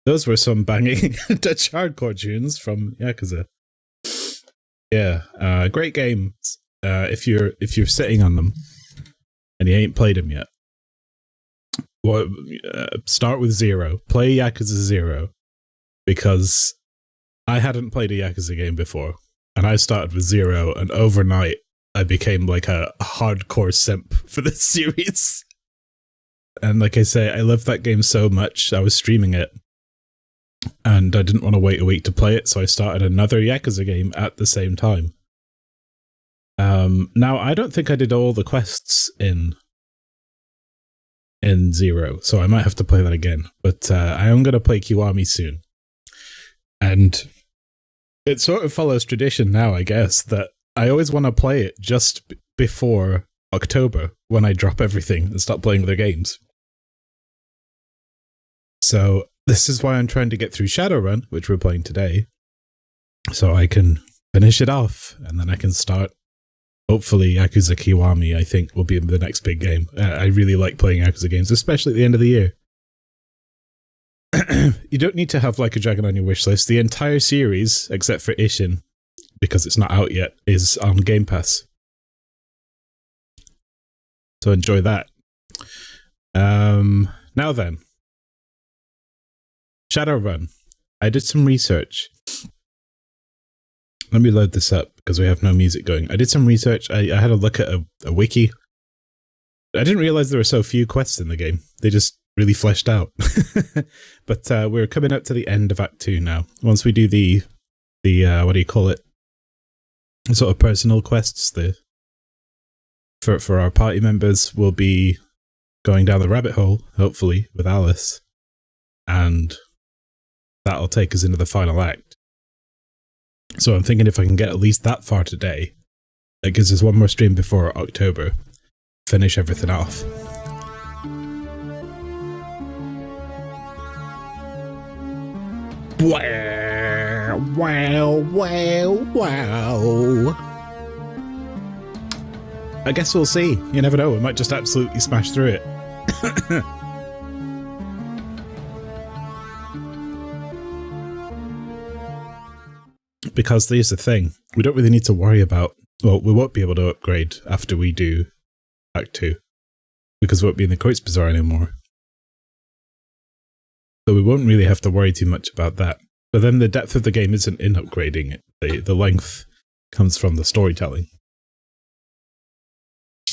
Those were some banging Dutch hardcore tunes from Yakuza. Yeah, great games. If you're sitting on them and you ain't played them yet, well, start with 0. Play Yakuza 0, because I hadn't played a Yakuza game before, and I started with 0, and overnight I became like a hardcore simp for this series. And like I say, I loved that game so much, I was streaming it, and I didn't want to wait a week to play it, so I started another Yakuza game at the same time. Now, I don't think I did all the quests in 0, so I might have to play that again, but I am going to play Kiwami soon. And it sort of follows tradition now, I guess, that I always want to play it just before October, when I drop everything and start playing other games. So this is why I'm trying to get through Shadowrun, which we're playing today, so I can finish it off, and then I can start, hopefully, Yakuza Kiwami, I think, will be the next big game. I really like playing Yakuza games, especially at the end of the year. You don't need to have like a dragon on your wish list. The entire series, except for Ishin, because it's not out yet, is on Game Pass. So enjoy that. Now then. Shadowrun. I did some research. Let me load this up, because we have no music going. I did some research. I had a look at a wiki. I didn't realize there were so few quests in the game. They just really fleshed out. But we're coming up to the end of Act 2 now. Once we do the what do you call it? Sort of personal quests, for our party members, we'll be going down the rabbit hole, hopefully, with Alice. And that'll take us into the final act. So I'm thinking if I can get at least that far today, that gives us one more stream before October. Finish everything off. Wow, wow, wow, wow. I guess we'll see. You never know, we might just absolutely smash through it. Because here's the thing, we don't really need to worry about, well, we won't be able to upgrade after we do Act 2, because we won't be in the Coats Bazaar anymore. So we won't really have to worry too much about that. But then the depth of the game isn't in upgrading it. The length comes from the storytelling.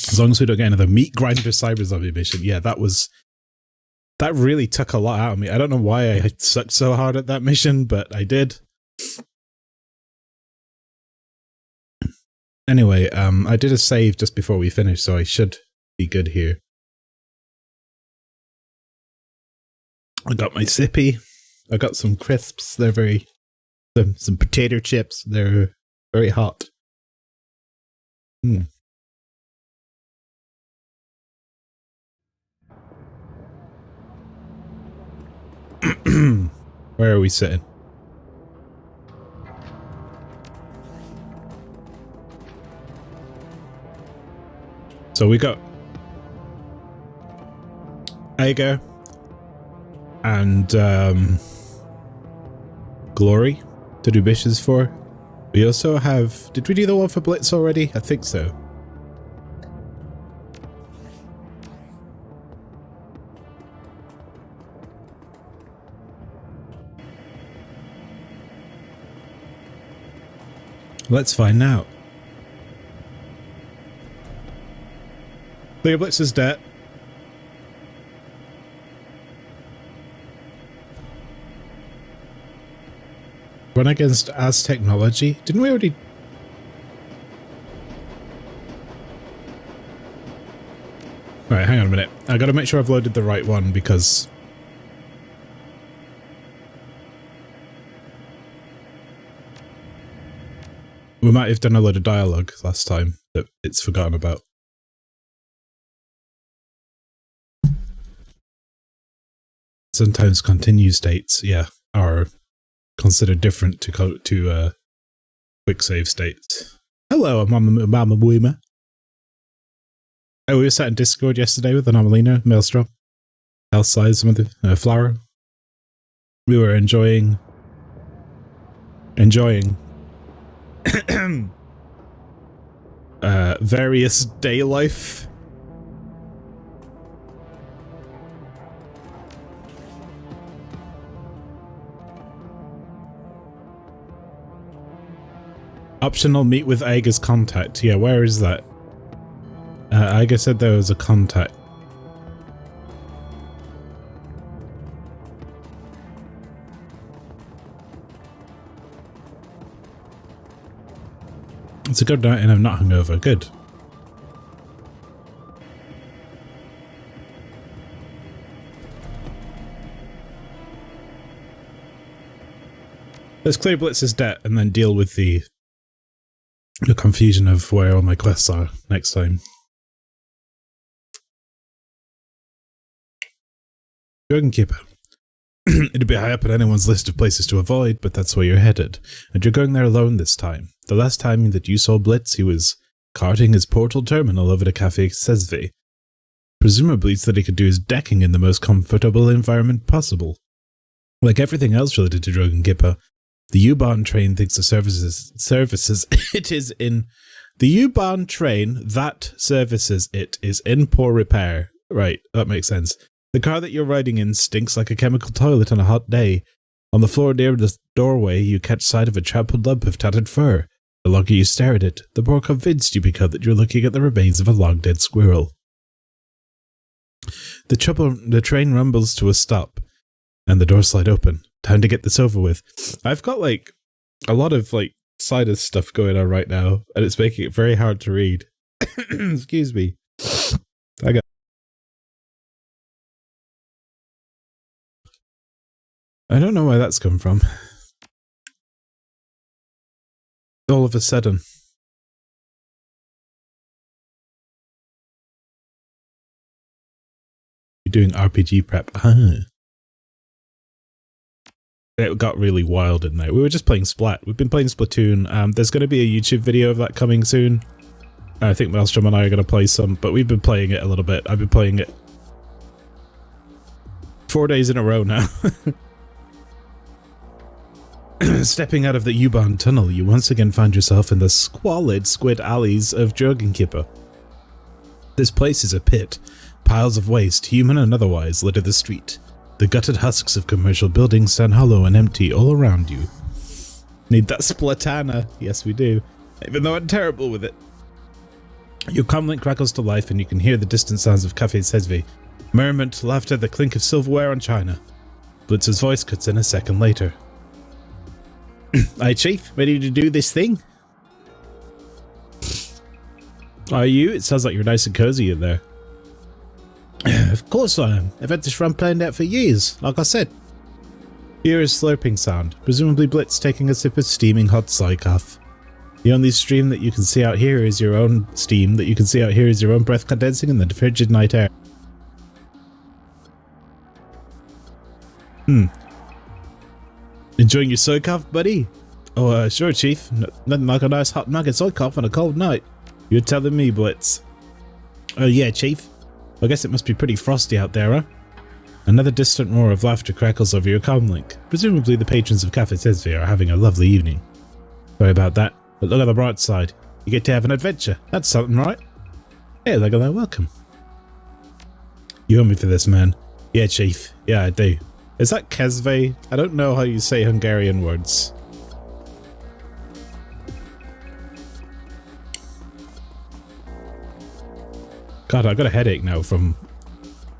As long as we don't get another meat grinder cyber zombie mission. Yeah, that really took a lot out of me. I don't know why I sucked so hard at that mission, but I did. Anyway, I did a save just before we finished, so I should be good here. I got my sippy. I got some crisps. They're very... Some potato chips. They're very hot. Where are we sitting? So we got Ager and Glory to do missions for. We also have... Did we do the one for Blitz already? I think so. Let's find out. Clear Blitz's debt. Run against As Technology. Didn't we already... Alright, hang on a minute. I gotta make sure I've loaded the right one, because... we might have done a load of dialogue last time that it's forgotten about. Sometimes continue states, yeah, are considered different to quick save states. Hello, Mama Boomer. Oh, we were sat in Discord yesterday with Anomalina, Maelstrom, Elsize, some of the Flower. we were enjoying various day life. Optional meet with Aiga's contact. Yeah, where is that? Aiga said there was a contact. It's a good night and I'm not hungover. Good. Let's clear Blitz's debt and then deal with the confusion of where all my quests are next time. Dragonkeeper. It'd be high up on anyone's list of places to avoid, but that's where you're headed. And you're going there alone this time. The last time that you saw Blitz, he was carting his portal terminal over to Cafe Sesve. Presumably so that he could do his decking in the most comfortable environment possible. Like everything else related to Dragonkeeper, the U-Bahn train thinks the services it is in... The U-Bahn train that services it is in poor repair. Right, that makes sense. The car that you're riding in stinks like a chemical toilet on a hot day. On the floor near the doorway, you catch sight of a trampled lump of tattered fur. The longer you stare at it, the more convinced you become that you're looking at the remains of a long-dead squirrel. The train rumbles to a stop, and the doors slide open. Time to get this over with. I've got, like, a lot of, like, sinus stuff going on right now, and it's making it very hard to read. Excuse me. I don't know where that's come from. All of a sudden. You're doing RPG prep. It got really wild in there. We were just playing Splat. We've been playing Splatoon. There's going to be a YouTube video of that coming soon. I think Maelstrom and I are going to play some, but we've been playing it a little bit. I've been playing it 4 days in a row now. Stepping out of the U-Bahn tunnel, you once again find yourself in the squalid squid alleys of Dragonkeeper. This place is a pit. Piles of waste, human and otherwise, litter the street. The gutted husks of commercial buildings stand hollow and empty all around you. Need that splatana. Yes, we do. Even though I'm terrible with it. Your comlink crackles to life and you can hear the distant sounds of Cafe Sesve. Merriment, laughter, the clink of silverware on china. Blitz's voice cuts in a second later. Aye, Chief, ready to do this thing? Are you? It sounds like you're nice and cozy in there. Of course I am. I've had this run planned out for years, like I said. Here is slurping sound, presumably Blitz taking a sip of steaming hot psychoff. The only stream that you can see out here is your own steam, that you can see out here is your own breath condensing in the frigid night air. Enjoying your psychoff, buddy? Oh, sure, Chief. Nothing like a nice hot mug of psychoff on a cold night. You're telling me, Blitz. Oh yeah, Chief. I guess it must be pretty frosty out there, huh? Another distant roar of laughter crackles over your comlink. Presumably the patrons of Cafe Sesve are having a lovely evening. Sorry about that, but look at the bright side. You get to have an adventure. That's something, right? Hey, look at that, welcome. You owe me for this, man. Yeah, Chief. Yeah, I do. Is that Kesve? I don't know how you say Hungarian words. God, I got a headache now from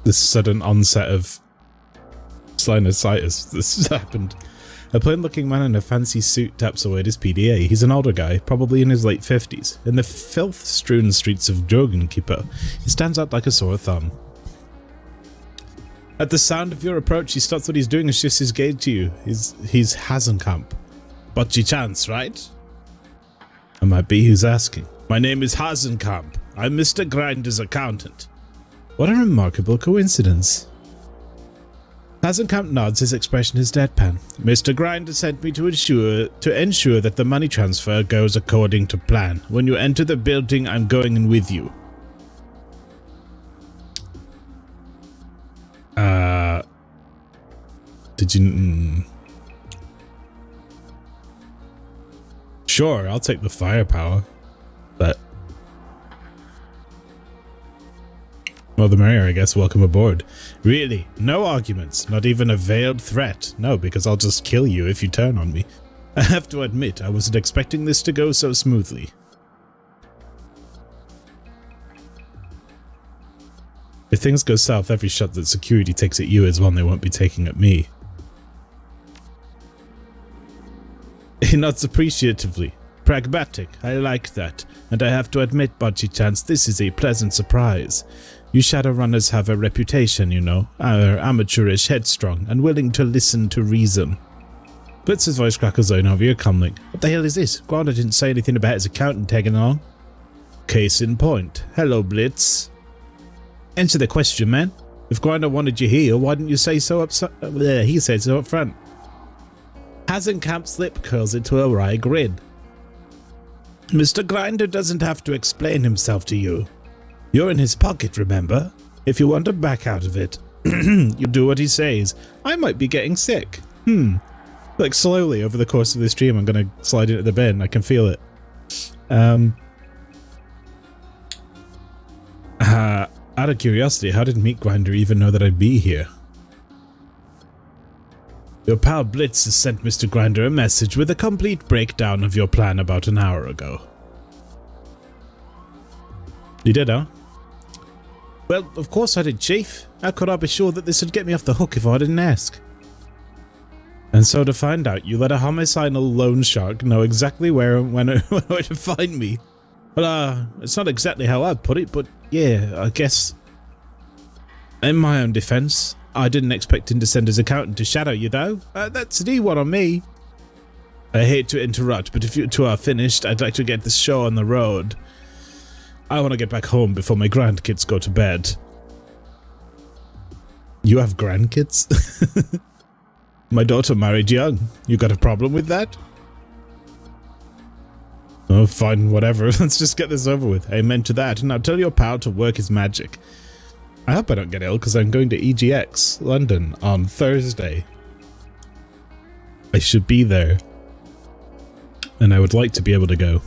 this sudden onset of sinusitis. This has happened. A plain-looking man in a fancy suit taps away at his PDA. He's an older guy, probably in his late 50s. In the filth-strewn streets of Dragonkeeper, he stands out like a sore thumb. At the sound of your approach, he stops what he's doing and shifts his gaze to you. He's Hasenkamp. Bocce chance, right? I might be who's asking. My name is Hasenkamp. I'm Mr. Grinder's accountant. What a remarkable coincidence. Hasenkamp nods, his expression is deadpan. Mr. Grinder sent me to ensure that the money transfer goes according to plan. When you enter the building, I'm going in with you. Did you... Sure, I'll take the firepower, but... Well, the merrier, I guess. Welcome aboard. Really? No arguments? Not even a veiled threat? No, because I'll just kill you if you turn on me. I have to admit, I wasn't expecting this to go so smoothly. If things go south, every shot that security takes at you is one they won't be taking at me. He nods appreciatively. Pragmatic, I like that. And I have to admit, Budgie Chance, this is a pleasant surprise. You Shadowrunners have a reputation, you know, are amateurish, headstrong, and willing to listen to reason. Blitz's voice crackles out over your comlink. What the hell is this? Grinder didn't say anything about his accountant tagging along. Case in point. Hello, Blitz. Answer the question, man. If Grinder wanted you here, why didn't you say so he said so up front. Hasenkamp's lip curls into a wry grin. Mr. Grinder doesn't have to explain himself to you. You're in his pocket, remember? If you want to back out of it, you do what he says. I might be getting sick. Like slowly over the course of this stream, I'm going to slide into the bin. I can feel it. Out of curiosity, how did Meat Grinder even know that I'd be here? Your pal Blitz has sent Mr. Grinder a message with a complete breakdown of your plan about an hour ago. You did, huh? Well, of course I did, Chief. How could I be sure that this would get me off the hook if I didn't ask? And so to find out, you let a homicidal loan shark know exactly where and when to find me. Well, it's not exactly how I'd put it, but yeah, I guess. In my own defense, I didn't expect him to send his accountant to shadow you, though. That's a new one on me. I hate to interrupt, but if you two are finished, I'd like to get this show on the road. I want to get back home before my grandkids go to bed. You have grandkids? My daughter married young. You got a problem with that? Oh, fine, whatever. Let's just get this over with. Amen to that. Now tell your pal to work his magic. I hope I don't get ill because I'm going to EGX London on Thursday. I should be there. And I would like to be able to go.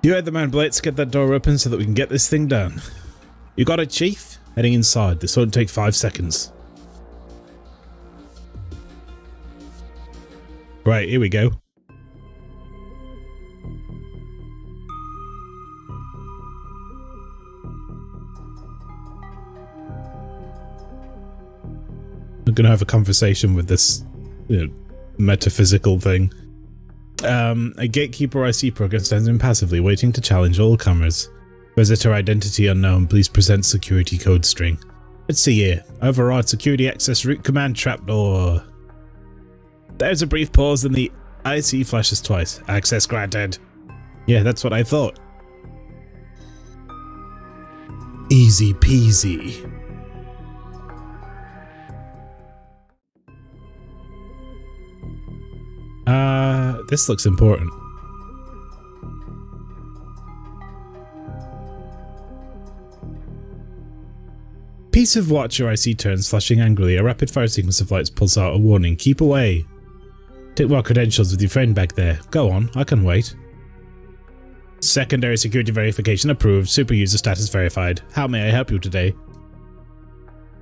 You heard the man, Blitz. Get that door open so that we can get this thing done. You got it, Chief? Heading inside. This won't take 5 seconds. Right, here we go. I'm going to have a conversation with this metaphysical thing. A gatekeeper I see program stands impassively, waiting to challenge all comers. Visitor identity unknown, please present security code string. Let's see here. Override security access route command trapdoor. There's a brief pause, then the IC flashes twice. Access granted. Yeah, that's what I thought. Easy peasy. This looks important. Piece of watch your IC turns, flashing angrily. A rapid-fire sequence of lights pulls out a warning. Keep away. Take more credentials with your friend back there. Go on, I can wait. Secondary security verification approved. Super user status verified. How may I help you today?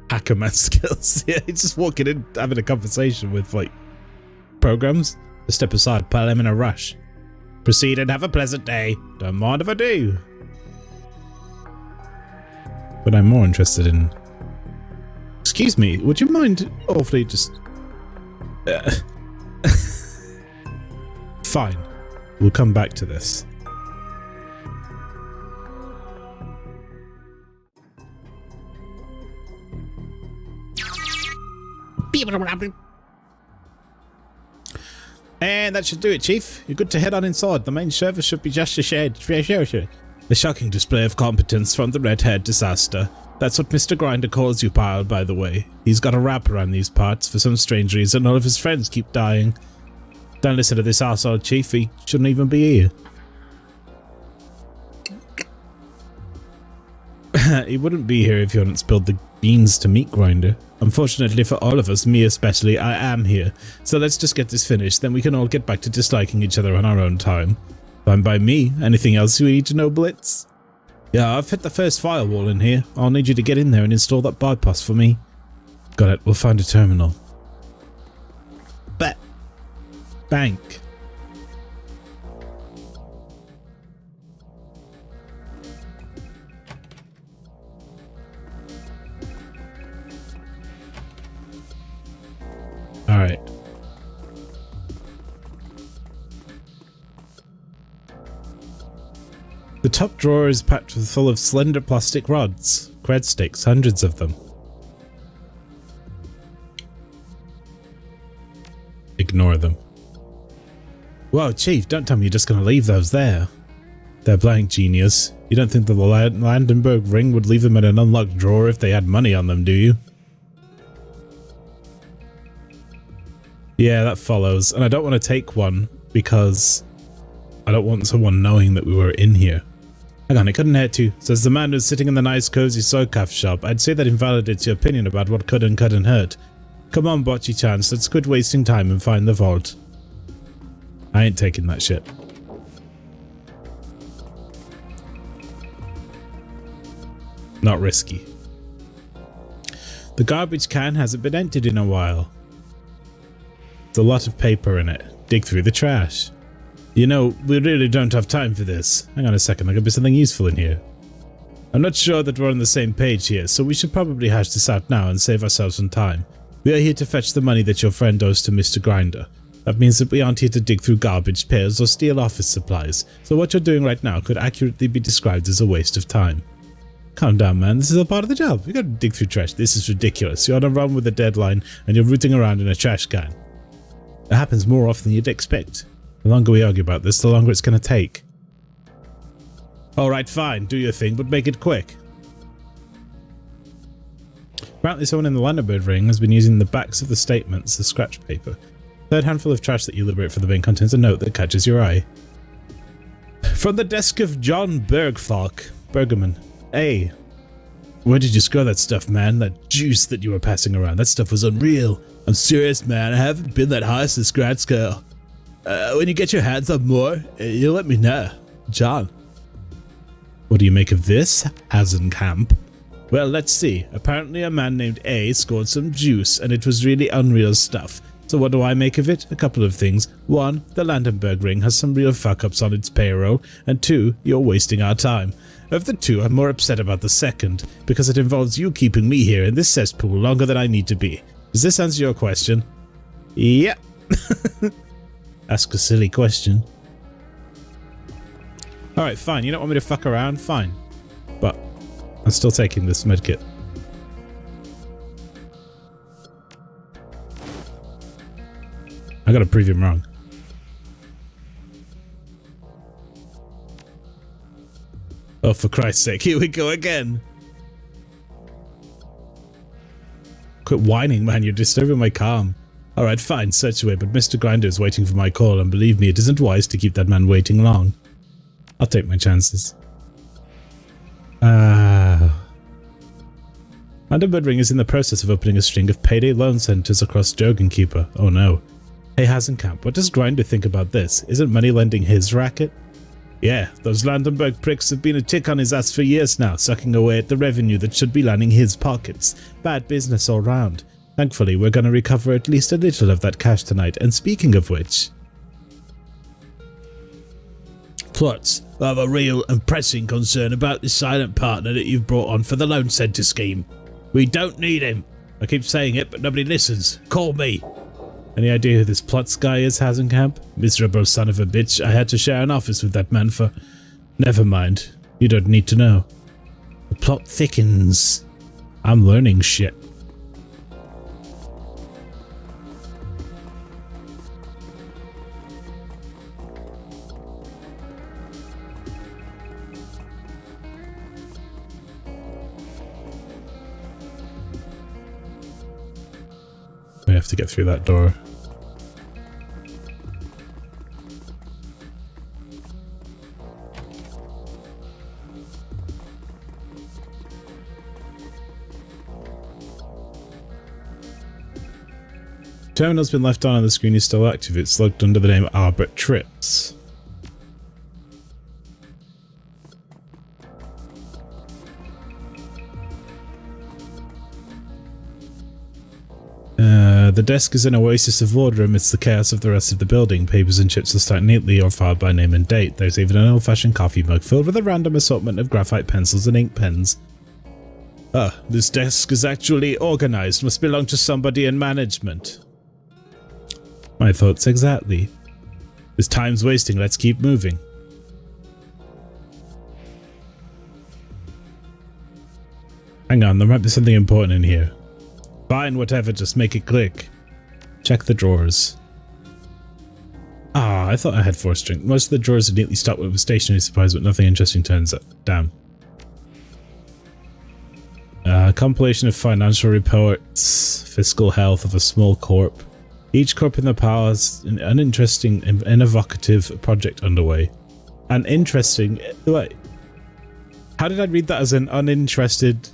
Hackerman skills. Yeah, he's just walking in, having a conversation with, like, programs. Just step aside, pal, I'm in a rush. Proceed and have a pleasant day. Don't mind if I do. But I'm more interested in... Excuse me, would you mind awfully just... Fine. We'll come back to this. And that should do it, Chief. You're good to head on inside. The main service should be just ahead. A shocking display of competence from the red-haired disaster. That's what Mr. Grinder calls you, pal, by the way. He's got a rap around these parts. For some strange reason, all of his friends keep dying. Don't listen to this arsehole, Chief. He shouldn't even be here. He wouldn't be here if you hadn't spilled the beans to meat grinder. Unfortunately for all of us, me especially, I am here. So let's just get this finished, then we can all get back to disliking each other on our own time. Fine by me. Anything else you need to know, Blitz? Yeah, I've hit the first firewall in here. I'll need you to get in there and install that bypass for me. Got it. We'll find a terminal. Bank. Alright. The top drawer is packed full of slender plastic rods, cred sticks, hundreds of them. Ignore them. Whoa, Chief, don't tell me you're just going to leave those there. They're blank, genius. You don't think the Landenberg ring would leave them in an unlocked drawer if they had money on them, do you? Yeah, that follows. And I don't want to take one because I don't want someone knowing that we were in here. Hang on, it couldn't hurt to. Says the man who's sitting in the nice cozy Socath shop. I'd say that invalidates your opinion about what could and couldn't hurt. Come on, Bocce-chan, let's quit wasting time and find the vault. I ain't taking that shit. Not risky. The garbage can hasn't been emptied in a while. There's a lot of paper in it. Dig through the trash. You know, we really don't have time for this. Hang on a second, there could be something useful in here. I'm not sure that we're on the same page here, so we should probably hash this out now and save ourselves some time. We are here to fetch the money that your friend owes to Mr. Grinder. That means that we aren't here to dig through garbage pails or steal office supplies, so what you're doing right now could accurately be described as a waste of time. Calm down, man, this is a part of the job. We gotta dig through trash. This is ridiculous. You're on a run with a deadline and you're rooting around in a trash can. It happens more often than you'd expect. The longer we argue about this, the longer it's gonna take. Alright, fine, do your thing, but make it quick. Apparently someone in the Landenberg ring has been using the backs of the statements as scratch paper. The third handful of trash that you liberate from the bin contains a note that catches your eye. From the desk of John Bergman. Hey, where did you score that stuff, man? That juice that you were passing around, that stuff was unreal. I'm serious, man, I haven't been that high since grad school. When you get your hands on more, you let me know. John. What do you make of this, Hasenkamp? Well, let's see. Apparently a man named A scored some juice, and it was really unreal stuff. So what do I make of it? A couple of things. One, the Landenberg ring has some real fuck-ups on its payroll, and two, you're wasting our time. Of the two, I'm more upset about the second, because it involves you keeping me here in this cesspool longer than I need to be. Does this answer your question? Yep. Ask a silly question. Alright, fine. You don't want me to fuck around? Fine. But I'm still taking this medkit. I gotta prove him wrong. Oh, for Christ's sake, here we go again. Quit whining, man. You're disturbing my calm. Alright, fine, search away, but Mr. Grinder is waiting for my call, and believe me, it isn't wise to keep that man waiting long. I'll take my chances. Landenberg Ring is in the process of opening a string of payday loan centers across Dragonkeeper. Oh no. Hey Hasenkamp, what does Grinder think about this? Isn't money lending his racket? Yeah, those Landenberg pricks have been a tick on his ass for years now, sucking away at the revenue that should be lining his pockets. Bad business all round. Thankfully, we're gonna recover at least a little of that cash tonight, and speaking of which... Plots, I have a real and pressing concern about this silent partner that you've brought on for the loan centre scheme. We don't need him. I keep saying it, but nobody listens. Call me. Any idea who this Plots guy is, Hasenkamp? Miserable son of a bitch. I had to share an office with that man for... Never mind. You don't need to know. The plot thickens. I'm learning shit. We have to get through that door. Terminal's been left on and the screen is still active. It's logged under the name Albert Trips. The desk is an oasis of order amidst the chaos of the rest of the building. Papers and chips are stacked neatly or filed by name and date. There's even an old-fashioned coffee mug filled with a random assortment of graphite pencils and ink pens. Ah, this desk is actually organized. Must belong to somebody in management. My thoughts exactly. This time's wasting. Let's keep moving. Hang on, there might be something important in here. Fine, whatever, just make it click. Check the drawers. Ah, I thought I had 4 string. Most of the drawers are neatly stocked with stationery supplies, but nothing interesting turns up. Damn. Compilation of financial reports, fiscal health of a small corp. Each corp in the pile has an uninteresting and evocative project underway. An interesting... Wait. How did I read that as an uninterested...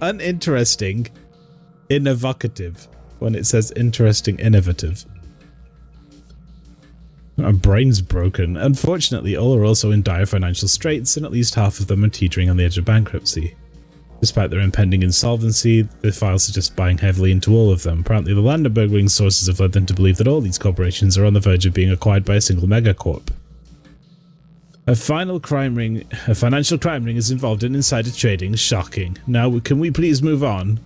uninteresting, innovative, when it says interesting, innovative. My brain's broken. Unfortunately, all are also in dire financial straits, and at least half of them are teetering on the edge of bankruptcy. Despite their impending insolvency, the files suggest buying heavily into all of them. Apparently, the Landenberg sources have led them to believe that all these corporations are on the verge of being acquired by a single megacorp. A financial crime ring is involved in insider trading. Shocking. Now, can we please move on?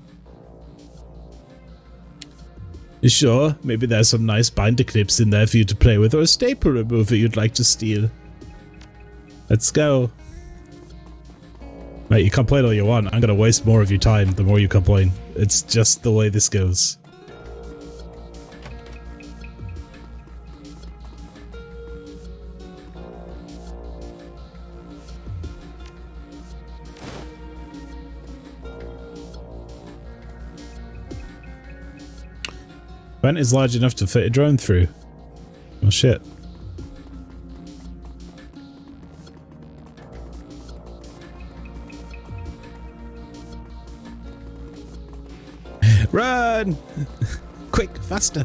Sure, maybe there's some nice binder clips in there for you to play with, or a staple remover you'd like to steal. Let's go. Mate, you complain all you want. I'm gonna waste more of your time the more you complain. It's just the way this goes. Vent is large enough to fit a drone through. Oh shit. Run! Quick, faster!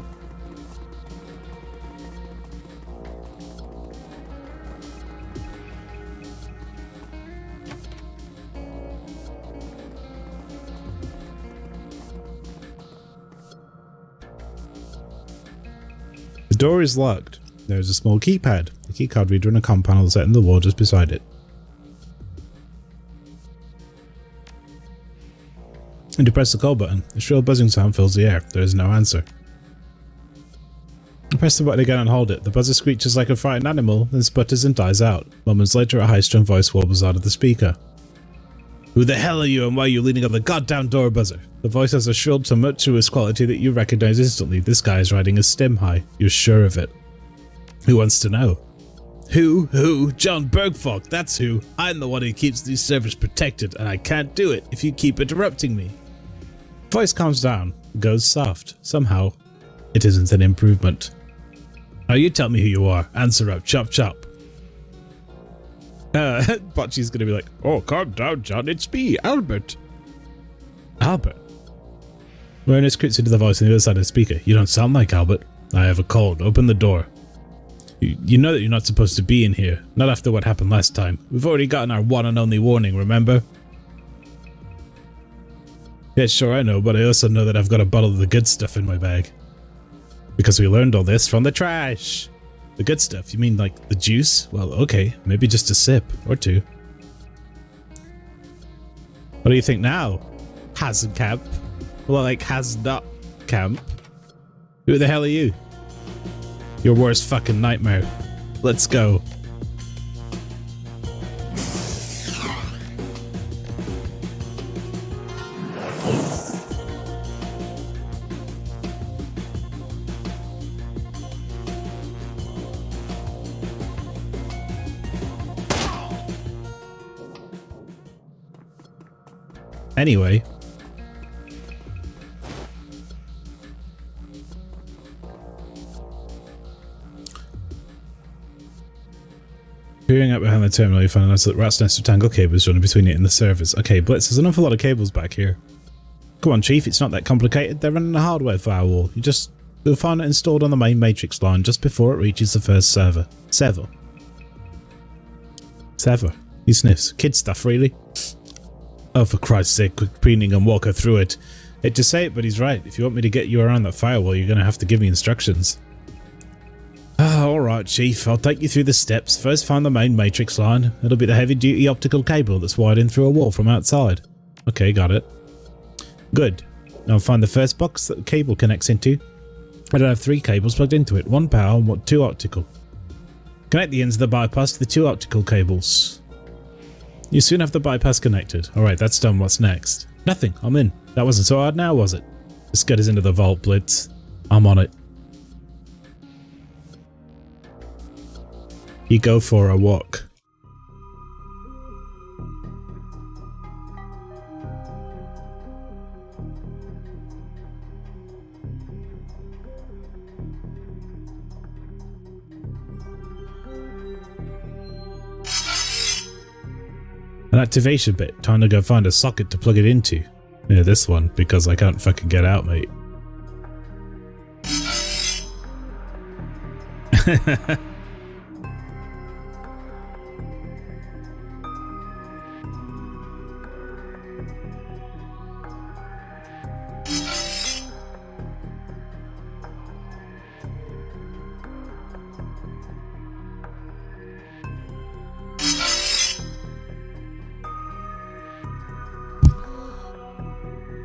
The door is locked. There is a small keypad, a keycard reader and a comm panel set in the wall just beside it. And you press the call button. A shrill buzzing sound fills the air. There is no answer. I press the button again and hold it. The buzzer screeches like a frightened animal, then sputters and dies out. Moments later, a high-strung voice warbles out of the speaker. Who the hell are you and why are you leaning on the goddamn door buzzer? The voice has a shrill, tumultuous quality that you recognize instantly. This guy is riding a stim high. You're sure of it. Who wants to know? Who? John Bergfalk, that's who. I'm the one who keeps these servers protected, and I can't do it if you keep interrupting me. Voice calms down, goes soft. Somehow, it isn't an improvement. Now you tell me who you are. Answer up, chop chop. Bocce's gonna be like, oh, calm down, John, it's me, Albert. Albert? Werner screams into the voice on the other side of the speaker. You don't sound like Albert. I have a cold. Open the door. You know that you're not supposed to be in here. Not after what happened last time. We've already gotten our one and only warning, remember? Yeah, sure, I know, but I also know that I've got a bottle of the good stuff in my bag. Because we learned all this from the trash. The good stuff? You mean like the juice? Well, okay, maybe just a sip or two. What do you think now? Camp? Well, like has not camp. Who the hell are you? Your worst fucking nightmare. Let's go. Anyway. Peering up behind the terminal, you find a rat's nest of tangled cables running between it and the servers. Okay, Blitz, there's an awful lot of cables back here. Come on, Chief, it's not that complicated. They're running a hardware firewall. You'll find it installed on the main matrix line just before it reaches the first server. Sever. He sniffs. Kid stuff, really? Oh, for Christ's sake, quick preening and walk her through it. Hate to say it, but he's right. If you want me to get you around that firewall, you're going to have to give me instructions. Alright, Chief. I'll take you through the steps. First, find the main matrix line. It'll be the heavy-duty optical cable that's wired in through a wall from outside. Okay, got it. Good. Now find the first box that the cable connects into. It'll have 3 cables plugged into it. 1 power and 2 optical. Connect the ends of the bypass to the 2 optical cables. You soon have the bypass connected. Alright, that's done. What's next? Nothing. I'm in. That wasn't so hard now, was it? Just get us into the vault, Blitz. I'm on it. You go for a walk. An activation bit. Time to go find a socket to plug it into. Yeah, this one, because I can't fucking get out, mate.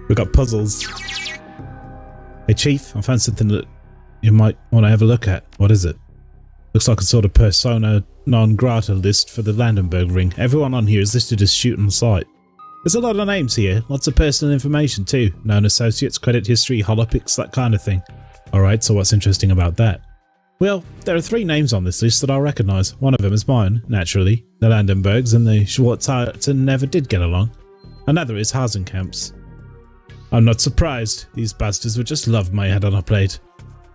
We got puzzles. Hey Chief, I found something that you might want to have a look at. What is it? Looks like a sort of persona non grata list for the Landenberg ring. Everyone on here is listed as shoot on sight. There's a lot of names here, lots of personal information too. Known associates, credit history, holopics, that kind of thing. Alright, so what's interesting about that? Well, there are 3 names on this list that I'll recognise. One of them is mine, naturally. The Landenbergs and the Schwarzhearts never did get along. Another is Hasenkamp's. I'm not surprised. These bastards would just love my head on a plate.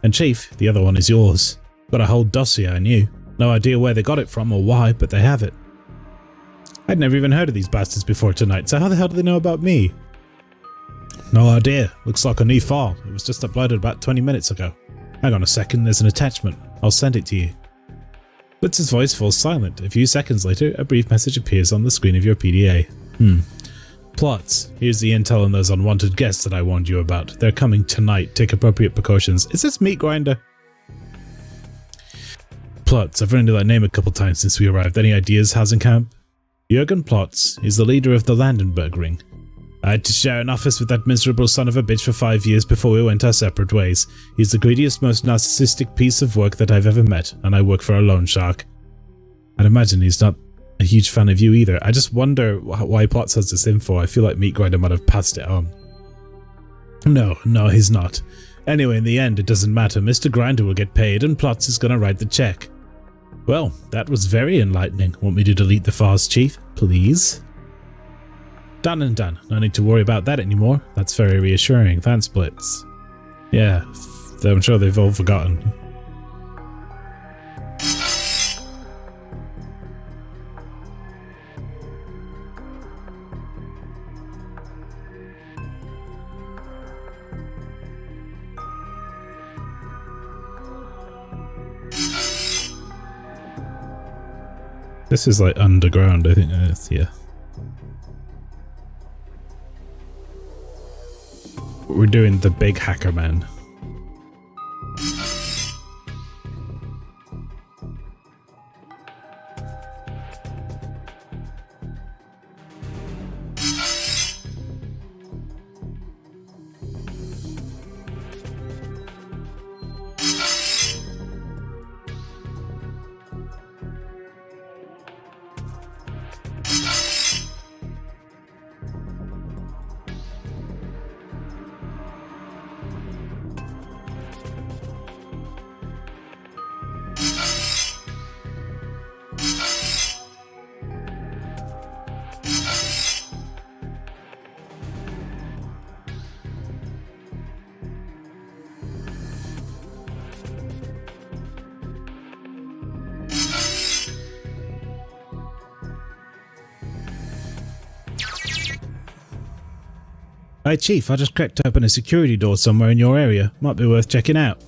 And Chief, the other one is yours. Got a whole dossier on you. No idea where they got it from or why, but they have it. I'd never even heard of these bastards before tonight, so how the hell do they know about me? No idea. Looks like a new file. It was just uploaded about 20 minutes ago. Hang on a second, there's an attachment. I'll send it to you. Blitz's voice falls silent. A few seconds later, a brief message appears on the screen of your PDA. Plots. Here's the intel on those unwanted guests that I warned you about. They're coming tonight. Take appropriate precautions. Is this Meat Grinder? Plots. I've run into that name a couple times since we arrived. Any ideas, Hasenkamp? Jürgen Plotz is the leader of the Landenberg ring. I had to share an office with that miserable son of a bitch for 5 years before we went our separate ways. He's the greediest, most narcissistic piece of work that I've ever met, and I work for a loan shark. I'd imagine he's not a huge fan of you either. I just wonder why Plotz has this info. I feel like Meat Grinder might have passed it on. No, he's not. Anyway, in the end, it doesn't matter. Mr. Grinder will get paid and Plotz is gonna write the check. Well, that was very enlightening. Want me to delete the files, Chief? Please? Done and done. No need to worry about that anymore. That's very reassuring. Thanks, Blitz. Yeah, I'm sure they've all forgotten. This is like underground, I think it is, yeah. We're doing the big hacker man. Hey Chief, I just cracked open a security door somewhere in your area. Might be worth checking out.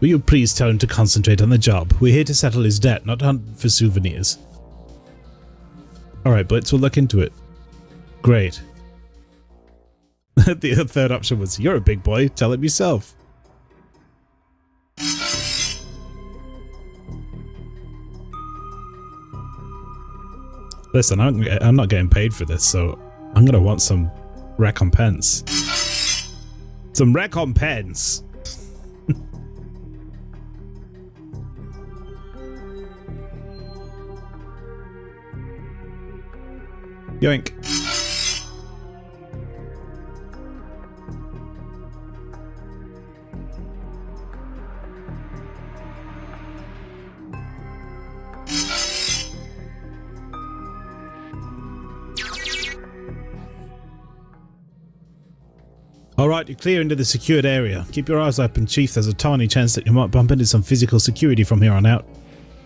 Will you please tell him to concentrate on the job? We're here to settle his debt, not hunt for souvenirs. Alright, Blitz, we'll look into it. Great. The third option was, you're a big boy, tell him yourself. Listen, I'm not getting paid for this, so I'm gonna want some recompense. Some recompense! Yoink. Alright, you're clear into the secured area. Keep your eyes open, Chief. There's a tiny chance that you might bump into some physical security from here on out.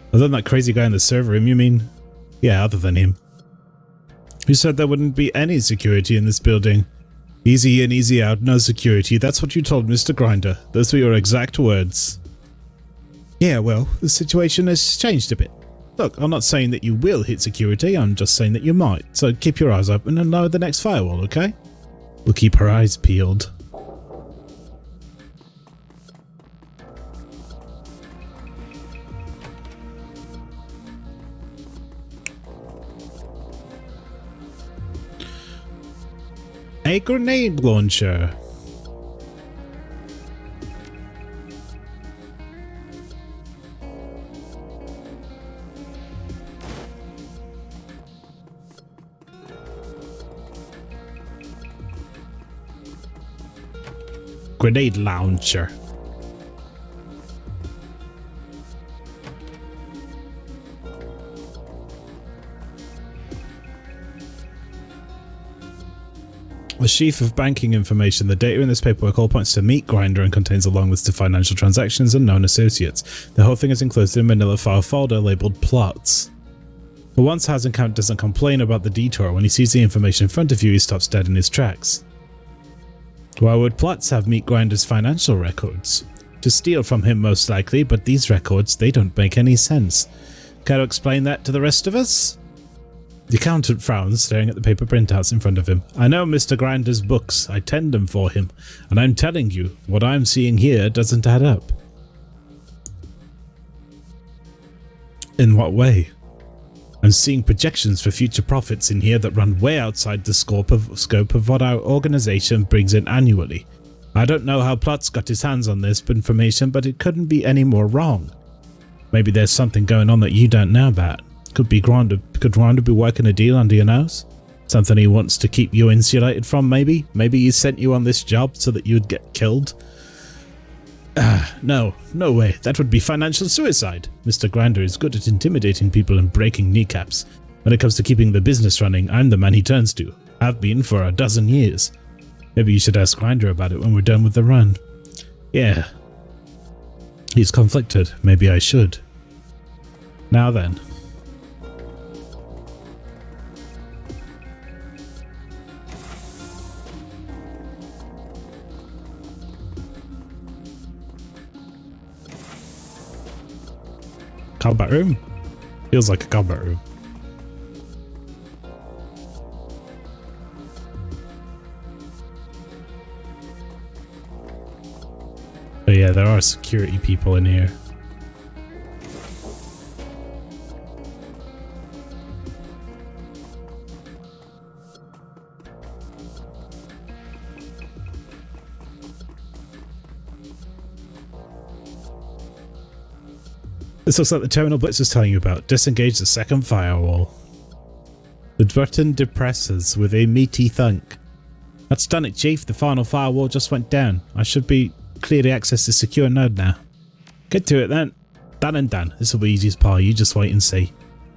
Other than that crazy guy in the server room, you mean? Yeah, other than him. Who said there wouldn't be any security in this building? Easy in, easy out, no security. That's what you told Mr. Grinder. Those were your exact words. Yeah, well, the situation has changed a bit. Look, I'm not saying that you will hit security, I'm just saying that you might. So keep your eyes open and lower the next firewall, okay? We'll keep our eyes peeled. A grenade launcher. Grenade launcher. A sheaf of banking information. The data in this paperwork all points to Meat Grinder and contains a long list of financial transactions and known associates. The whole thing is enclosed in a manila file folder labeled plots. For once, Hazenkant doesn't complain about the detour. When he sees the information in front of you, he stops dead in his tracks. Why would Plots have Meat Grinder's financial records? To steal from him most likely, but these records, they don't make any sense. Care to explain that to the rest of us? The accountant frowns, staring at the paper printouts in front of him. I know Mr. Grinder's books. I tend them for him. And I'm telling you, what I'm seeing here doesn't add up. In what way? I'm seeing projections for future profits in here that run way outside the scope of what our organization brings in annually. I don't know how Plots got his hands on this information, but it couldn't be any more wrong. Maybe there's something going on that you don't know about. Could Grinder be working a deal under your nose? Something he wants to keep you insulated from, maybe? Maybe he sent you on this job so that you'd get killed? No way. That would be financial suicide. Mr. Grinder is good at intimidating people and breaking kneecaps. When it comes to keeping the business running, I'm the man he turns to. Have been for a dozen years. Maybe you should ask Grinder about it when we're done with the run. Yeah. He's conflicted. Maybe I should. Now then. Combat room? Feels like a combat room. Oh yeah, there are security people in here. This looks like the terminal Blitz was telling you about. Disengage the second firewall. The button depresses with a meaty thunk. That's done it, Chief. The final firewall just went down. I should be clear to access the secure node now. Get to it then. Done and done. This will be easy as pie. You just wait and see.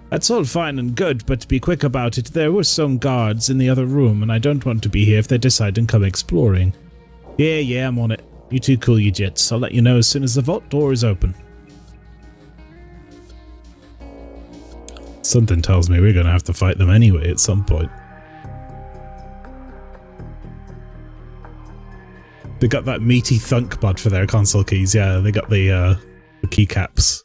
That's all fine and good, but to be quick about it, there were some guards in the other room, and I don't want to be here if they decide to come exploring. Yeah, I'm on it. You two cool your jets. I'll let you know as soon as the vault door is open. Something tells me we're going to have to fight them anyway at some point. They got that meaty thunk bud for their console keys. Yeah, they got the keycaps.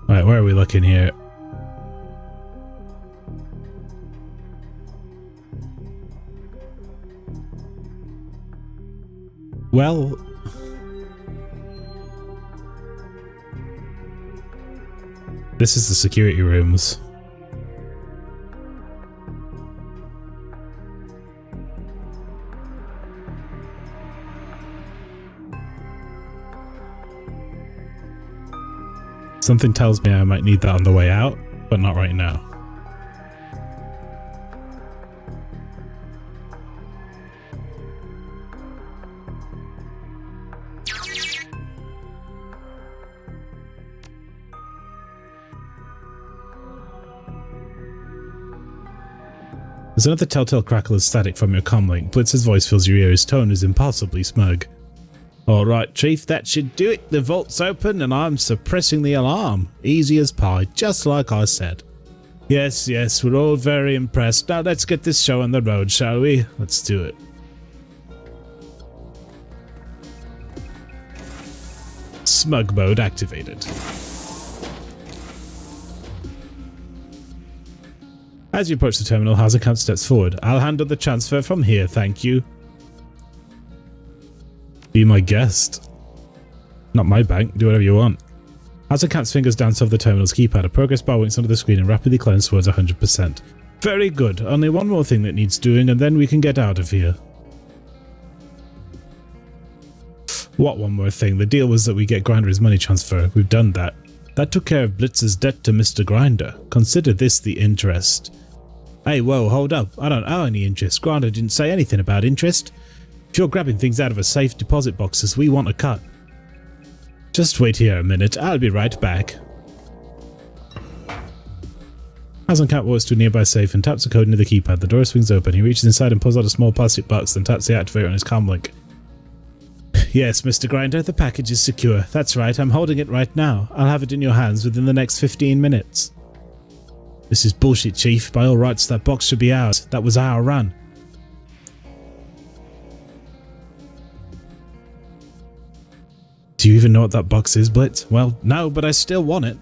Right, where are we looking here? Well, this is the security rooms. Something tells me I might need that on the way out, but not right now. There's another telltale crackle of static from your comlink. Blitz's voice fills your ear. His tone is impossibly smug. Alright, Chief, that should do it. The vault's open and I'm suppressing the alarm. Easy as pie, just like I said. Yes, yes, we're all very impressed. Now let's get this show on the road, shall we? Let's do it. Smug mode activated. As you approach the terminal, Hazekamp steps forward. I'll handle the transfer from here, thank you. Be my guest. Not my bank, do whatever you want. Hazenkamp's fingers dance over the terminal's keypad. A progress bar winks under the screen and rapidly climbs towards 100%. Very good, only one more thing that needs doing and then we can get out of here. What one more thing? The deal was that we get Grinder his money transfer. We've done that. That took care of Blitz's debt to Mr. Grinder. Consider this the interest. Hey, whoa, hold up. I don't owe any interest. Grinder didn't say anything about interest. If you're grabbing things out of a safe deposit boxes, we want a cut. Just wait here a minute. I'll be right back. Hazenkamp walks to a nearby safe and taps a code into the keypad. The door swings open. He reaches inside and pulls out a small plastic box, then taps the activator on his comlink. Yes, Mr. Grinder, the package is secure. That's right, I'm holding it right now. I'll have it in your hands within the next 15 minutes. This is bullshit, Chief. By all rights, that box should be ours. That was our run. Do you even know what that box is, Blitz? Well, no, but I still want it.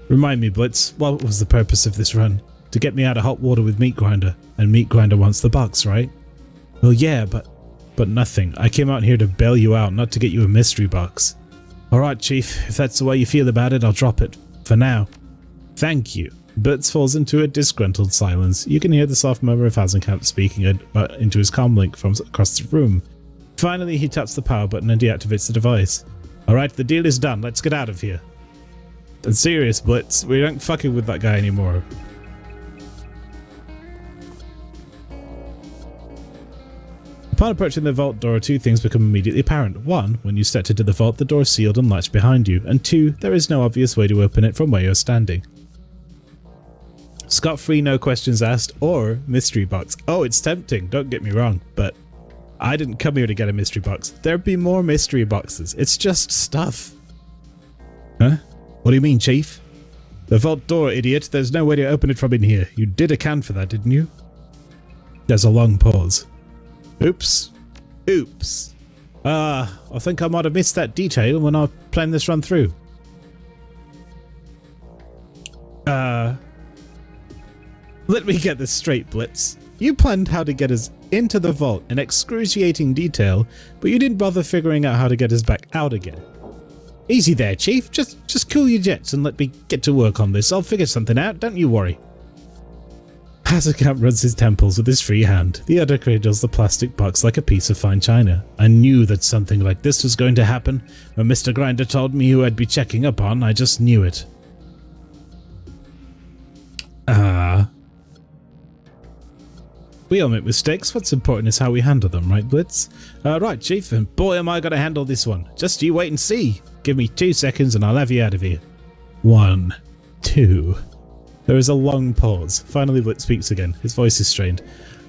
Remind me, Blitz, what was the purpose of this run? To get me out of hot water with Meat Grinder. And Meat Grinder wants the box, right? Well, yeah, but nothing. I came out here to bail you out, not to get you a mystery box. Alright, Chief, if that's the way you feel about it, I'll drop it. For now. Thank you. Blitz falls into a disgruntled silence. You can hear the soft murmur of Hazenkamp speaking into his comlink from across the room. Finally, he taps the power button and deactivates the device. Alright, the deal is done. Let's get out of here. And serious, Blitz. We aren't fucking with that guy anymore. Upon approaching the vault door, two things become immediately apparent. One, when you stepped into the vault, the door is sealed and latched behind you. And two, there is no obvious way to open it from where you're standing. Scot-free, no questions asked, or mystery box. Oh, it's tempting, don't get me wrong, but I didn't come here to get a mystery box. There'd be more mystery boxes. It's just stuff. Huh? What do you mean, Chief? The vault door, idiot. There's no way to open it from in here. You did account for that, didn't you? There's a long pause. Oops. Oops. I think I might have missed that detail when I planned this run through. Let me get this straight, Blitz. You planned how to get us into the vault in excruciating detail, but you didn't bother figuring out how to get us back out again. Easy there, Chief. Just cool your jets and let me get to work on this. I'll figure something out, don't you worry. Hazenkamp rubs his temples with his free hand. The other cradles the plastic box like a piece of fine china. I knew that something like this was going to happen. When Mr. Grinder told me who I'd be checking up on, I just knew it. We all make mistakes. What's important is how we handle them, right, Blitz? Right, Chief, and boy am I going to handle this one. Just you wait and see. Give me 2 seconds and I'll have you out of here. 1, 2... There is a long pause. Finally, Blitz speaks again. His voice is strained.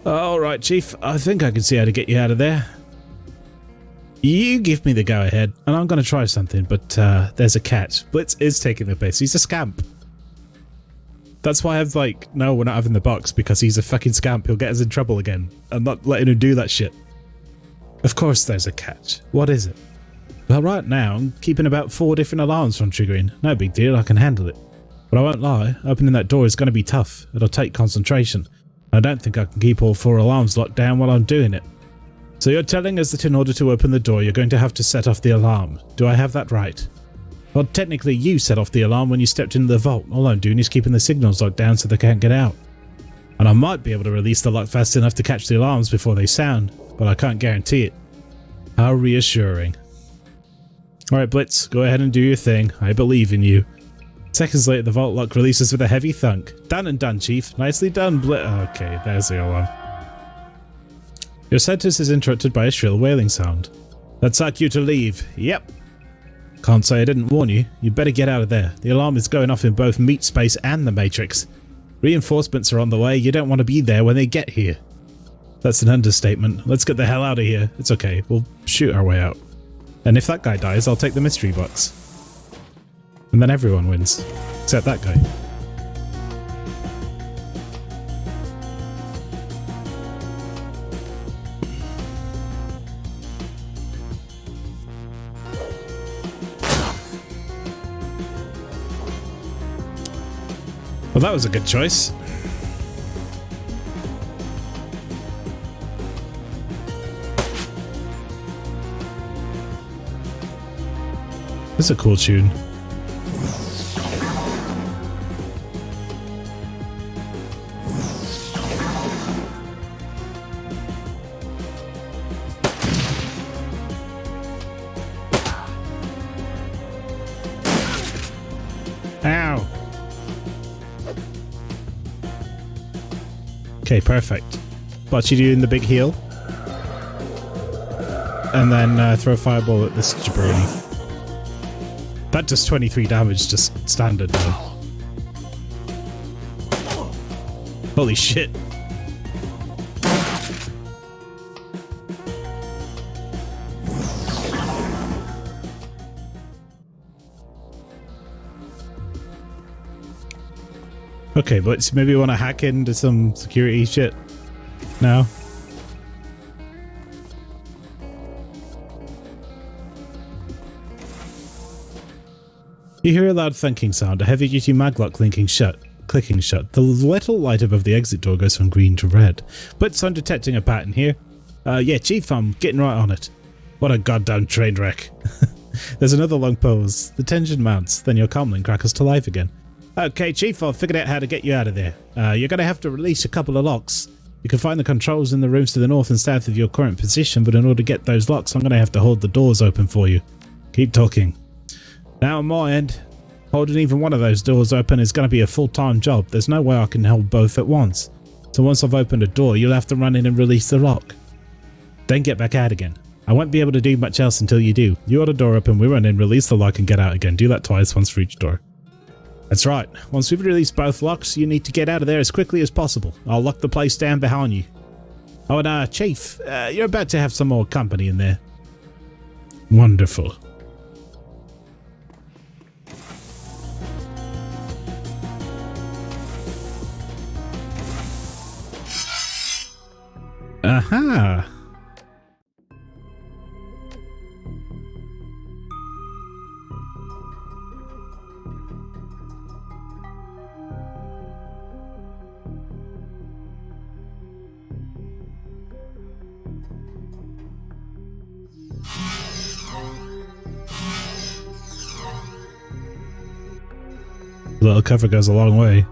Alright, Chief. I think I can see how to get you out of there. You give me the go-ahead, and I'm going to try something, but there's a catch. Blitz is taking the piss. He's a scamp. That's why I've like, no, we're not having the box, because he's a fucking scamp. He'll get us in trouble again. I'm not letting him do that shit. Of course there's a catch. What is it? Well, right now, I'm keeping about 4 different alarms from triggering. No big deal, I can handle it. But I won't lie, opening that door is going to be tough. It'll take concentration. I don't think I can keep all 4 alarms locked down while I'm doing it. So you're telling us that in order to open the door, you're going to have to set off the alarm. Do I have that right? Well, technically you set off the alarm when you stepped into the vault. All I'm doing is keeping the signals locked down so they can't get out. And I might be able to release the lock fast enough to catch the alarms before they sound, but I can't guarantee it. How reassuring. Alright Blitz, go ahead and do your thing. I believe in you. Seconds later, the vault lock releases with a heavy thunk. Done and done, Chief. Nicely done, Blitz. Okay, there's the alarm. Your sentence is interrupted by a shrill wailing sound. That's our cue to leave. Yep. Can't say I didn't warn you. You better get out of there. The alarm is going off in both Meat Space and the Matrix. Reinforcements are on the way. You don't want to be there when they get here. That's an understatement. Let's get the hell out of here. It's okay. We'll shoot our way out. And if that guy dies, I'll take the mystery box. And then everyone wins. Except that guy. Well, that was a good choice. This is a cool tune. Ow! Okay, perfect. But you doing the big heal. And then throw a fireball at this jabroni. That does 23 damage, just standard though. Holy shit. Okay, but maybe you want to hack into some security shit now? You hear a loud thunking sound, a heavy-duty maglock clicking shut. The little light above the exit door goes from green to red. But I'm detecting a pattern here. Yeah, Chief, I'm getting right on it. What a goddamn train wreck. There's another long pause. The tension mounts, then your comlink crackles to life again. Okay, Chief, I've figured out how to get you out of there. You're going to have to release a couple of locks. You can find the controls in the rooms to the north and south of your current position, but in order to get those locks, I'm going to have to hold the doors open for you. Keep talking. Now on my end, holding even one of those doors open is going to be a full-time job. There's no way I can hold both at once. So once I've opened a door, you'll have to run in and release the lock. Then get back out again. I won't be able to do much else until you do. You hold a door open, we run in, release the lock and get out again. Do that twice, once for each door. That's right. Once we've released both locks, you need to get out of there as quickly as possible. I'll lock the place down behind you. Oh, and Chief, you're about to have some more company in there. Wonderful. Aha! A little cover goes a long way.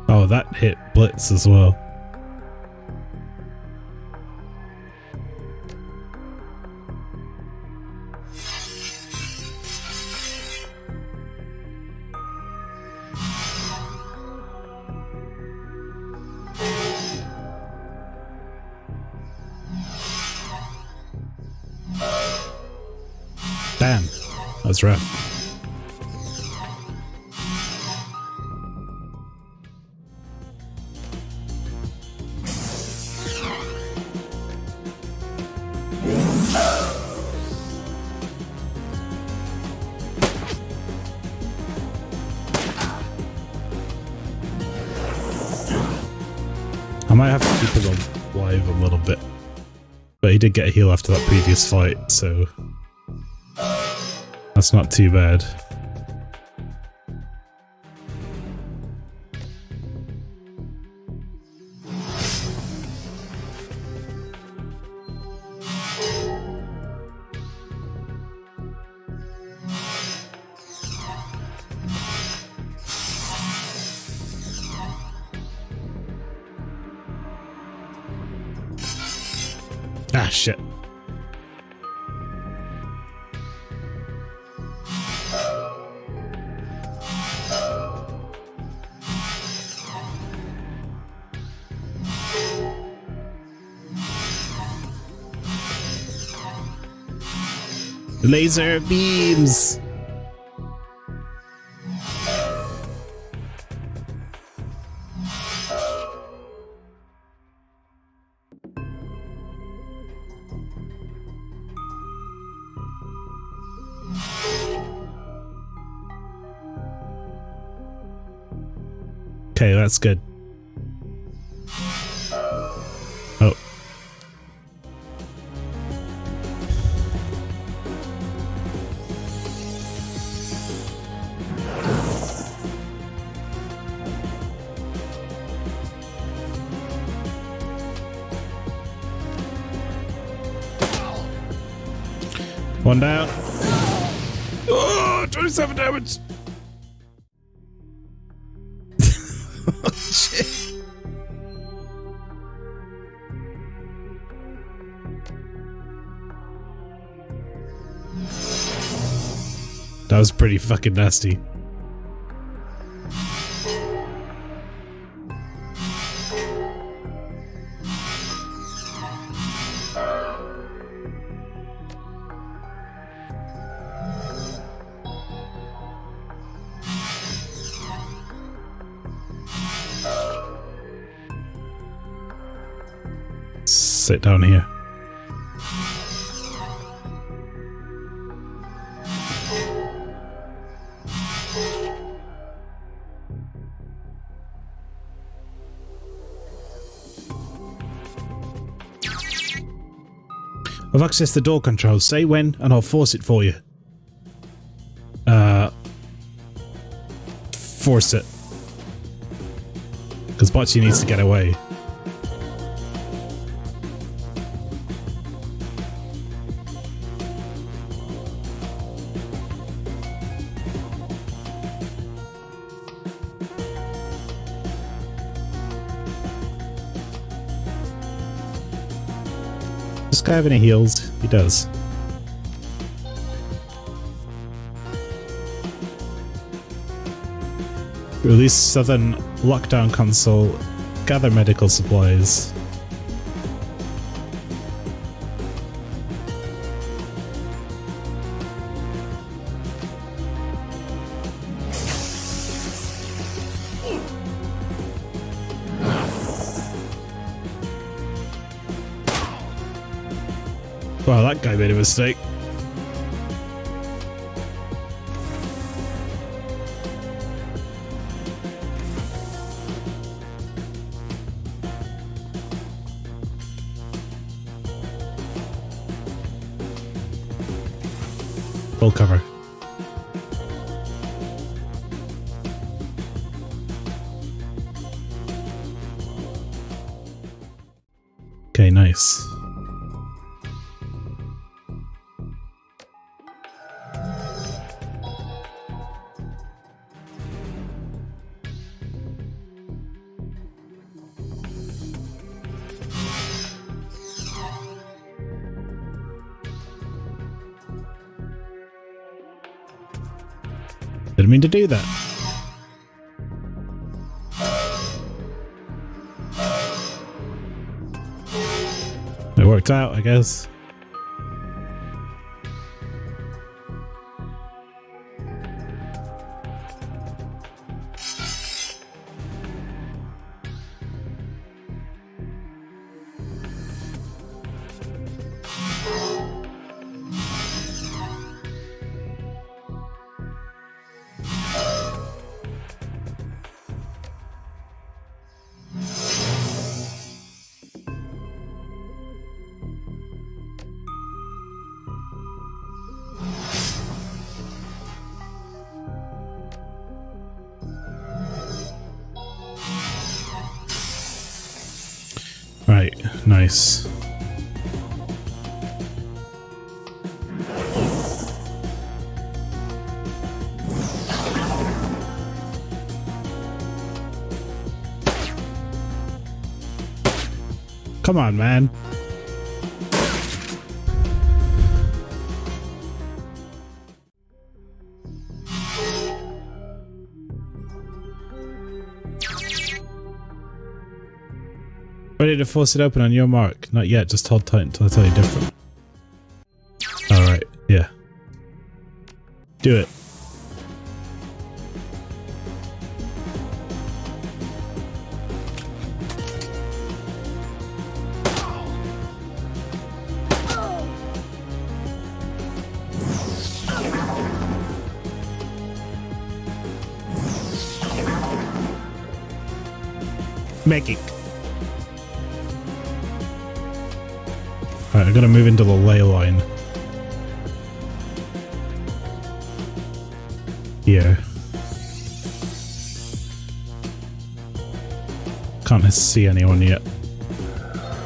Oh, that hit Blitz as well. Damn, that's rough. might have to keep him alive a little bit. But he did get a heal after that previous fight, so that's not too bad. Ah, shit. Laser beams! Okay, that's good. Oh. One down. Oh, 27 damage! Oh, shit. That was pretty fucking nasty. Sit down here. I've accessed the door controls. Say when and I'll force it for you. Force it. Because Bocce needs to get away. Does this guy have any heals? He does. Release Southern Lockdown Console. Gather medical supplies. Wow, that guy made a mistake. Full cover. Okay, nice. Didn't mean to do that. It worked out, I guess. Nice. Come on, man. Ready to force it open on your mark. Not yet, just hold tight until I tell you different. Alright, yeah. Do it. Making. Alright, I'm gonna move into the ley line. Here. Can't see anyone yet.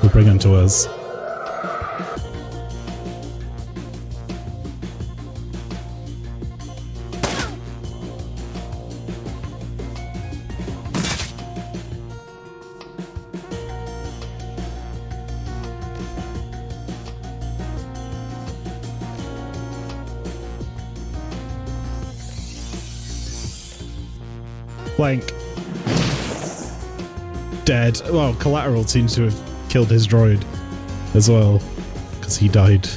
We'll bring them to us. Blank. Dead. Well, Collateral seems to have killed his droid as well, because he died.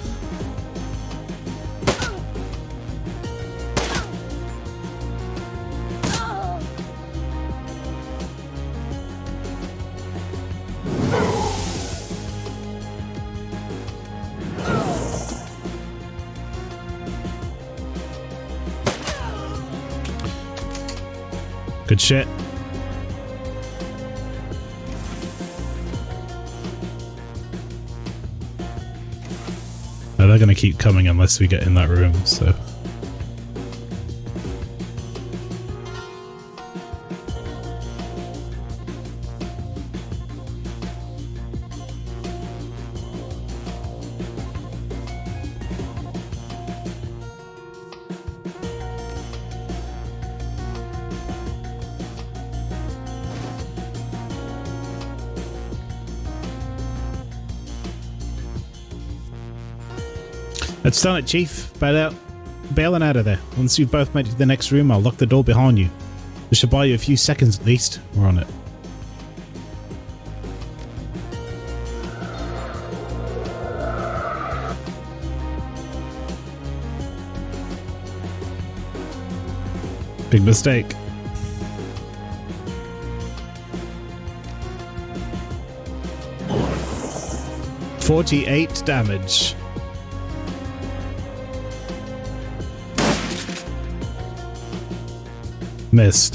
Good shit. Now they're gonna keep coming unless we get in that room, so. Let's done it, Chief. Bailing out of there. Once you've both made it to the next room, I'll lock the door behind you. This should buy you a few seconds at least. We're on it. Big mistake. $48 damage. Missed.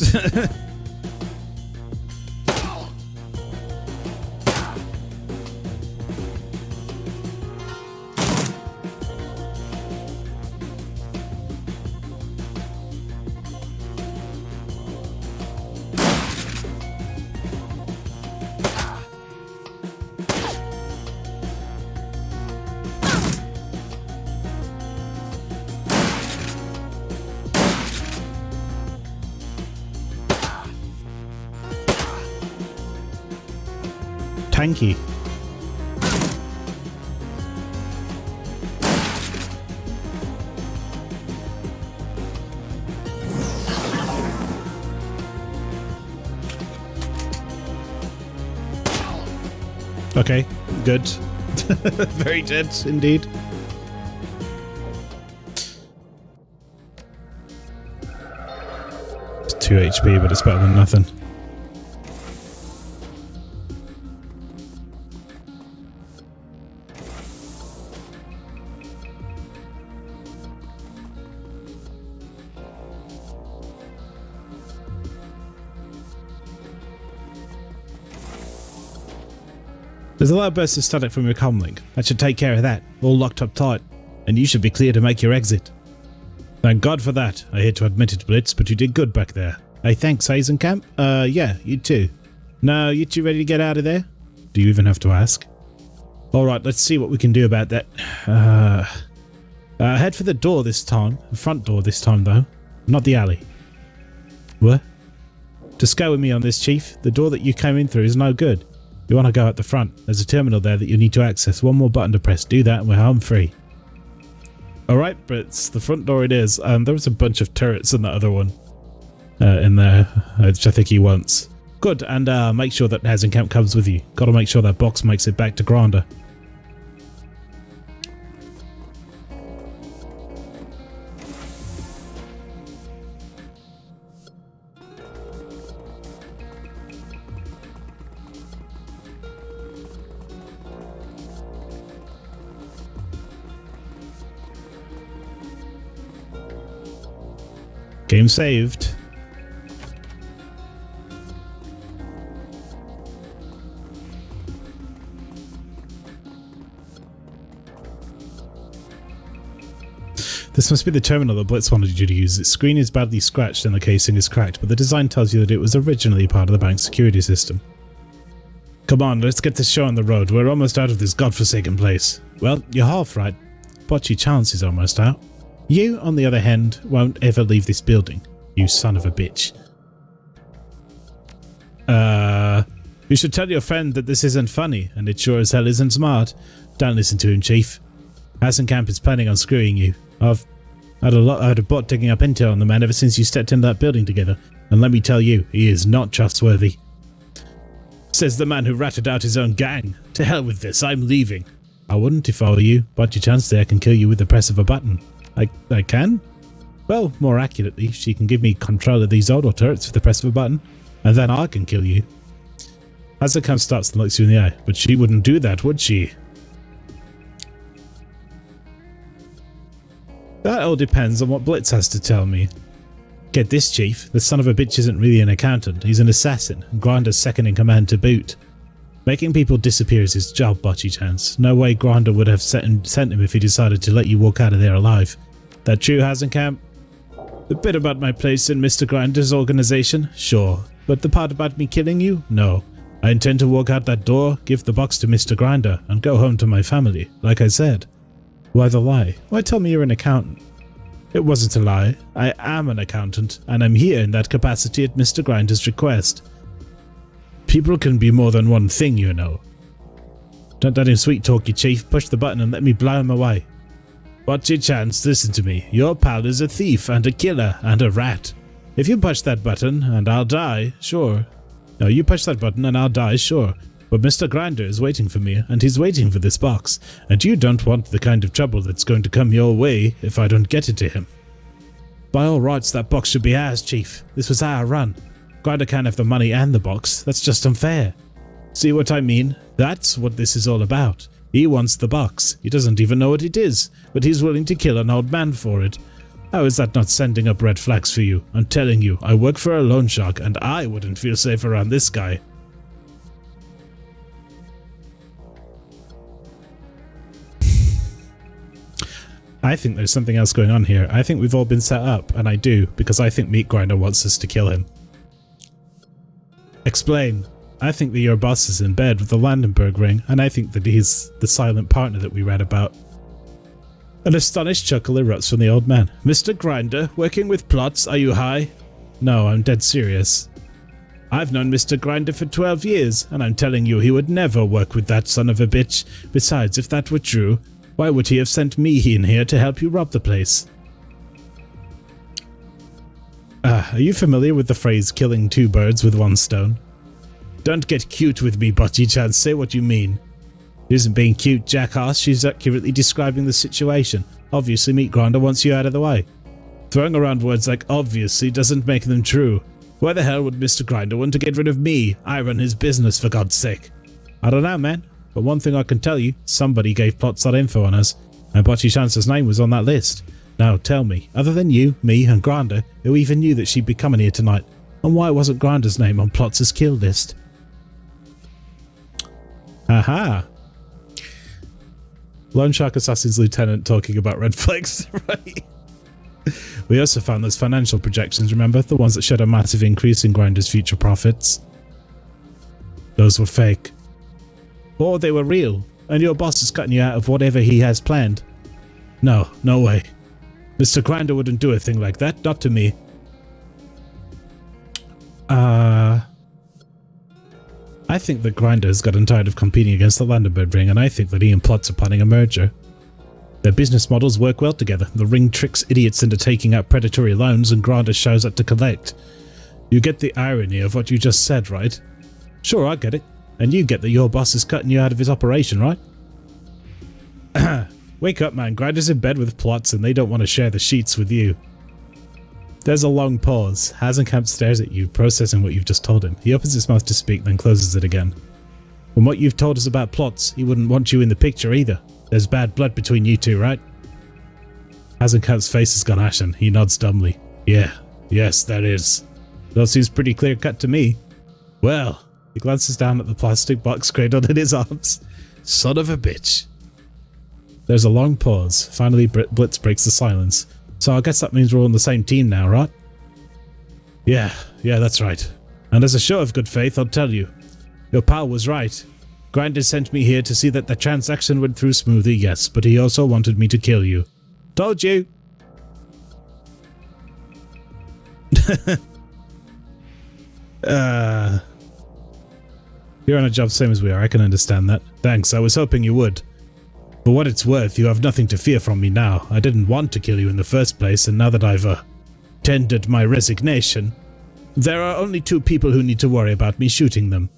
Tanky. Okay, good. Very dead indeed. It's 2 HP, but it's better than nothing. There's a lot of bursts of static from your comlink. That should take care of that. All locked up tight. And you should be clear to make your exit. Thank God for that. I hate to admit it, Blitz, but you did good back there. Hey, thanks, Hazenkamp. Yeah, you too. Now, you two ready to get out of there? Do you even have to ask? Alright, let's see what we can do about that. Head for the door this time. The front door this time, though. Not the alley. What? Just go with me on this, Chief. The door that you came in through is no good. You want to go at the front. There's a terminal there that you need to access. One more button to press. Do that and we're home free. Alright, but it's the front door it is. There was a bunch of turrets in the other one. In there, which I think he wants. Good, and make sure that housing camp comes with you. Gotta make sure that box makes it back to Granda. Game saved. This must be the terminal that Blitz wanted you to use. Its screen is badly scratched and the casing is cracked, but the design tells you that it was originally part of the bank's security system. Come on, let's get this show on the road. We're almost out of this godforsaken place. Well, you're half right. Bocce chance is almost out. You, on the other hand, won't ever leave this building. You son of a bitch. You should tell your friend that this isn't funny, and it sure as hell isn't smart. Don't listen to him, Chief. Hasenkamp is planning on screwing you. I've had a bot digging up intel on the man ever since you stepped into that building together, and let me tell you, he is not trustworthy. Says the man who ratted out his own gang. To hell with this, I'm leaving. I wouldn't if I were you, but your chance there can kill you with the press of a button. I can? Well, more accurately, she can give me control of these auto turrets with the press of a button, and then I can kill you. Hasenkamp starts and looks you in the eye, but she wouldn't do that, would she? That all depends on what Blitz has to tell me. Get this, Chief, the son of a bitch isn't really an accountant, he's an assassin, and Grinder's second in command to boot. Making people disappear is his job, Bocce Chance. No way Grinder would have sent him if he decided to let you walk out of there alive. That true, Hasenkamp? The bit about my place in Mr. Grinder's organization? Sure. But the part about me killing you? No. I intend to walk out that door, give the box to Mr. Grinder, and go home to my family, like I said. Why the lie? Why tell me you're an accountant? It wasn't a lie. I am an accountant, and I'm here in that capacity at Mr. Grinder's request. People can be more than one thing, you know. Don't let him sweet talk you, Chief. Push the button and let me blow him away. Bocce Chance, listen to me. Your pal is a thief and a killer and a rat. If you push that button and I'll die, sure. No, you push that button and I'll die, sure. But Mr. Grinder is waiting for me, and he's waiting for this box, and you don't want the kind of trouble that's going to come your way if I don't get it to him. By all rights, that box should be ours, Chief. This was our run. Grinder can't have the money and the box. That's just unfair. See what I mean? That's what this is all about. He wants the box. He doesn't even know what it is, but he's willing to kill an old man for it. How is that not sending up red flags for you? I'm telling you, I work for a loan shark, and I wouldn't feel safe around this guy. I think there's something else going on here. I think we've all been set up, and I do, because I think Meat Grinder wants us to kill him. Explain. I think that your boss is in bed with the Landenberg ring, and I think that he's the silent partner that we read about. An astonished chuckle erupts from the old man. Mr. Grinder, working with plots, are you high? No, I'm dead serious. I've known Mr. Grinder for 12 years, and I'm telling you he would never work with that son of a bitch. Besides, if that were true, why would he have sent me in here to help you rob the place? Are you familiar with the phrase killing two birds with one stone? Don't get cute with me, Bocce Chance. Say what you mean. She isn't being cute, jackass. She's accurately describing the situation. Obviously, Meat Grinder wants you out of the way. Throwing around words like obviously doesn't make them true. Why the hell would Mr. Grinder want to get rid of me? I run his business, for God's sake. I don't know, man. But one thing I can tell you, somebody gave plots.info on us, and Bocce Chance's name was on that list. Now tell me, other than you, me, and Grinder, who even knew that she'd be coming here tonight, and why wasn't Grinder's name on Plots' kill list? Aha! Lone Shark Assassin's Lieutenant talking about red flags, right? We also found those financial projections, remember? The ones that showed a massive increase in Grinder's future profits. Those were fake. Or they were real. and your boss is cutting you out of whatever he has planned. No, no way. Mr. Grinder wouldn't do a thing like that, not to me. I think that Grinder has gotten tired of competing against the Landenberg Ring, and I think that he and Plotz are planning a merger. Their business models work well together. The Ring tricks idiots into taking out predatory loans, and Grinder shows up to collect. You get the irony of what you just said, right? Sure, I get it. And you get that your boss is cutting you out of his operation, right? Wake up, man. Grinder's in bed with Plotz, and they don't want to share the sheets with you. There's a long pause. Hasenkamp stares at you, processing what you've just told him. He opens his mouth to speak, then closes it again. From what you've told us about Plotz, he wouldn't want you in the picture either. There's bad blood between you two, right? Hasenkamp's face has gone ashen. He nods dumbly. Yes, there is. That seems pretty clear-cut to me. Well, he glances down at the plastic box cradled in his arms. Son of a bitch. There's a long pause. Finally, Blitz breaks the silence. So I guess that means we're on the same team now, right? Yeah, that's right. And as a show of good faith, I'll tell you. Your pal was right. Grinder sent me here to see that the transaction went through smoothly, yes, but he also wanted me to kill you. Told you! You're on a job same as we are, I can understand that. Thanks, I was hoping you would. For what it's worth, you have nothing to fear from me now. I didn't want to kill you in the first place, and now that I've tendered my resignation, there are only two people who need to worry about me shooting them.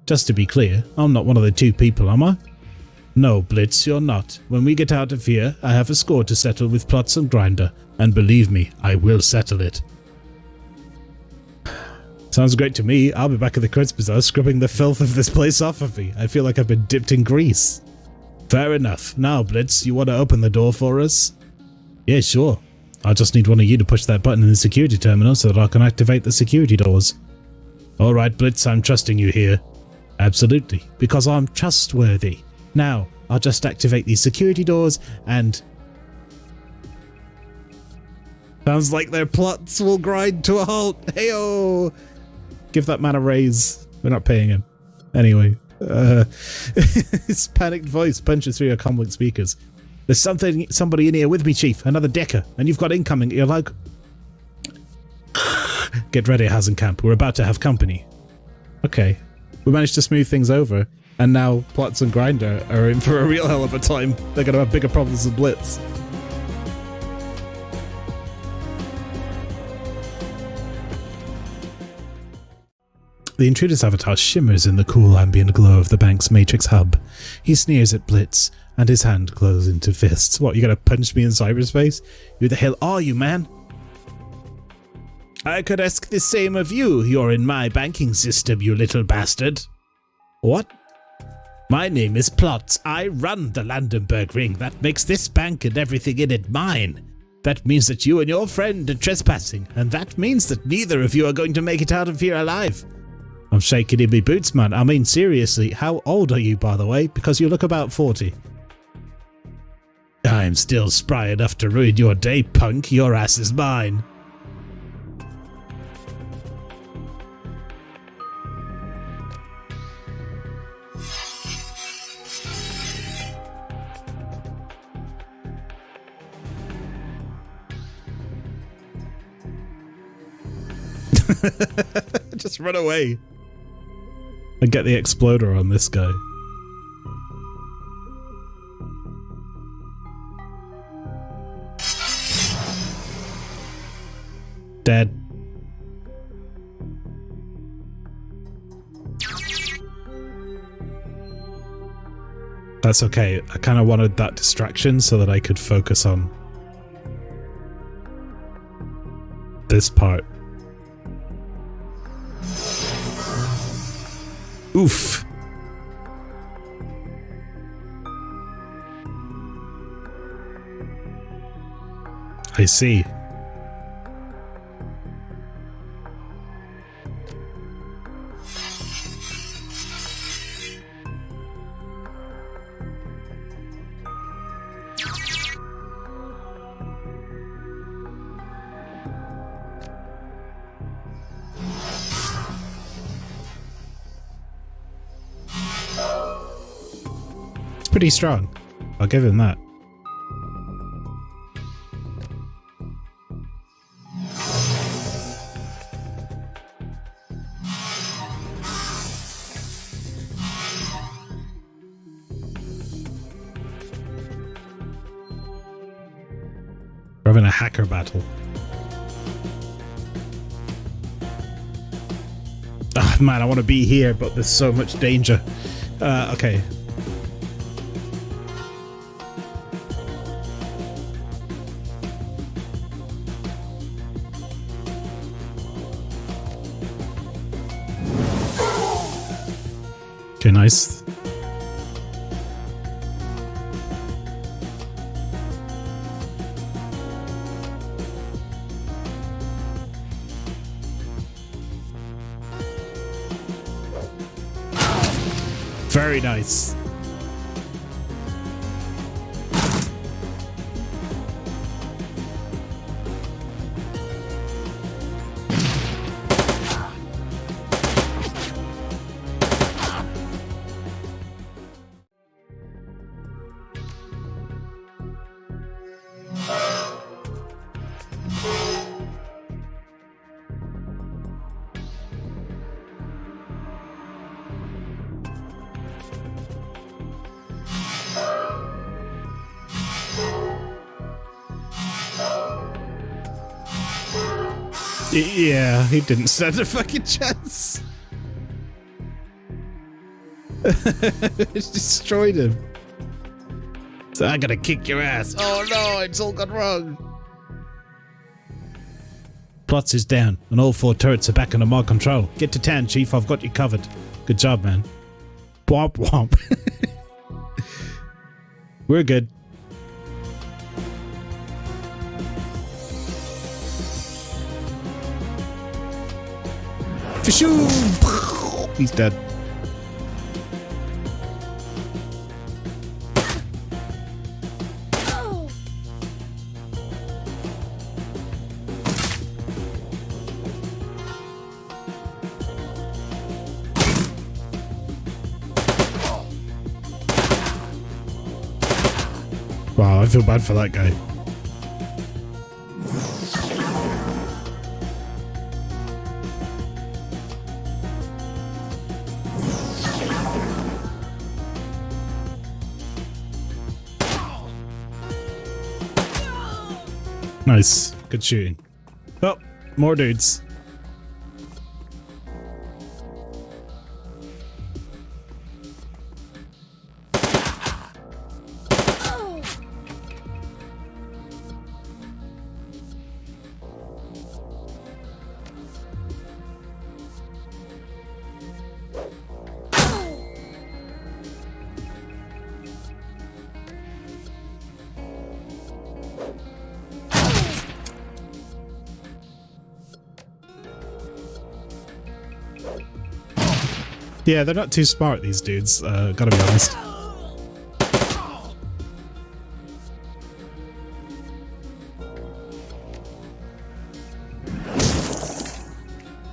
Just to be clear, I'm not one of the two people, am I? No, Blitz, you're not. When we get out of here, I have a score to settle with Plotz and Grinder, and believe me, I will settle it. Sounds great to me. I'll be back at the Kurtz Bazaar scrubbing the filth of this place off of me. I feel like I've been dipped in grease. Fair enough. Now, Blitz, you want to open the door for us? Yeah, sure. I just need one of you to push that button in the security terminal so that I can activate the security doors. Alright, Blitz, I'm trusting you here. Absolutely, because I'm trustworthy. Now, I'll just activate these security doors and... Sounds like their plots will grind to a halt. Heyo! Give that man a raise. We're not paying him. Anyway. His panicked voice punches through your comlink speakers. There's somebody in here with me, Chief. Another Decker. And you've got incoming. You're like... Get ready, Hasenkamp. We're about to have company. Okay. We managed to smooth things over. And now Plotz and Grinder are in for a real hell of a time. They're going to have bigger problems than Blitz. The intruder's avatar shimmers in the cool ambient glow of the bank's matrix hub. He sneers at Blitz, and his hand closes into fists. What, you gonna punch me in cyberspace? Who the hell are you, man? I could ask the same of you. You're in my banking system, you little bastard. What? My name is Plotz. I run the Landenberg Ring. That makes this bank and everything in it mine. That means that you and your friend are trespassing, and that means that neither of you are going to make it out of here alive. I'm shaking in my boots, man. I mean, seriously, how old are you, by the way? Because you look about 40. I'm still spry enough to ruin your day, punk. Your ass is mine. Just run away. And get the exploder on this guy. Dead. That's okay. I kind of wanted that distraction so that I could focus on this part. Oof. I see. pretty strong. I'll give him that. We're having a hacker battle. Oh, man, I want to be here, but there's so much danger. Okay. Okay, nice. Very nice. Yeah, he didn't stand a fucking chance. It destroyed him. So I gotta kick your ass. Oh no, it's all gone wrong. Plots is down, and all 4 turrets are back under my control. Get to town, Chief. I've got you covered. Good job, man. Womp womp. We're good. Fishoo! He's dead. Wow, I feel bad for that guy. Nice. Good shooting. Oh, more dudes. Yeah, they're not too smart, these dudes, gotta be honest.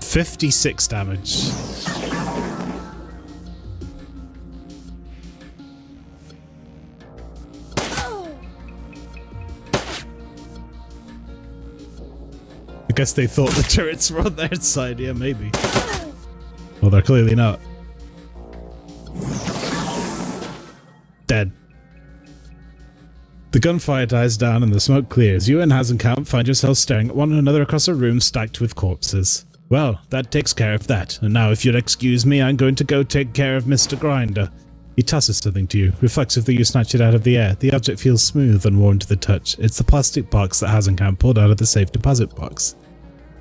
$56 damage. I guess they thought the turrets were on their side, yeah, maybe. Well, they're clearly not. Dead. The gunfire dies down and the smoke clears. You and Hasenkamp find yourselves staring at one another across a room stacked with corpses. Well, that takes care of that. And now if you'll excuse me, I'm going to go take care of Mr. Grinder. He tosses something to you, reflexively you snatch it out of the air. The object feels smooth and warm to the touch. It's the plastic box that Hasenkamp pulled out of the safe deposit box.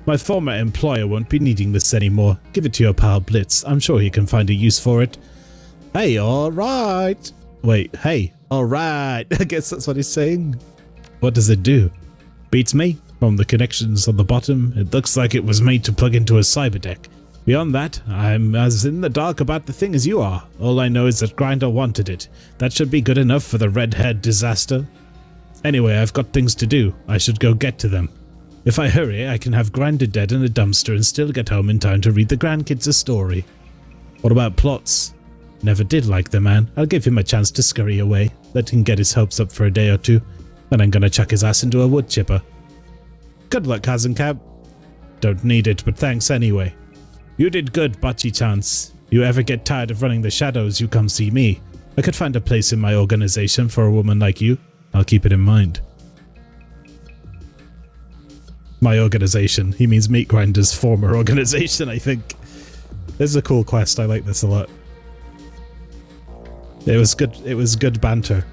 My former employer won't be needing this anymore. Give it to your pal Blitz. I'm sure he can find a use for it. Hey, alright. Wait, hey, alright. I guess that's what he's saying. What does it do? Beats me. From the connections on the bottom, it looks like it was made to plug into a cyber deck. Beyond that, I'm as in the dark about the thing as you are. All I know is that Grinder wanted it. That should be good enough for the red-haired disaster. Anyway, I've got things to do. I should go get to them. If I hurry, I can have Grinder dead in a dumpster and still get home in time to read the grandkids a story. What about plots? Never did like the man. I'll give him a chance to scurry away. Let him get his hopes up for a day or two. Then I'm gonna chuck his ass into a wood chipper. Good luck, Hazencamp. Don't need it, but thanks anyway. You did good, Bachi-chance. You ever get tired of running the shadows, you come see me. I could find a place in my organization for a woman like you. I'll keep it in mind. My organization. He means Meat Grinder's former organization, I think. This is a cool quest. I like this a lot. It was good banter.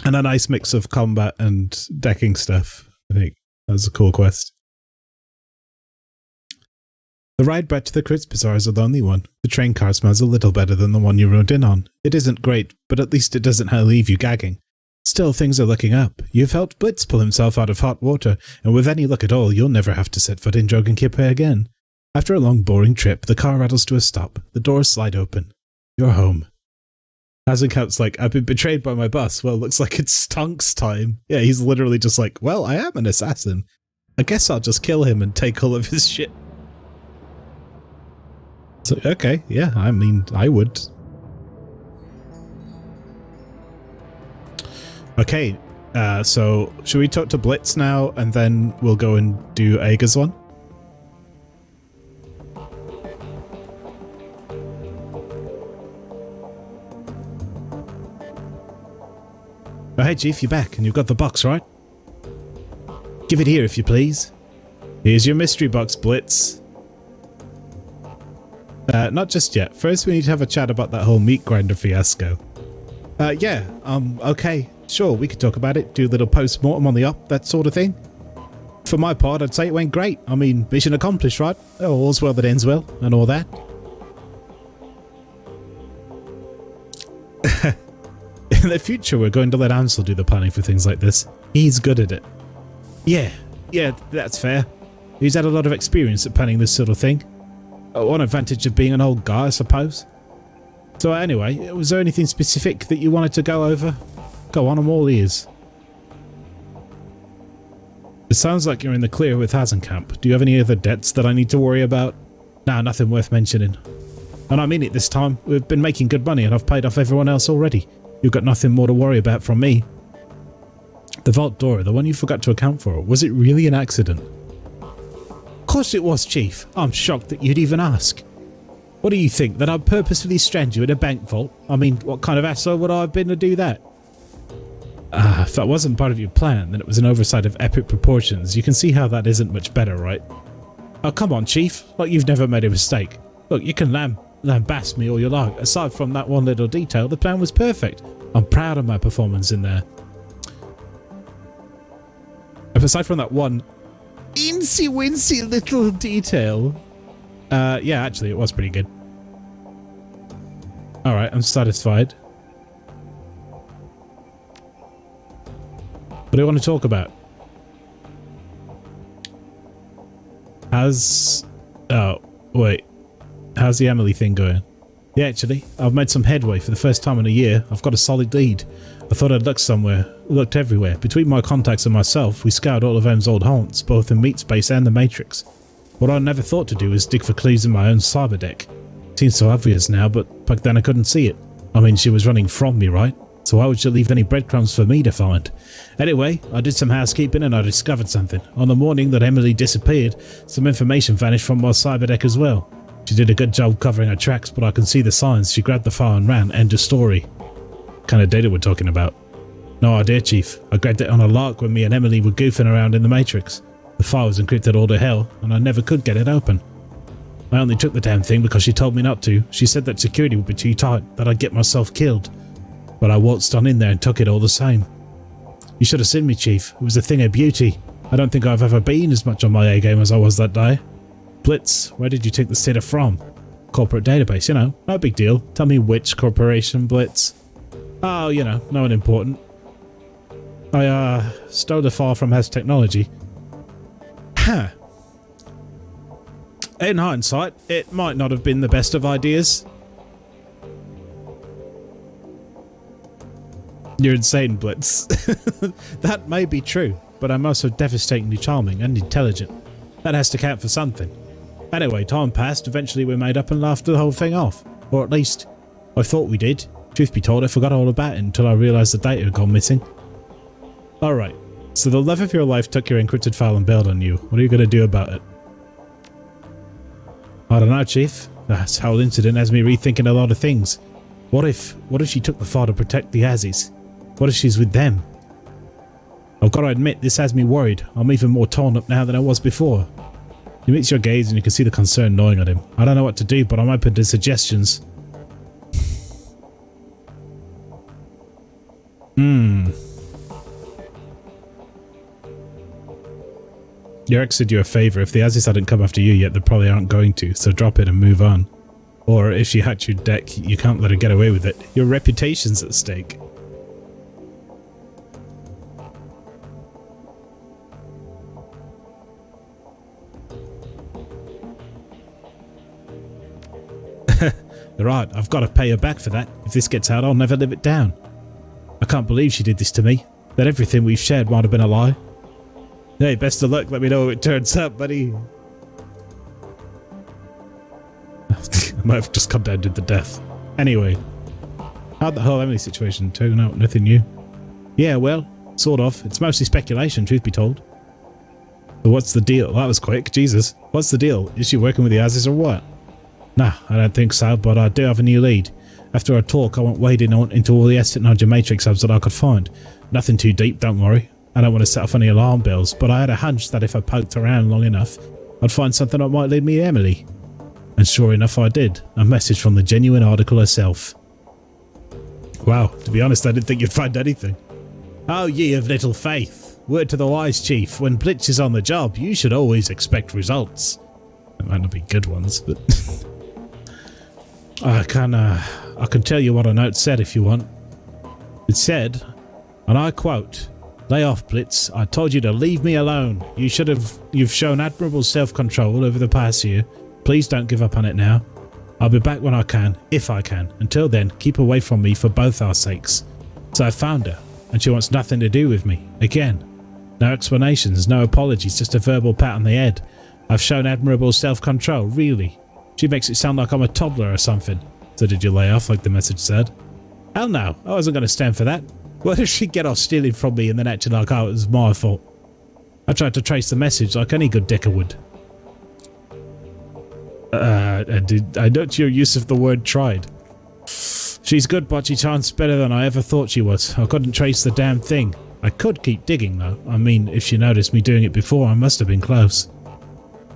And a nice mix of combat and decking stuff, I think. That was a cool quest. The ride back to the Crits Bazaar is a lonely one. The train car smells a little better than the one you rode in on. It isn't great, but at least it doesn't leave you gagging. Still, things are looking up. You've helped Blitz pull himself out of hot water, and with any luck at all, you'll never have to set foot in Dragonfall again. After a long, boring trip, the car rattles to a stop. The doors slide open. You're home. Hazenkamp's like, I've been betrayed by my boss. Well, looks like it's Stunks time. Yeah, he's literally just like, well, I am an assassin. I guess I'll just kill him and take all of his shit. So, okay, yeah, I mean, I would. Okay, so should we talk to Blitz now, and then we'll go and do Ager's one? Oh, hey, Chief, you're back, and you've got the box, right? Give it here, if you please. Here's your mystery box, Blitz. Not just yet. First, we need to have a chat about that whole meat grinder fiasco. Okay. Sure, we could talk about it, do a little post-mortem on the up, that sort of thing. For my part, I'd say it went great. I mean, mission accomplished, right? Oh, all's well that ends well, and all that. In the future, we're going to let Ansel do the planning for things like this. He's good at it. Yeah, that's fair. He's had a lot of experience at planning this sort of thing. One advantage of being an old guy, I suppose. So anyway, was there anything specific that you wanted to go over? Go on, I'm all ears. It sounds like you're in the clear with Hazencamp. Do you have any other debts that I need to worry about? Nah, nothing worth mentioning. And I mean it this time. We've been making good money and I've paid off everyone else already. You've got nothing more to worry about from me. The vault door, the one you forgot to account for, was it really an accident? Of course it was, Chief. I'm shocked that you'd even ask. What do you think, that I'd purposefully strand you in a bank vault? I mean, what kind of asshole would I have been to do that? If that wasn't part of your plan, then it was an oversight of epic proportions. You can see how that isn't much better, right? Oh, come on, Chief. Like you've never made a mistake. Look, you can lambast me all you like. Aside from that one little detail, the plan was perfect. I'm proud of my performance in there. Aside from that one incy-wincy little detail. Yeah, actually, it was pretty good. Alright, I'm satisfied. What do you want to talk about? How's the Emily thing going? Yeah, actually, I've made some headway for the first time in a year. I've got a solid lead. I thought I'd look somewhere. Looked everywhere. Between my contacts and myself, we scoured all of M's old haunts, both in Meat Space and the Matrix. What I never thought to do is dig for clues in my own cyber deck. Seems so obvious now, but back then I couldn't see it. I mean, she was running from me, right? So why would she leave any breadcrumbs for me to find? Anyway, I did some housekeeping and I discovered something. On the morning that Emily disappeared, some information vanished from my cyber deck as well. She did a good job covering her tracks, but I can see the signs. She grabbed the file and ran. End of story. What kind of data we're talking about? No idea, Chief. I grabbed it on a lark when me and Emily were goofing around in the Matrix. The file was encrypted all to hell, and I never could get it open. I only took the damn thing because she told me not to. She said that security would be too tight, that I'd get myself killed. But I waltzed on in there and took it all the same. You should have seen me, Chief. It was a thing of beauty. I don't think I've ever been as much on my A-game as I was that day. Blitz, where did you take the data from? Corporate database, you know. No big deal. Tell me which corporation, Blitz. Oh, you know, no one important. I, stole the file from Has Technology. Huh. In hindsight, it might not have been the best of ideas. You're insane, Blitz. That may be true, but I'm also devastatingly charming and intelligent. That has to count for something. Anyway, time passed. Eventually we made up and laughed the whole thing off. Or at least, I thought we did. Truth be told, I forgot all about it until I realised the data had gone missing. Alright, so the love of your life took your encrypted file and bailed on you. What are you going to do about it? I don't know, Chief. This whole incident has me rethinking a lot of things. What if she took the file to protect the Azzies? What if she's with them? I've got to admit, this has me worried. I'm even more torn up now than I was before. He meets your gaze and you can see the concern gnawing at him. I don't know what to do, but I'm open to suggestions. Your ex did you a favour. If the Azzies hadn't come after you yet, they probably aren't going to, so drop it and move on. Or if she hacked your deck, you can't let her get away with it. Your reputation's at stake. Right, I've got to pay her back for that. If this gets out, I'll never live it down. I can't believe she did this to me. That everything we've shared might have been a lie. Hey, best of luck. Let me know how it turns out, buddy. I might have just come down to the death. Anyway, how'd the whole Emily situation turn out? Nothing new? Yeah, well, sort of. It's mostly speculation, truth be told. But what's the deal? That was quick. Jesus. What's the deal? Is she working with the Azzies or what? Nah, I don't think so, but I do have a new lead. After our talk, I went wading into all the espionage and matrix hubs that I could find. Nothing too deep, don't worry. I don't want to set off any alarm bells, but I had a hunch that if I poked around long enough, I'd find something that might lead me to Emily. And sure enough, I did. A message from the genuine article herself. Wow, to be honest, I didn't think you'd find anything. Oh, ye of little faith. Word to the wise, Chief. When Blitz is on the job, you should always expect results. It might not be good ones, but... I can tell you what a note said if you want. It said, and I quote, "Lay off, Blitz. I told you to leave me alone. You've shown admirable self-control over the past year. Please don't give up on it now. I'll be back when I can, if I can. Until then, keep away from me for both our sakes." So I found her, and she wants nothing to do with me. Again. No explanations, no apologies, just a verbal pat on the head. I've shown admirable self-control, really. She makes it sound like I'm a toddler or something. So did you lay off like the message said? Hell no, I wasn't going to stand for that. Why does she get off stealing from me and then acting like, oh, it was my fault? I tried to trace the message like any good dicker would. I note your use of the word tried. She's good, but she chants better than I ever thought she was. I couldn't trace the damn thing. I could keep digging though. I mean, if she noticed me doing it before, I must have been close.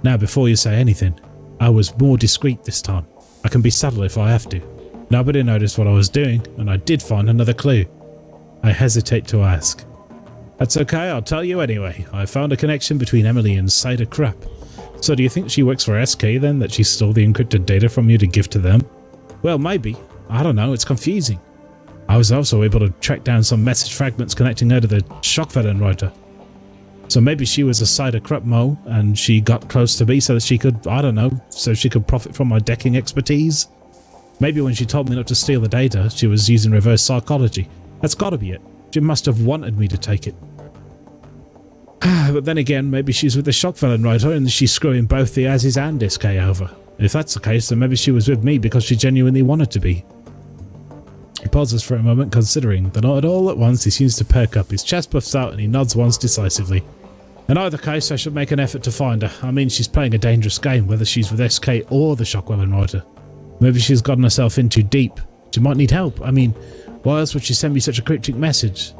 Now, before you say anything, I was more discreet this time. I can be subtle if I have to. Nobody noticed what I was doing, and I did find another clue. I hesitate to ask. That's okay, I'll tell you anyway. I found a connection between Emily and Cider Crap. So do you think she works for SK then, that she stole the encrypted data from you to give to them? Well, maybe. I don't know, it's confusing. I was also able to track down some message fragments connecting her to the Shockfellen writer. So maybe she was a Cider Crap Mo, and she got close to me so that she could, I don't know, so she could profit from my decking expertise? Maybe when she told me not to steal the data, she was using reverse psychology. That's gotta be it. She must have wanted me to take it. But then again, maybe she's with the Shockfellen writer and she's screwing both the Azzies and SK over. If that's the case, then maybe she was with me because she genuinely wanted to be. He pauses for a moment, considering. Then all at once he seems to perk up. His chest puffs out and he nods once decisively. In either case, I should make an effort to find her. I mean, she's playing a dangerous game, whether she's with SK or the Shockfellen writer. Maybe she's gotten herself in too deep. She might need help. I mean, why else would she send me such a cryptic message?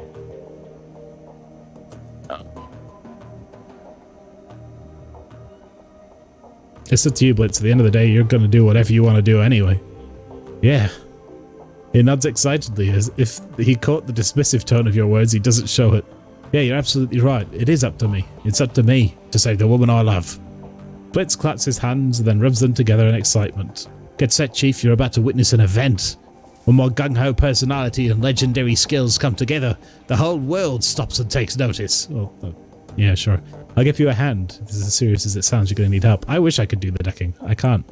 It's up to you, Blitz. At the end of the day, you're going to do whatever you want to do anyway. Yeah. He nods excitedly, as if he caught the dismissive tone of your words. He doesn't show it. Yeah, you're absolutely right. It is up to me. It's up to me to save the woman I love. Blitz claps his hands and then rubs them together in excitement. Get set, Chief. You're about to witness an event. When my gung-ho personality and legendary skills come together, the whole world stops and takes notice. Oh, yeah, sure. I'll give you a hand. If this is as serious as it sounds, you're going to need help. I wish I could do the decking. I can't.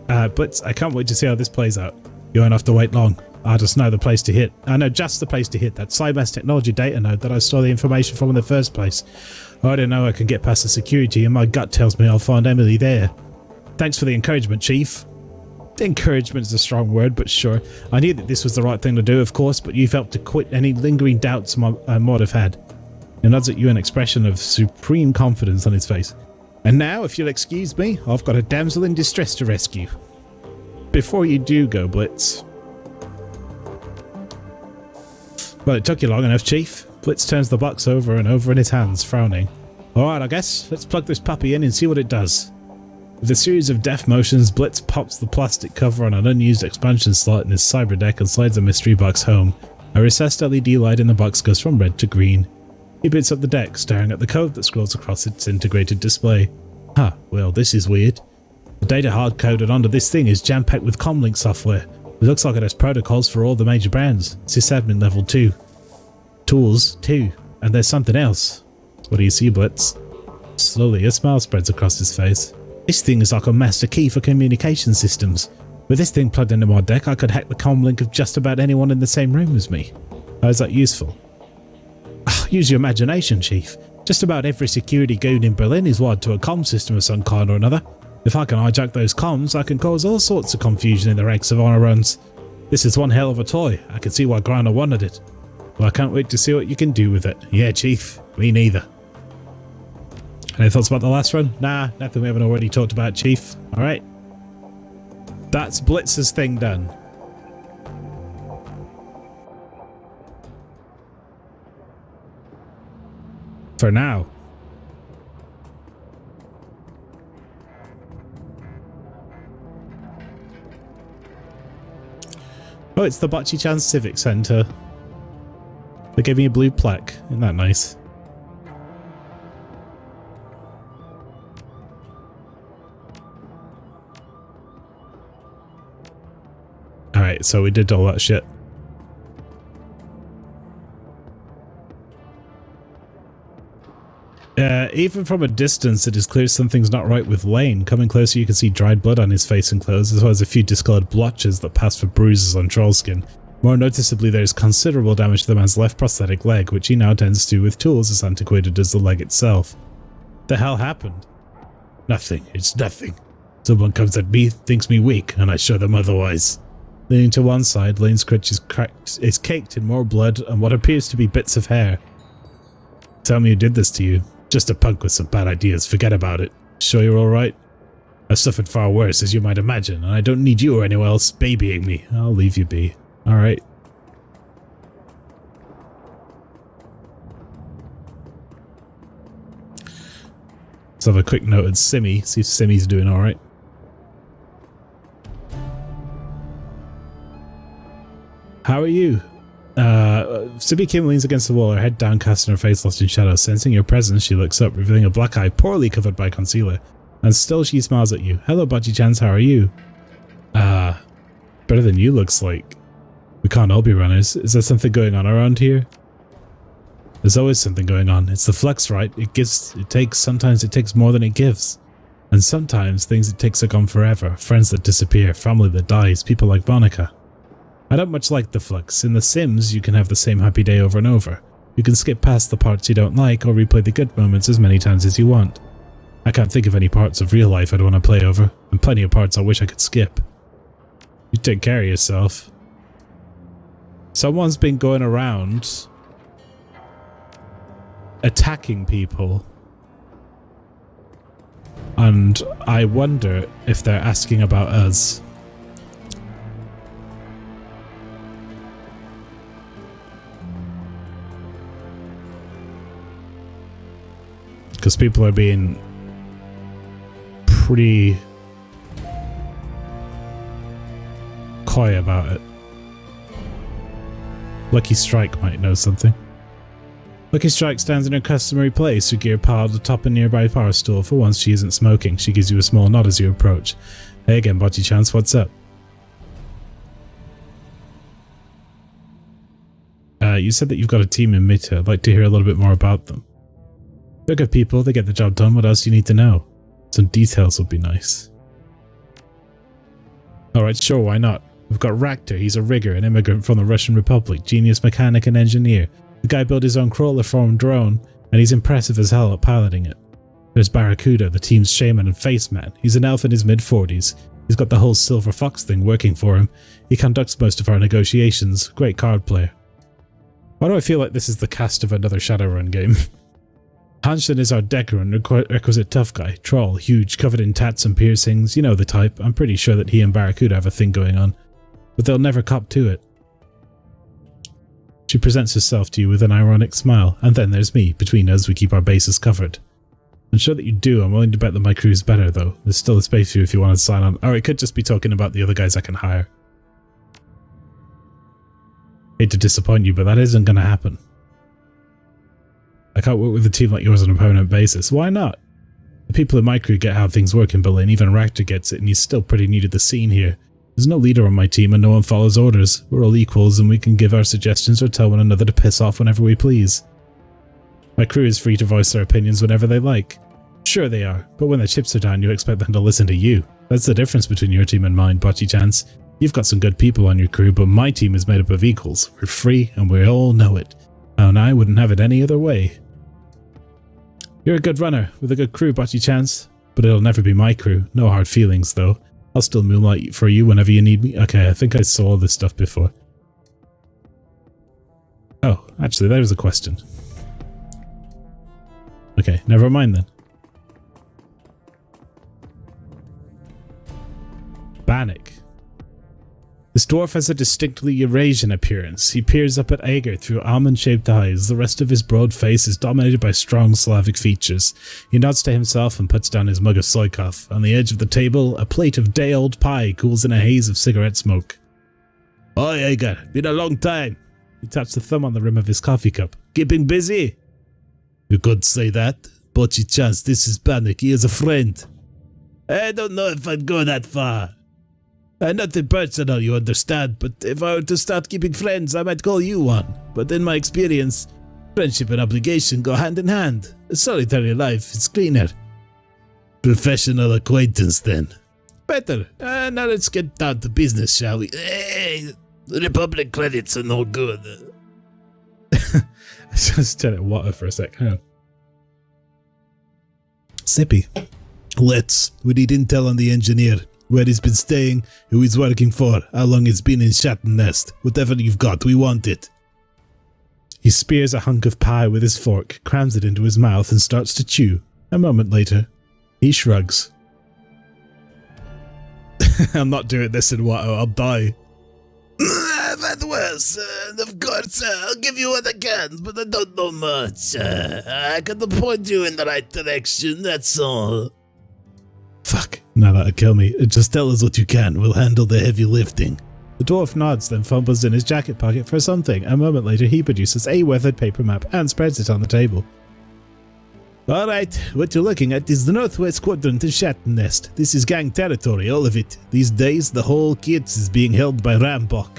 But I can't wait to see how this plays out. You won't have to wait long. I just know the place to hit. I know just the place to hit. That Cyber's technology data node that I stole the information from in the first place. I don't know I can get past the security, and my gut tells me I'll find Emily there. Thanks for the encouragement, Chief. Encouragement is a strong word, but sure. I knew that this was the right thing to do, of course, but you've helped to quit any lingering doubts I might have had. He nods at you, an expression of supreme confidence on his face. And now, if you'll excuse me, I've got a damsel in distress to rescue. Before you do go, Blitz. Well, it took you long enough, Chief. Blitz turns the box over and over in his hands, frowning. Alright, I guess. Let's plug this puppy in and see what it does. With a series of deft motions, Blitz pops the plastic cover on an unused expansion slot in his cyber deck and slides a mystery box home. A recessed LED light in the box goes from red to green. He boots up the deck, staring at the code that scrolls across its integrated display. Huh, well, this is weird. The data hard-coded onto this thing is jam-packed with comlink software. It looks like it has protocols for all the major brands. Sysadmin level 2. Tools, too. And there's something else. What do you see, Blitz? Slowly, a smile spreads across his face. This thing is like a master key for communication systems. With this thing plugged into my deck, I could hack the comlink of just about anyone in the same room as me. How is that useful? Use your imagination, Chief. Just about every security goon in Berlin is wired to a comm system of some kind or another. If I can hijack those comms, I can cause all sorts of confusion in the ranks of honor runs. This is one hell of a toy. I can see why Griner wanted it. Well, I can't wait to see what you can do with it. Yeah, Chief. Me neither. Any thoughts about the last run? Nah, nothing we haven't already talked about, Chief. Alright. That's Blitz's thing done. For now. Oh, it's the Bocce-chan Civic Center. They gave me a blue plaque. Isn't that nice? Alright, so we did all that shit. Even from a distance, it is clear something's not right with Lane. Coming closer, you can see dried blood on his face and clothes, as well as a few discolored blotches that pass for bruises on troll skin. More noticeably, there is considerable damage to the man's left prosthetic leg, which he now tends to with tools as antiquated as the leg itself. The hell happened? Nothing. It's nothing. Someone comes at me, thinks me weak, and I show them otherwise. Leaning to one side, Lane's crutch is caked in more blood and what appears to be bits of hair. Tell me who did this to you. Just a punk with some bad ideas, forget about it. Sure you're alright? I've suffered far worse, as you might imagine, and I don't need you or anyone else babying me. I'll leave you be. Alright. Let's have a quick note at Simi, see if Simi's doing alright. How are you? Simi Kim leans against the wall, her head downcast and her face lost in shadow. Sensing your presence, she looks up, revealing a black eye poorly covered by concealer. And still she smiles at you. Hello, Bocce-chans, how are you? Better than you looks like. We can't all be runners. Is there something going on around here? There's always something going on. It's the flux, right? It gives, it takes, sometimes it takes more than it gives. And sometimes things it takes are gone forever. Friends that disappear, family that dies, people like Monica. I don't much like the flux. In The Sims, you can have the same happy day over and over. You can skip past the parts you don't like or replay the good moments as many times as you want. I can't think of any parts of real life I'd want to play over, and plenty of parts I wish I could skip. You take care of yourself. Someone's been going around attacking people, and I wonder if they're asking about us. Because people are being pretty coy about it. Lucky Strike might know something. Lucky Strike stands in her customary place, her gear piled atop a nearby power stool. For once, she isn't smoking. She gives you a small nod as you approach. Hey again, Bocce-chans, what's up? You said that you've got a team in Mita. I'd like to hear a little bit more about them. They're good people, they get the job done. What else do you need to know? Some details would be nice. Alright, sure, why not? We've got Raktor, he's a rigger, an immigrant from the Russian Republic, genius mechanic and engineer. The guy built his own crawler farm drone, and he's impressive as hell at piloting it. There's Barracuda, the team's shaman and face man. He's an elf in his mid-40s. He's got the whole Silver Fox thing working for him. He conducts most of our negotiations. Great card player. Why do I feel like this is the cast of another Shadowrun game? Hanshin is our decker and requisite tough guy. Troll, huge, covered in tats and piercings. You know the type. I'm pretty sure that he and Barracuda have a thing going on. But they'll never cop to it. She presents herself to you with an ironic smile. And then there's me. Between us, we keep our bases covered. I'm sure that you do. I'm willing to bet that my crew's better, though. There's still a space for you if you want to sign on. Or it could just be talking about the other guys I can hire. Hate to disappoint you, but that isn't going to happen. I can't work with a team like yours on a permanent basis. Why not? The people in my crew get how things work in Berlin. Even Raktor gets it, and he's still pretty new to the scene here. There's no leader on my team, and no one follows orders. We're all equals, and we can give our suggestions or tell one another to piss off whenever we please. My crew is free to voice their opinions whenever they like. Sure they are, but when the chips are down, you expect them to listen to you. That's the difference between your team and mine, Bocce Chance. You've got some good people on your crew, but my team is made up of equals. We're free, and we all know it. And I wouldn't have it any other way. You're a good runner, with a good crew, Bocce Chance. But it'll never be my crew. No hard feelings, though. I'll still moonlight for you whenever you need me. Okay, I think I saw this stuff before. Oh, actually, there was a question. Okay, never mind then. Bannock. This dwarf has a distinctly Eurasian appearance. He peers up at Ager through almond-shaped eyes. The rest of his broad face is dominated by strong Slavic features. He nods to himself and puts down his mug of Soykov. On the edge of the table, a plate of day-old pie cools in a haze of cigarette smoke. Oi, Ager, been a long time. He taps the thumb on the rim of his coffee cup. Keeping busy? You could say that. Bocce Chance, this is Bannock. He is a friend. I don't know if I'd go that far. Nothing personal, you understand, but if I were to start keeping friends, I might call you one. But in my experience, friendship and obligation go hand in hand. A solitary life is cleaner. Professional acquaintance, then. Better. Now let's get down to business, shall we? Hey, Republic credits are no good. I just turn it water for a sec. Hang on. Sippy. We need intel on the engineer. Where he's been staying, who he's working for, how long he's been in Shatton Nest. Whatever you've got, we want it. He spears a hunk of pie with his fork, crams it into his mouth and starts to chew. A moment later, he shrugs. I'm not doing this in Watto, I'll die. I've had worse, and of course, I'll give you what I can, but I don't know much. I can point you in the right direction, that's all. Fuck, now that'll kill me. Just tell us what you can, we'll handle the heavy lifting. The dwarf nods, then fumbles in his jacket pocket for something. A moment later, he produces a weathered paper map and spreads it on the table. Alright, what you're looking at is the northwest quadrant of Shatton Nest. This is gang territory, all of it. These days, the whole kit is being held by Rambok.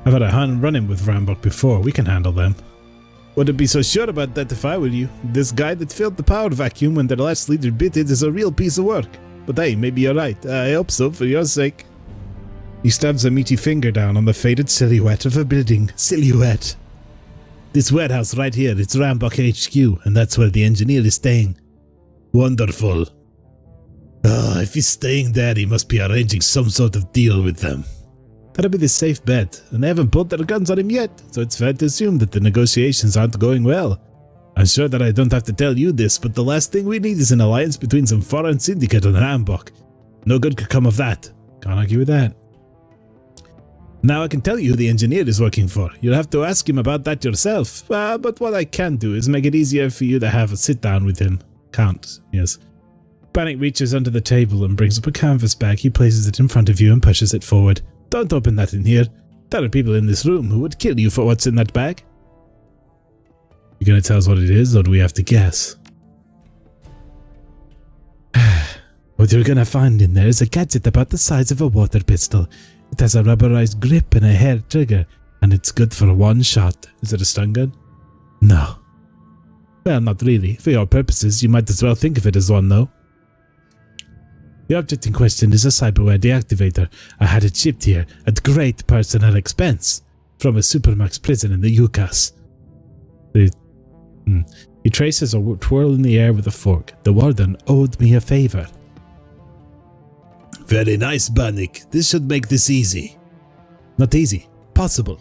I've had a run-in with Rambok before, we can handle them. Wouldn't be so sure about that if I were you. This guy that filled the power vacuum when their last leader bit it is a real piece of work. But hey, maybe you're right. I hope so, for your sake. He stabs a meaty finger down on the faded silhouette of a building. Silhouette. This warehouse right here, it's Rambok HQ, and that's where the engineer is staying. Wonderful. If he's staying there, he must be arranging some sort of deal with them. That'll be the safe bet, and they haven't pulled their guns on him yet, so it's fair to assume that the negotiations aren't going well. I'm sure that I don't have to tell you this, but the last thing we need is an alliance between some foreign syndicate and Rambok. No good could come of that. Can't argue with that. Now I can tell you who the engineer is working for. You'll have to ask him about that yourself, but what I can do is make it easier for you to have a sit-down with him. Can't, yes. Bannock reaches under the table and brings up a canvas bag. He places it in front of you and pushes it forward. Don't open that in here. There are people in this room who would kill you for what's in that bag. You gonna tell us what it is, or do we have to guess? What you're gonna find in there is a gadget about the size of a water pistol. It has a rubberized grip and a hair trigger, and it's good for one shot. Is it a stun gun? No. Well, not really. For your purposes, you might as well think of it as one, though. The object in question is a cyberware deactivator. I had it shipped here at great personal expense from a Supermax prison in the UCAS. He traces a twirl in the air with a fork. The warden owed me a favor. Very nice, Bannick. This should make this easy. Not easy. Possible.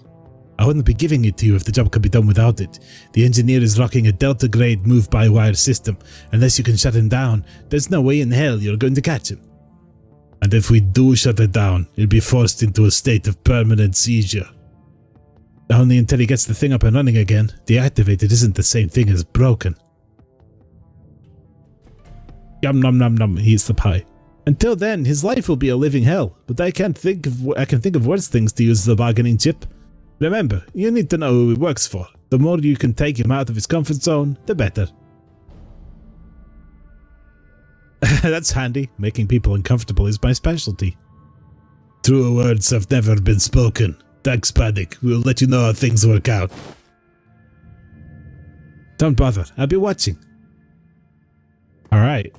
I wouldn't be giving it to you if the job could be done without it. The engineer is rocking a Delta-grade move-by-wire system. Unless you can shut him down, there's no way in hell you're going to catch him. And if we do shut it down, he'll be forced into a state of permanent seizure. Only until he gets the thing up and running again. Deactivated isn't the same thing as broken. Yum nom nom nom, he eats the pie. Until then, his life will be a living hell, but I can think of worse things to use as a bargaining chip. Remember, you need to know who he works for. The more you can take him out of his comfort zone, the better. That's handy. Making people uncomfortable is my specialty. Truer words have never been spoken. Thanks, Bannick. We'll let you know how things work out. Don't bother. I'll be watching. Alright.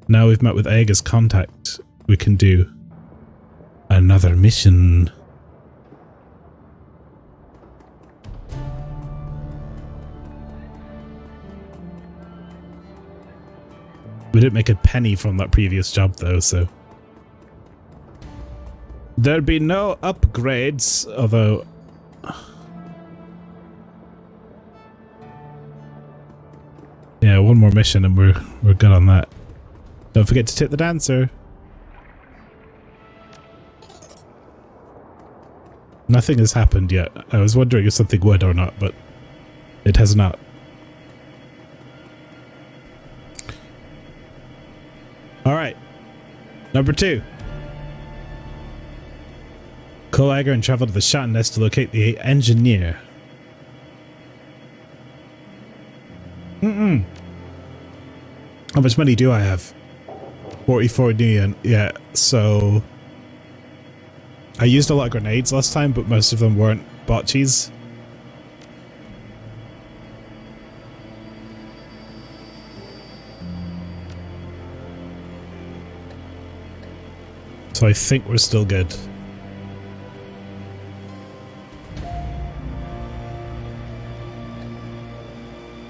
Now we've met with Aega's contact, we can do another mission. We didn't make a penny from that previous job though, so... There'll be no upgrades, although... Yeah, one more mission and we're good on that. Don't forget to tip the dancer. Nothing has happened yet. I was wondering if something would or not, but it has not. Alright. Number 2. Call Agar and travel to the Shattered Nest to locate the engineer. How much money do I have? 44 million. Yeah, so... I used a lot of grenades last time, but most of them weren't botchies. So I think we're still good.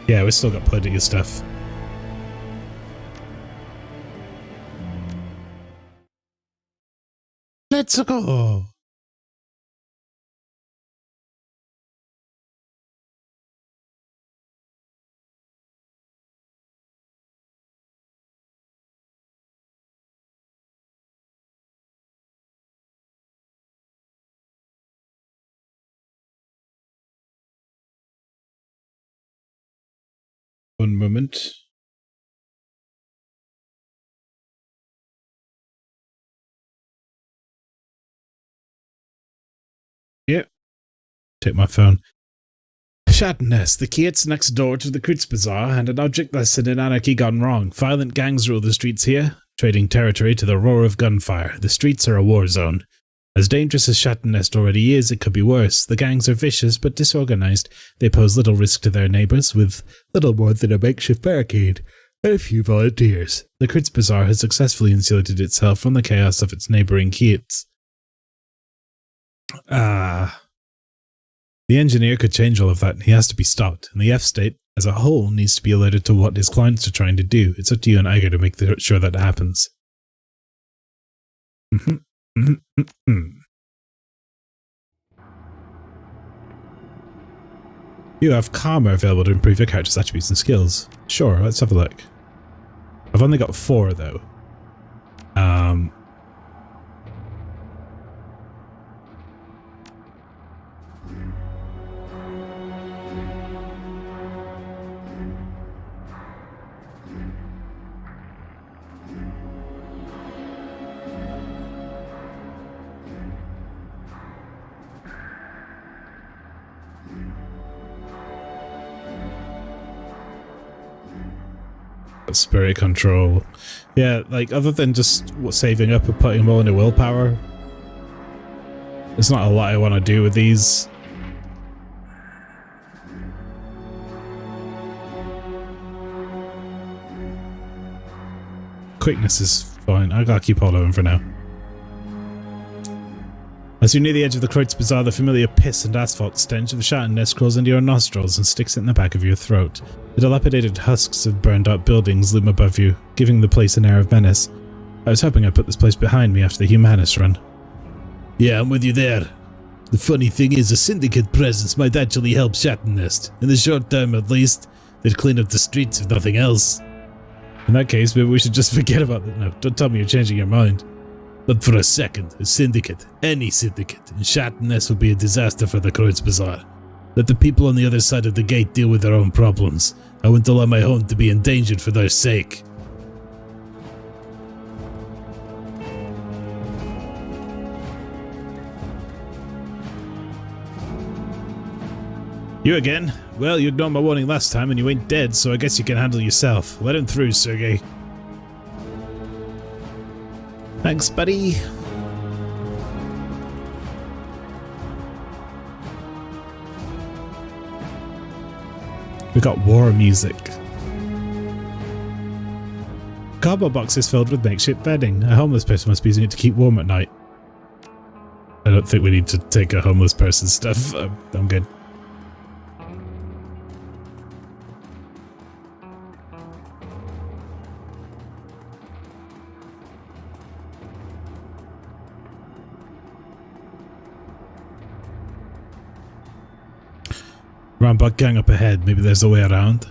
Yeah, we still got plenty of stuff. Let's go! One moment. Yep. Take my phone. Shattered Nest. The Kiet's next door to the Krutz Bazaar, and an object lesson in anarchy gone wrong. Violent gangs rule the streets here, trading territory to the roar of gunfire. The streets are a war zone. As dangerous as Shattered Nest already is, it could be worse. The gangs are vicious but disorganized. They pose little risk to their neighbors, with little more than a makeshift barricade and a few volunteers. The Krutz Bazaar has successfully insulated itself from the chaos of its neighboring Kiets. The engineer could change all of that. He has to be stopped, and the F-state as a whole needs to be alerted to what his clients are trying to do. It's up to you and Iger to make sure that happens. You have Karma available to improve your character's attributes and skills. Sure, let's have a look. I've only got 4 though. Spirit control. Yeah, like other than just saving up and putting them all into willpower, there's not a lot I want to do with these. quickness is fine. I gotta keep hold of him for now. As you near the edge of the Kreutz Bazaar, the familiar piss and asphalt stench of the Shattered Nest crawls into your nostrils and sticks in the back of your throat. The dilapidated husks of burned-out buildings loom above you, giving the place an air of menace. I was hoping I'd put this place behind me after the Humanist run. Yeah, I'm with you there. The funny thing is, a syndicate presence might actually help Shattered Nest. In the short term, at least, they'd clean up the streets if nothing else. In that case, maybe we should just forget about it. No, don't tell me you're changing your mind. But for a second, a syndicate, any syndicate, in Shattered Nest would be a disaster for the Kreutz Bazaar. Let the people on the other side of the gate deal with their own problems. I wouldn't allow my home to be endangered for their sake. You again? Well, you ignored my warning last time and you ain't dead, so I guess you can handle yourself. Let him through, Sergey. Thanks, buddy. We got war music. Cardboard boxes filled with makeshift bedding. A homeless person must be using it to keep warm at night. I don't think we need to take a homeless person's stuff. I'm good. Rambach gang up ahead. Maybe there's a way around.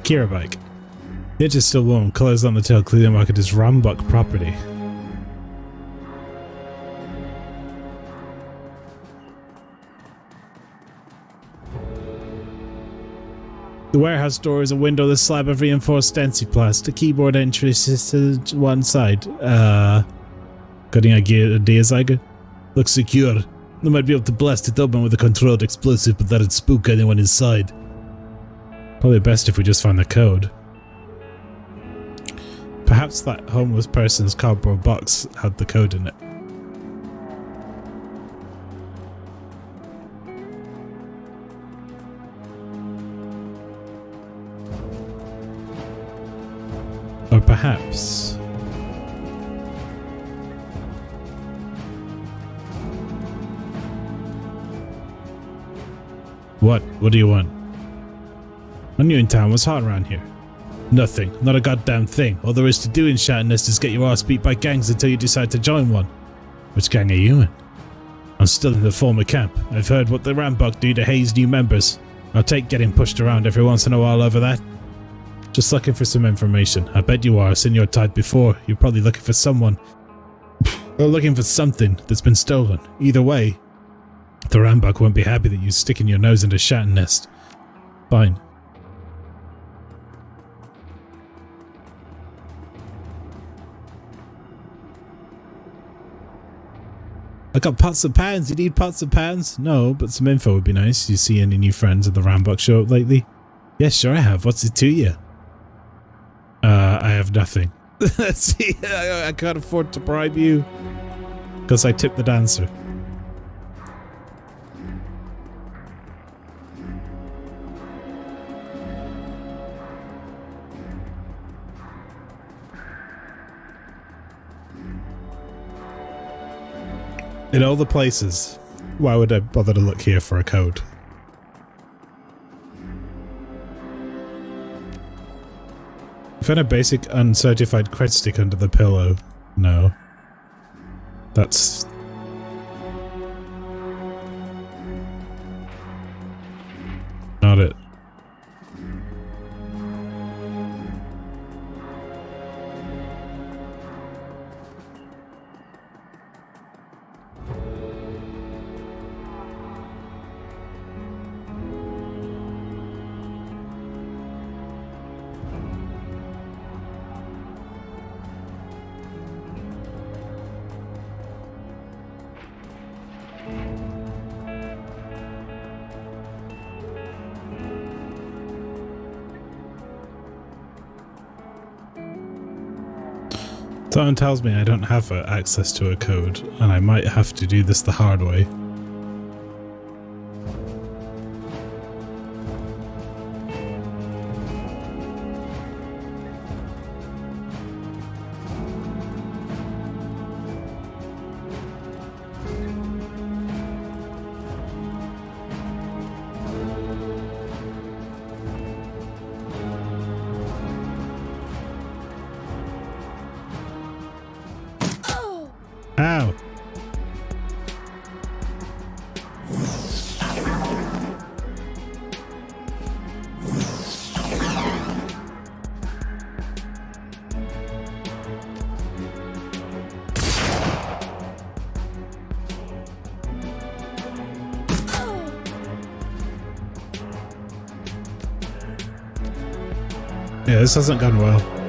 Kira bike. The edge is still warm, colours on the tail clearly mark it as Rambach property. The warehouse door is a windowless slab of reinforced Densiplast. The keyboard entry is to one side. Got any ideas, Iger? Looks secure. They might be able to blast it open with a controlled explosive, but that'd spook anyone inside. Probably best if we just find the code. Perhaps that homeless person's cardboard box had the code in it. Or perhaps... What? What do you want? I knew in town was hot around here. Nothing. Not a goddamn thing. All there is to do in Shattered Nest is get your ass beat by gangs until you decide to join one. Which gang are you in? I'm still in the former camp. I've heard what the Rambach do to haze new members. I'll take getting pushed around every once in a while over that. Just looking for some information. I bet you are. I've seen your type before. You're probably looking for someone. Or looking for something that's been stolen. Either way, the Rambach won't be happy that you're sticking your nose into Shattered Nest. Fine. I got pots and pans. You need pots and pans? No, but some info would be nice. You see any new friends at the Rambach show up lately? Yes, sure I have. What's it to you? I have nothing. See, I can't afford to bribe you. Because I tipped the dancer. In all the places, why would I bother to look here for a code? I found a basic uncertified cred stick under the pillow. No. That's... not it. Someone tells me I don't have access to a code, and I might have to do this the hard way. Ow! Yeah, this hasn't gone well.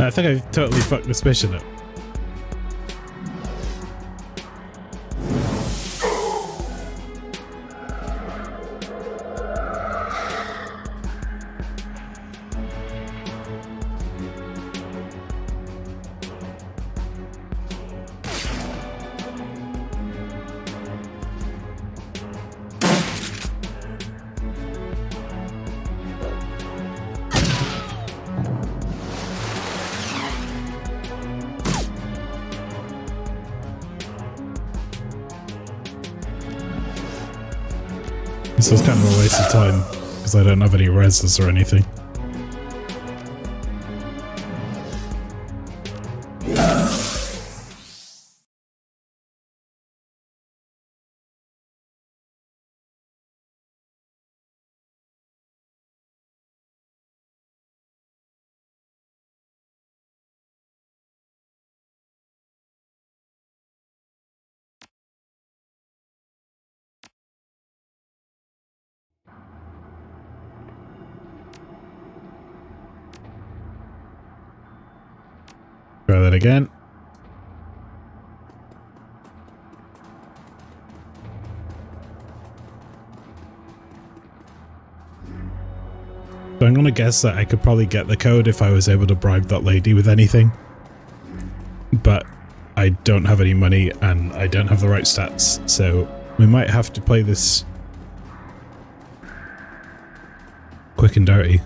I think I totally fucked this mission up. This was kind of a waste of time, because I don't have any reses or anything. Try that again. So I'm gonna guess that I could probably get the code if I was able to bribe that lady with anything. But I don't have any money and I don't have the right stats, so we might have to play this quick and dirty.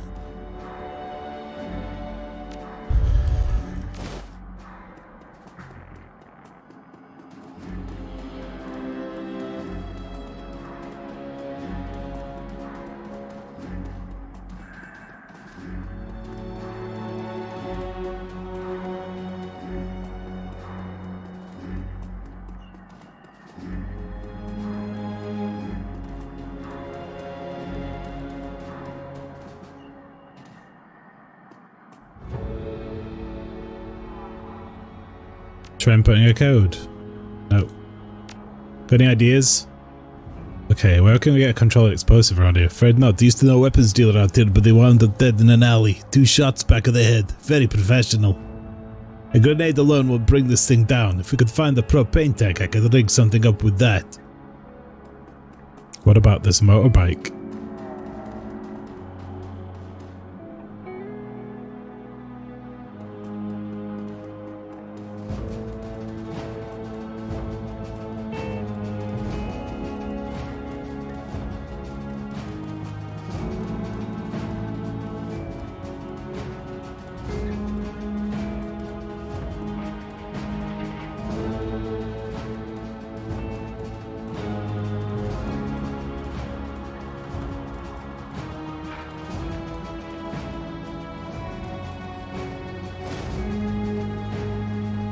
Try inputting a code. No. Got any ideas? Okay, where can we get a controlled explosive around here? Afraid not. Used to know a weapons dealer out here, but they wound up dead in an alley. 2 shots back of the head. Very professional. A grenade alone will bring this thing down. If we could find the propane tank, I could rig something up with that. What about this motorbike?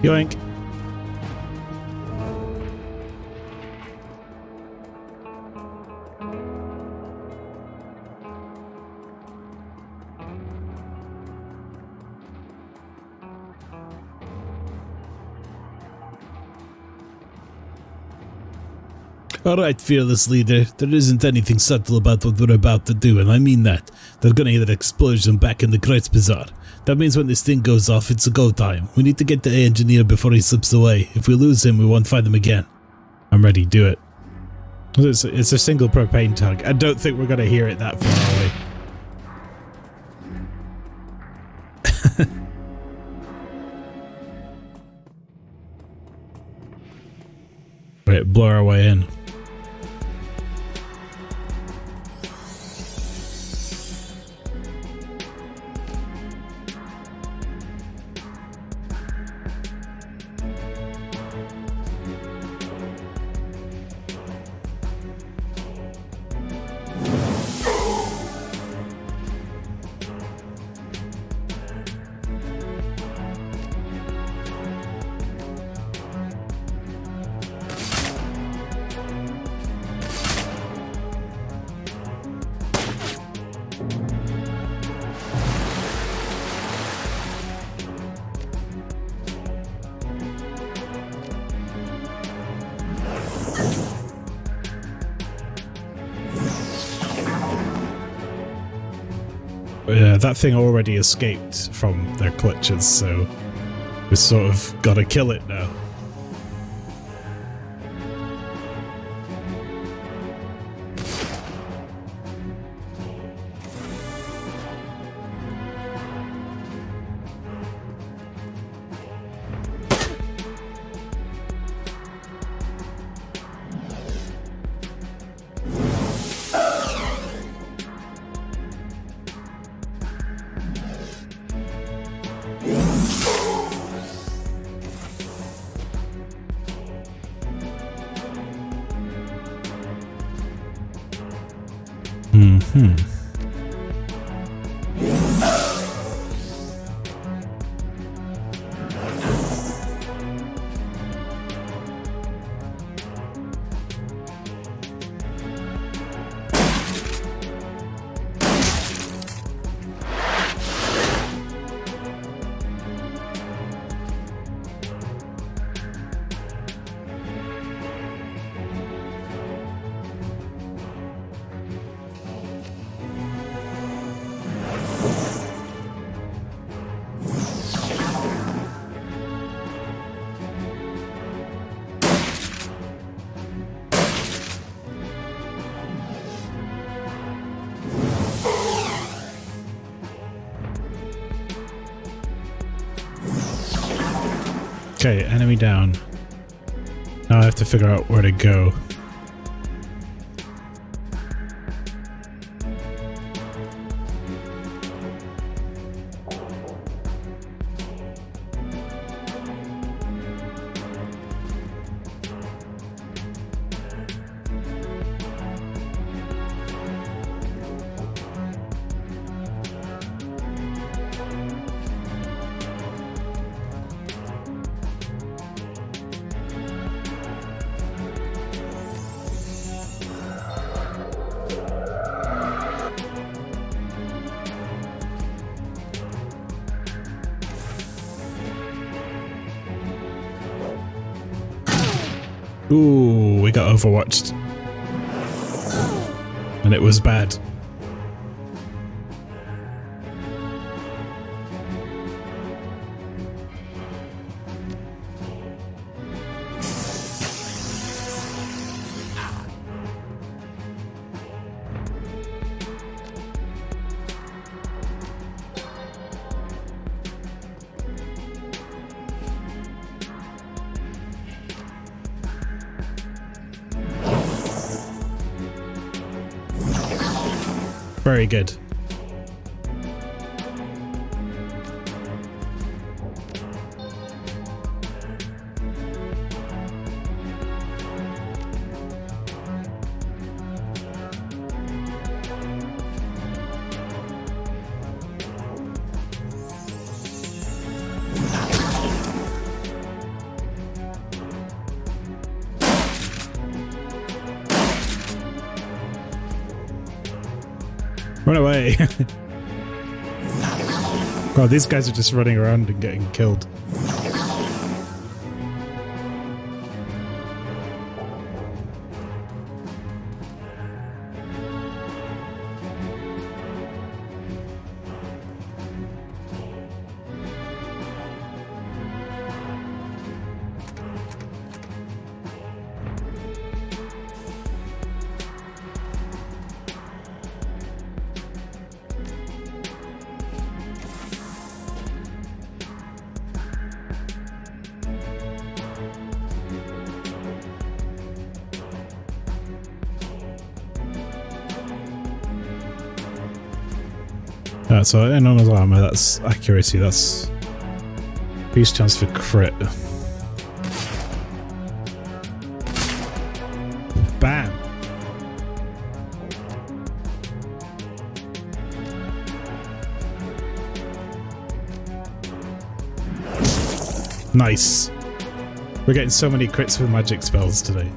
Yoink. Alright, fearless leader, there isn't anything subtle about what we're about to do, and I mean that. They're gonna hear that explosion back in the Kreuz Bazaar. That means when this thing goes off, it's a go time. We need to get the engineer before he slips away. If we lose him, we won't find him again. I'm ready, do it. It's a single propane tank. I don't think we're gonna hear it that far away. Right, blow our way in. Yeah, that thing already escaped from their clutches, so we sort of gotta kill it now. Okay, enemy down. Now I have to figure out where to go. Ooh, we got overwatched. And it was bad. Very good. Run away! God, these guys are just running around and getting killed. So enormous armor, that's accuracy, that's increased chance for crit. Bam! Nice. We're getting so many crits with magic spells today.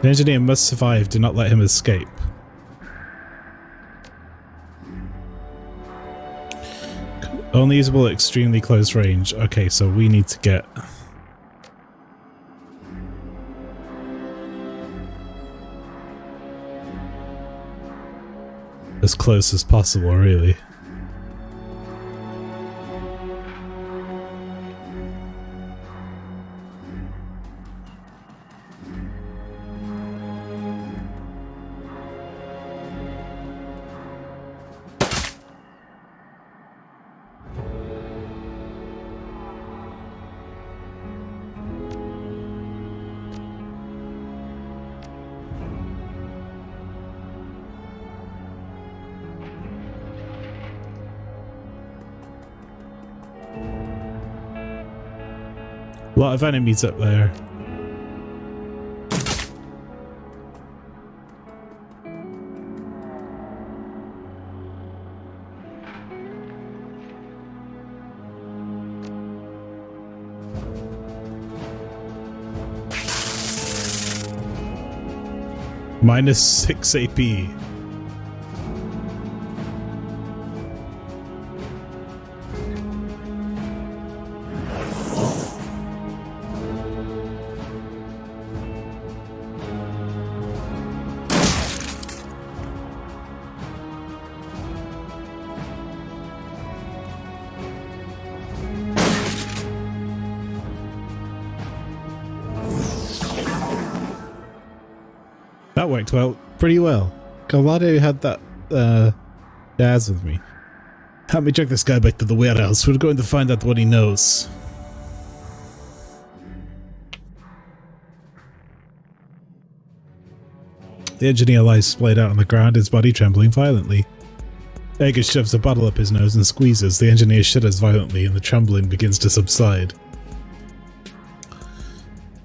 The engineer must survive. Do not let him escape. Only usable at extremely close range. Okay, so we need to get... as close as possible, really. A lot of enemies up there. -6 AP. That worked pretty well. Glad I had that jazz with me. Help me check this guy back to the warehouse. We're going to find out what he knows. The engineer lies splayed out on the ground, his body trembling violently. Edgar shoves a bottle up his nose and squeezes. The engineer shudders violently and the trembling begins to subside.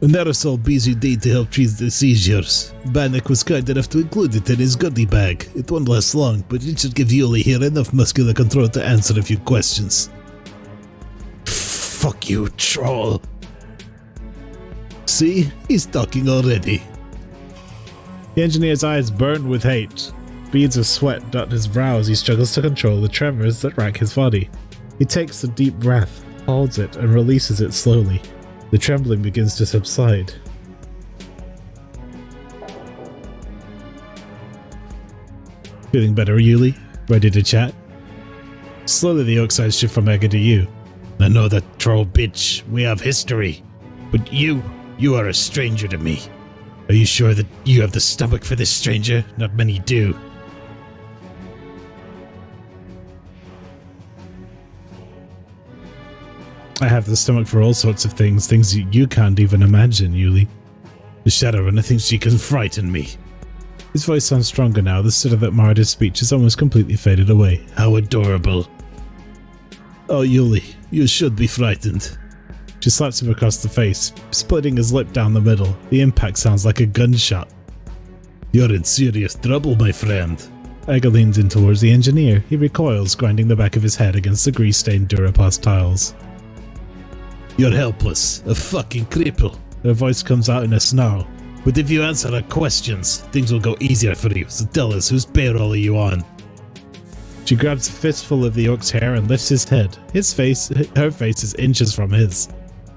An aerosol BZD to help treat the seizures. Bannock was kind enough to include it in his goodie bag. It won't last long, but it should give Yuli here enough muscular control to answer a few questions. Fuck you, troll. See? He's talking already. The engineer's eyes burn with hate. Beads of sweat dot his brow as he struggles to control the tremors that rack his body. He takes a deep breath, holds it, and releases it slowly. The trembling begins to subside. Feeling better, Yuli? Ready to chat? Slowly the orc's eyes shift from Edgar to you. I know that troll bitch. We have history. But you are a stranger to me. Are you sure that you have the stomach for this stranger? Not many do. I have the stomach for all sorts of things you can't even imagine, Yuli. The Shadowrunner thinks she can frighten me. His voice sounds stronger now. The stutter that marred his speech has almost completely faded away. How adorable. Oh, Yuli, you should be frightened. She slaps him across the face, splitting his lip down the middle. The impact sounds like a gunshot. You're in serious trouble, my friend. Edgar leans in towards the engineer. He recoils, grinding the back of his head against the grease-stained Duraplast tiles. You're helpless, a fucking cripple. Her voice comes out in a snarl. But if you answer our questions, things will go easier for you, so tell us, whose payroll are you on? She grabs a fistful of the orc's hair and lifts his head. Her face is inches from his.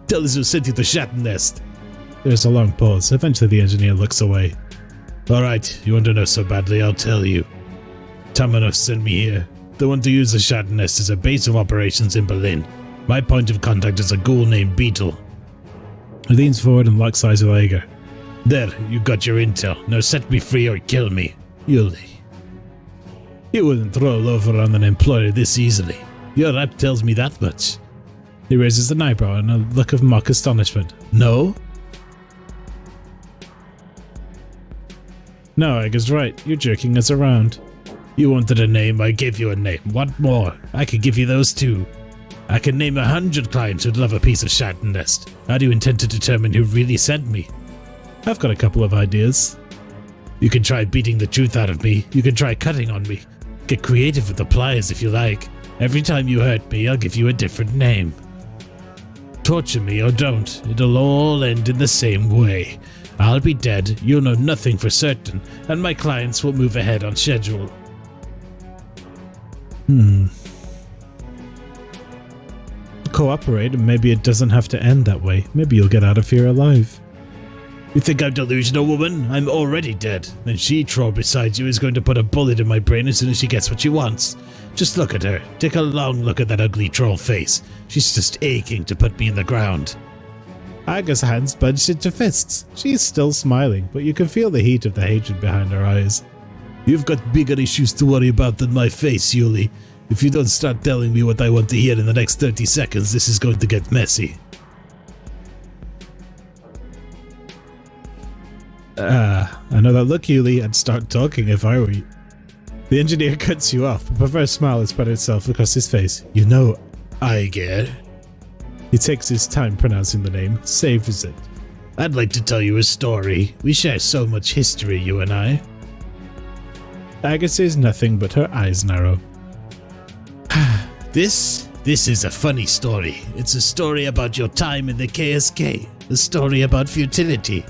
Tell us who sent you to Shattered Nest. There's a long pause. Eventually the engineer looks away. Alright, you want to know so badly, I'll tell you. Tamanos sent me here. The one to use the Shattered Nest is a base of operations in Berlin. My point of contact is a ghoul named Beetle. He leans forward and locks eyes with Edgar. There, you got your intel. Now set me free or kill me. Yuli. You wouldn't roll over on an employer this easily. Your rep tells me that much. He raises an eyebrow in a look of mock astonishment. No? No, Egger's right. You're jerking us around. You wanted a name, I gave you a name. What more? I could give you those too. I can name 100 clients who'd love a piece of Shattered Nest. How do you intend to determine who really sent me? I've got a couple of ideas. You can try beating the truth out of me. You can try cutting on me. Get creative with the pliers if you like. Every time you hurt me, I'll give you a different name. Torture me or don't, it'll all end in the same way. I'll be dead, you'll know nothing for certain, and my clients will move ahead on schedule. Cooperate and maybe it doesn't have to end that way. Maybe you'll get out of here alive. You think I'm delusional, woman? I'm already dead. And she, troll beside you, is going to put a bullet in my brain as soon as she gets what she wants. Just look at her. Take a long look at that ugly troll face. She's just aching to put me in the ground. Aga's hands bunched into fists. She's still smiling, but you can feel the heat of the hatred behind her eyes. You've got bigger issues to worry about than my face, Yuli. If you don't start telling me what I want to hear in the next 30 seconds, this is going to get messy. I know that look, Yuli. I'd start talking if I were you. The engineer cuts you off. A perverse smile has spread itself across his face. You know, Iger. He takes his time pronouncing the name, savors it. I'd like to tell you a story. We share so much history, you and I. Aga says nothing, but her eyes narrow. This is a funny story. It's a story about your time in the KSK. A story about futility.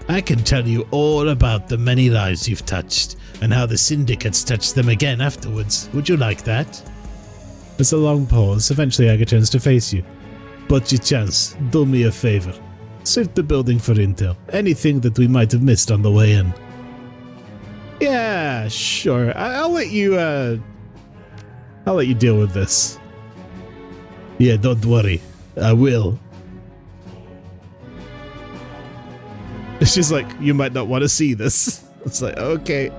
I can tell you all about the many lives you've touched, and how the syndicates touched them again afterwards. Would you like that? There's a long pause. Eventually Aga turns to face you. But you chance, do me a favor. Search the building for intel. Anything that we might have missed on the way in. Yeah, sure. I'll let you deal with this. Yeah, don't worry. I will. She's like, you might not want to see this. It's like, okay.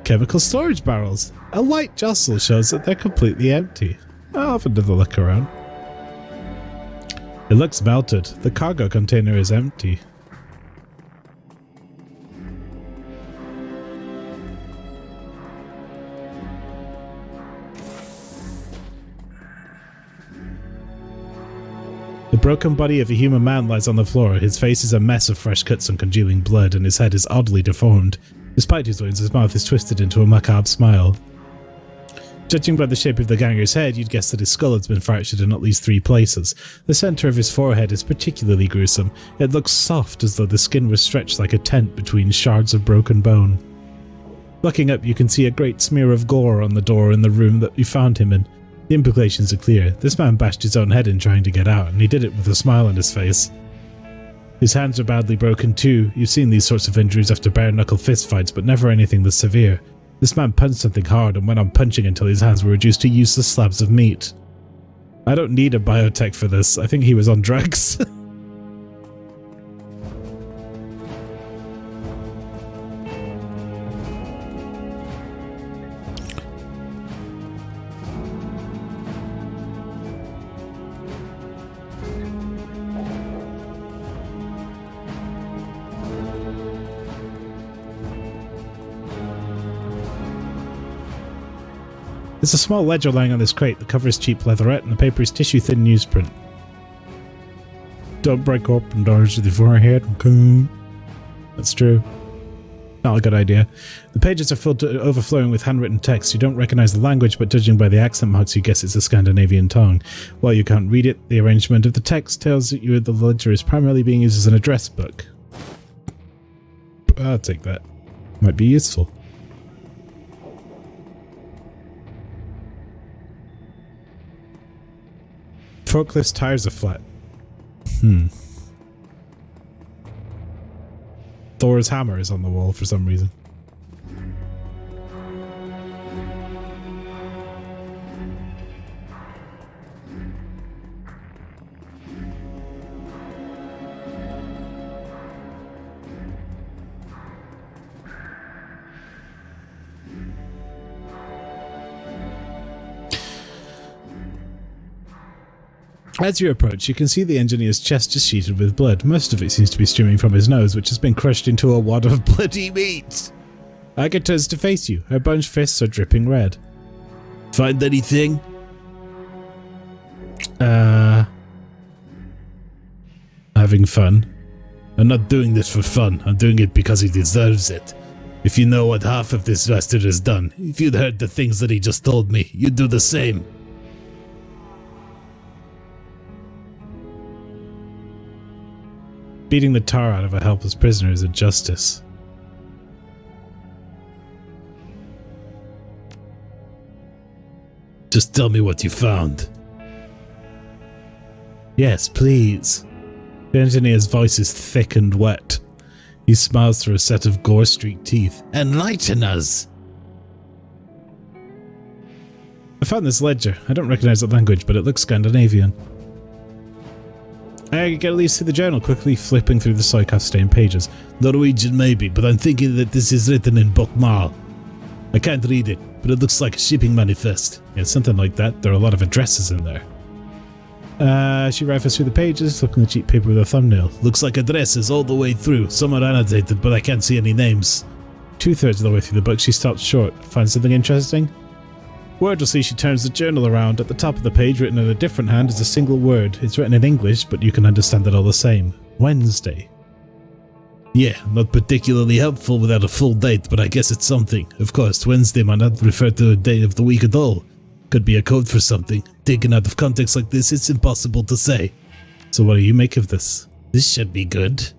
Chemical storage barrels. A light jostle shows that they're completely empty. I'll have another look around. It looks melted. The cargo container is empty. The broken body of a human man lies on the floor. His face is a mess of fresh cuts and congealing blood, and his head is oddly deformed. Despite his wounds, his mouth is twisted into a macabre smile. Judging by the shape of the ganger's head, you'd guess that his skull has been fractured in at least 3 places. The center of his forehead is particularly gruesome. It looks soft, as though the skin was stretched like a tent between shards of broken bone. Looking up, you can see a great smear of gore on the door in the room that you found him in. The implications are clear. This man bashed his own head in trying to get out, and he did it with a smile on his face. His hands are badly broken too. You've seen these sorts of injuries after bare-knuckle fistfights, but never anything this severe. This man punched something hard and went on punching until his hands were reduced to useless slabs of meat. I don't need a biotech for this. I think he was on drugs. There's a small ledger lying on this crate. The cover is cheap leatherette and the paper is tissue-thin newsprint. Don't break open doors with your forehead, okay? That's true. Not a good idea. The pages are filled to overflowing with handwritten text. You don't recognize the language, but judging by the accent marks, you guess it's a Scandinavian tongue. While you can't read it, the arrangement of the text tells you the ledger is primarily being used as an address book. I'll take that. Might be useful. Forklift's tires are flat. Thor's hammer is on the wall for some reason. As you approach, you can see the engineer's chest is sheeted with blood. Most of it seems to be streaming from his nose, which has been crushed into a wad of bloody meat. Aga turns to face you. Her bunched fists are dripping red. Find anything? Having fun. I'm not doing this for fun. I'm doing it because he deserves it. If you know what half of this bastard has done, if you'd heard the things that he just told me, you'd do the same. Beating the tar out of a helpless prisoner is a justice. Just tell me what you found. Yes, please. The engineer's voice is thick and wet. He smiles through a set of gore-streaked teeth. Enlighten us! I found this ledger. I don't recognize the language, but it looks Scandinavian. I get at least through the journal, quickly flipping through the Soikaf-stained pages. Norwegian maybe, but I'm thinking that this is written in Bokmal. I can't read it, but it looks like a shipping manifest. Yeah, something like that. There are a lot of addresses in there. She rifles through the pages, looking at the cheap paper with a thumbnail. Looks like addresses all the way through. Some are annotated, but I can't see any names. 2/3 of the way through the book, she stops short. Finds something interesting? Wordlessly, she turns the journal around. At the top of the page, written in a different hand, is a single word. It's written in English, but you can understand it all the same. Wednesday. Yeah, not particularly helpful without a full date, but I guess it's something. Of course, Wednesday might not refer to a day of the week at all. Could be a code for something. Taken out of context like this, it's impossible to say. So what do you make of this? This should be good.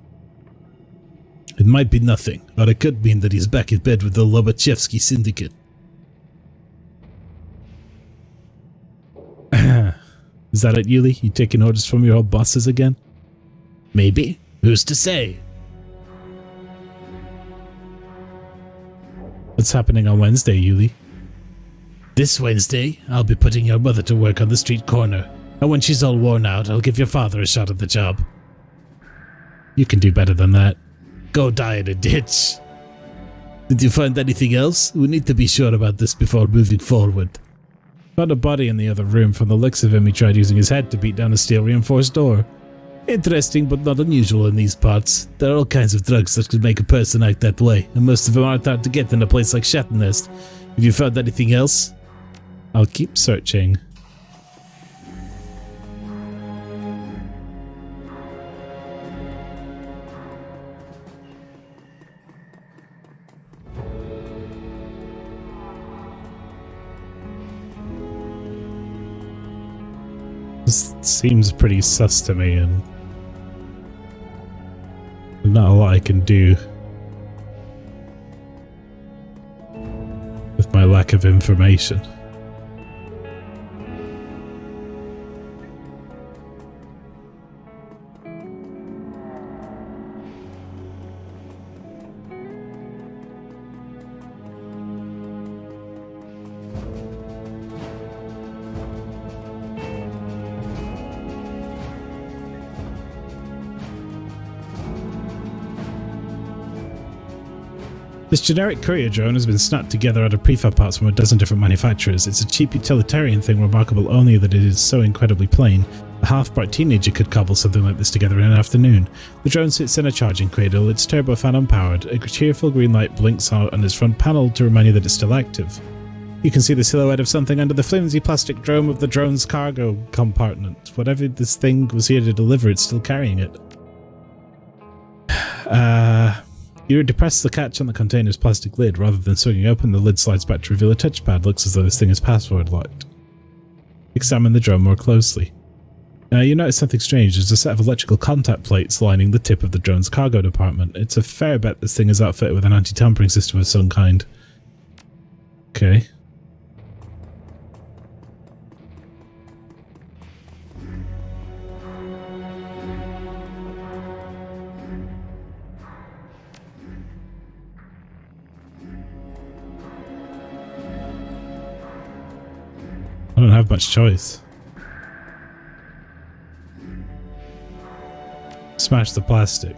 It might be nothing, or it could mean that he's back in bed with the Lobachevsky Syndicate. Is that it, Yuli? You taking orders from your old bosses again? Maybe. Who's to say? What's happening on Wednesday, Yuli? This Wednesday, I'll be putting your mother to work on the street corner. And when she's all worn out, I'll give your father a shot at the job. You can do better than that. Go die in a ditch. Did you find anything else? We need to be sure about this before moving forward. Found a body in the other room. From the looks of him, he tried using his head to beat down a steel-reinforced door. Interesting, but not unusual in these parts. There are all kinds of drugs that could make a person act that way, and most of them aren't hard to get in a place like Shatnest. Have you found anything else? I'll keep searching. This seems pretty sus to me, and not a lot I can do with my lack of information. This generic courier drone has been snapped together out of prefab parts from a dozen different manufacturers. It's a cheap utilitarian thing, remarkable only that it is so incredibly plain. A half-bright teenager could cobble something like this together in an afternoon. The drone sits in a charging cradle, its turbofan unpowered. A cheerful green light blinks out on its front panel to remind you that it's still active. You can see the silhouette of something under the flimsy plastic dome of the drone's cargo compartment. Whatever this thing was here to deliver, it's still carrying it. You depress the catch on the container's plastic lid. Rather than swinging open, the lid slides back to reveal a touchpad. Looks as though this thing is password locked. Examine the drone more closely. You notice something strange. There's a set of electrical contact plates lining the tip of the drone's cargo department. It's a fair bet this thing is outfitted with an anti-tampering system of some kind. Okay. I don't have much choice. Smash the plastic.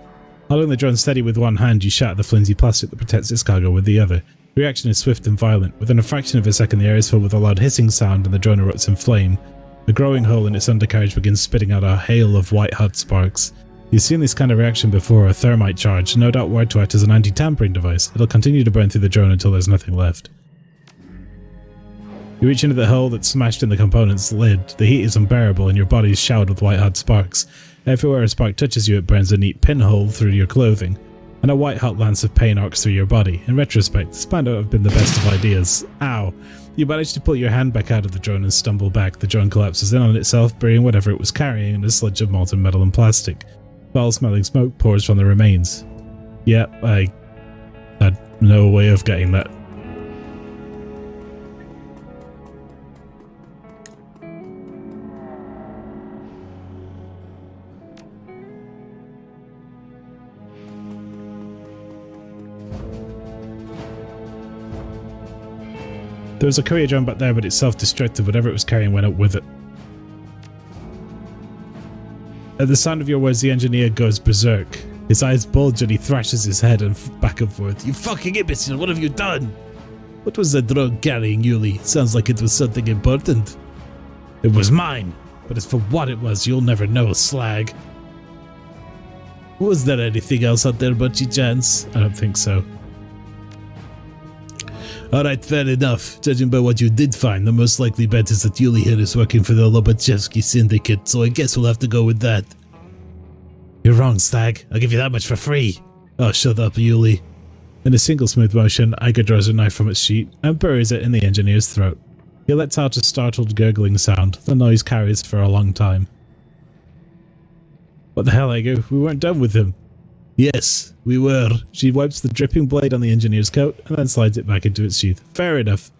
Holding the drone steady with one hand, you shatter the flimsy plastic that protects its cargo with the other. The reaction is swift and violent. Within a fraction of a second, the air is filled with a loud hissing sound and the drone erupts in flame. The growing hole in its undercarriage begins spitting out a hail of white-hot sparks. You've seen this kind of reaction before, a thermite charge, no doubt wired to act as an anti-tampering device. It'll continue to burn through the drone until there's nothing left. You reach into the hole that's smashed in the component's lid. The heat is unbearable and your body is showered with white-hot sparks. Everywhere a spark touches you, it burns a neat pinhole through your clothing, and a white-hot lance of pain arcs through your body. In retrospect, this might not have been the best of ideas. Ow! You manage to pull your hand back out of the drone and stumble back. The drone collapses in on itself, burying whatever it was carrying in a sludge of molten metal and plastic. Foul-smelling smoke pours from the remains. Yep, I had no way of getting that. There was a courier drone back there, but it's self-destructive. Whatever it was carrying went up with it. At the sound of your words, the engineer goes berserk. His eyes bulge and he thrashes his head and back and forth. You fucking imbecile, what have you done? What was the drone carrying, Yuli? Sounds like it was something important. It was mine, but as for what it was, you'll never know, slag. Was there anything else out there, Bunchy Chance? I don't think so. Alright, fair enough. Judging by what you did find, the most likely bet is that Yuli here is working for the Lobachevsky Syndicate, so I guess we'll have to go with that. You're wrong, Stag. I'll give you that much for free. Oh, shut up, Yuli. In a single smooth motion, Iger draws a knife from its sheath and buries it in the engineer's throat. He lets out a startled gurgling sound. The noise carries for a long time. What the hell, Iger? We weren't done with him. Yes, we were. She wipes the dripping blade on the engineer's coat and then slides it back into its sheath. Fair enough.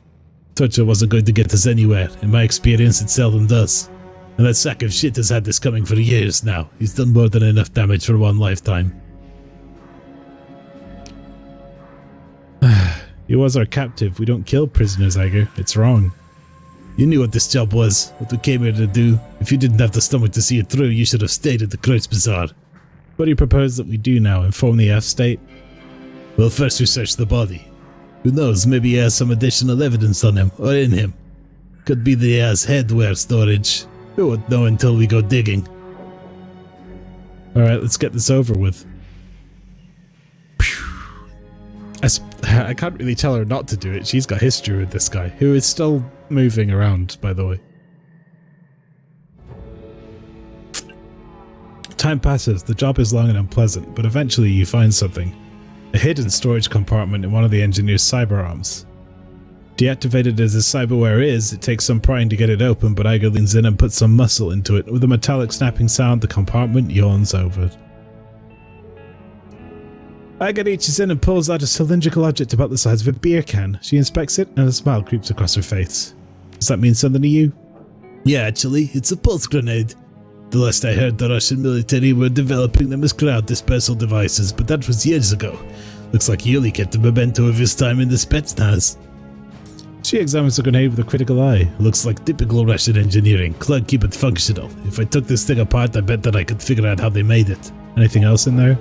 Torture wasn't going to get us anywhere. In my experience, it seldom does. And that sack of shit has had this coming for years now. He's done more than enough damage for one lifetime. He was our captive. We don't kill prisoners, Iger. It's wrong. You knew what this job was, what we came here to do. If you didn't have the stomach to see it through, you should have stayed at the Kreutz Bazaar. What do you propose that we do now? Inform the F-State? Well, first we search the body. Who knows, maybe he has some additional evidence on him, or in him. Could be that he has headwear storage. We won't know until we go digging. Alright, let's get this over with. I can't really tell her not to do it. She's got history with this guy, who is still moving around, by the way. Time passes, the job is long and unpleasant, but eventually you find something. A hidden storage compartment in one of the engineer's cyber arms. Deactivated as his cyberware is, it takes some prying to get it open, but Iger leans in and puts some muscle into it. With a metallic snapping sound, the compartment yawns over. Iger reaches in and pulls out a cylindrical object about the size of a beer can. She inspects it and a smile creeps across her face. Does that mean something to you? Yeah, actually, it's a pulse grenade. The last I heard, the Russian military were developing them as crowd dispersal devices, but that was years ago. Looks like Yuli kept a memento of his time in the Spetsnaz. She examines the grenade with a critical eye. Looks like typical Russian engineering. Clug keep it functional. If I took this thing apart, I bet that I could figure out how they made it. Anything else in there?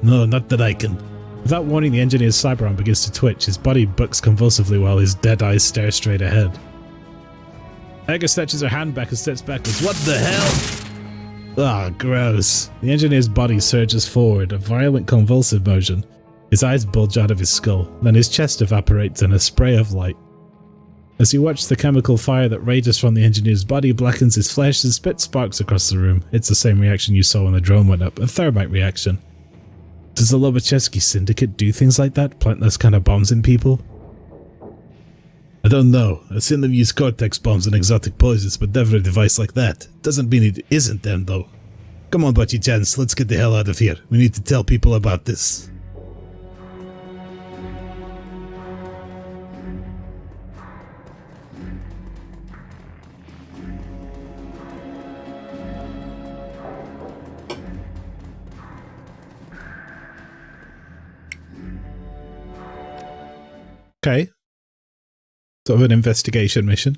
No, not that I can. Without warning, the engineer's cyberarm begins to twitch. His body bucks convulsively while his dead eyes stare straight ahead. Iger snatches her hand back and steps backwards. What the hell? Ah, gross. The engineer's body surges forward, a violent convulsive motion. His eyes bulge out of his skull, then his chest evaporates in a spray of light. As you watch, the chemical fire that rages from the engineer's body blackens his flesh and spits sparks across the room. It's the same reaction you saw when the drone went up, a thermite reaction. Does the Lobachevsky Syndicate do things like that? Plant those kind of bombs in people? I don't know. I've seen them use cortex bombs and exotic poisons, but never a device like that. Doesn't mean it isn't them, though. Come on, Butchy Chance, let's get the hell out of here. We need to tell people about this. Okay. Sort of an investigation mission.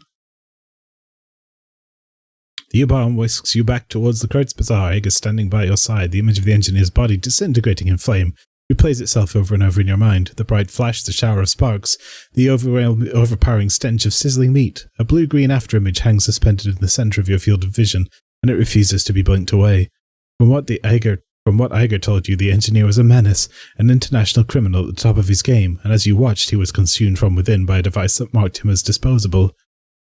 The U-bomb whisks you back towards the Kreutz Bazaar. Iger standing by your side, the image of the engineer's body disintegrating in flame replays itself over and over in your mind. The bright flash, the shower of sparks, the overpowering stench of sizzling meat. A blue-green afterimage hangs suspended in the center of your field of vision, and it refuses to be blinked away. From what Iger told you, the engineer was a menace, an international criminal at the top of his game, and as you watched, he was consumed from within by a device that marked him as disposable.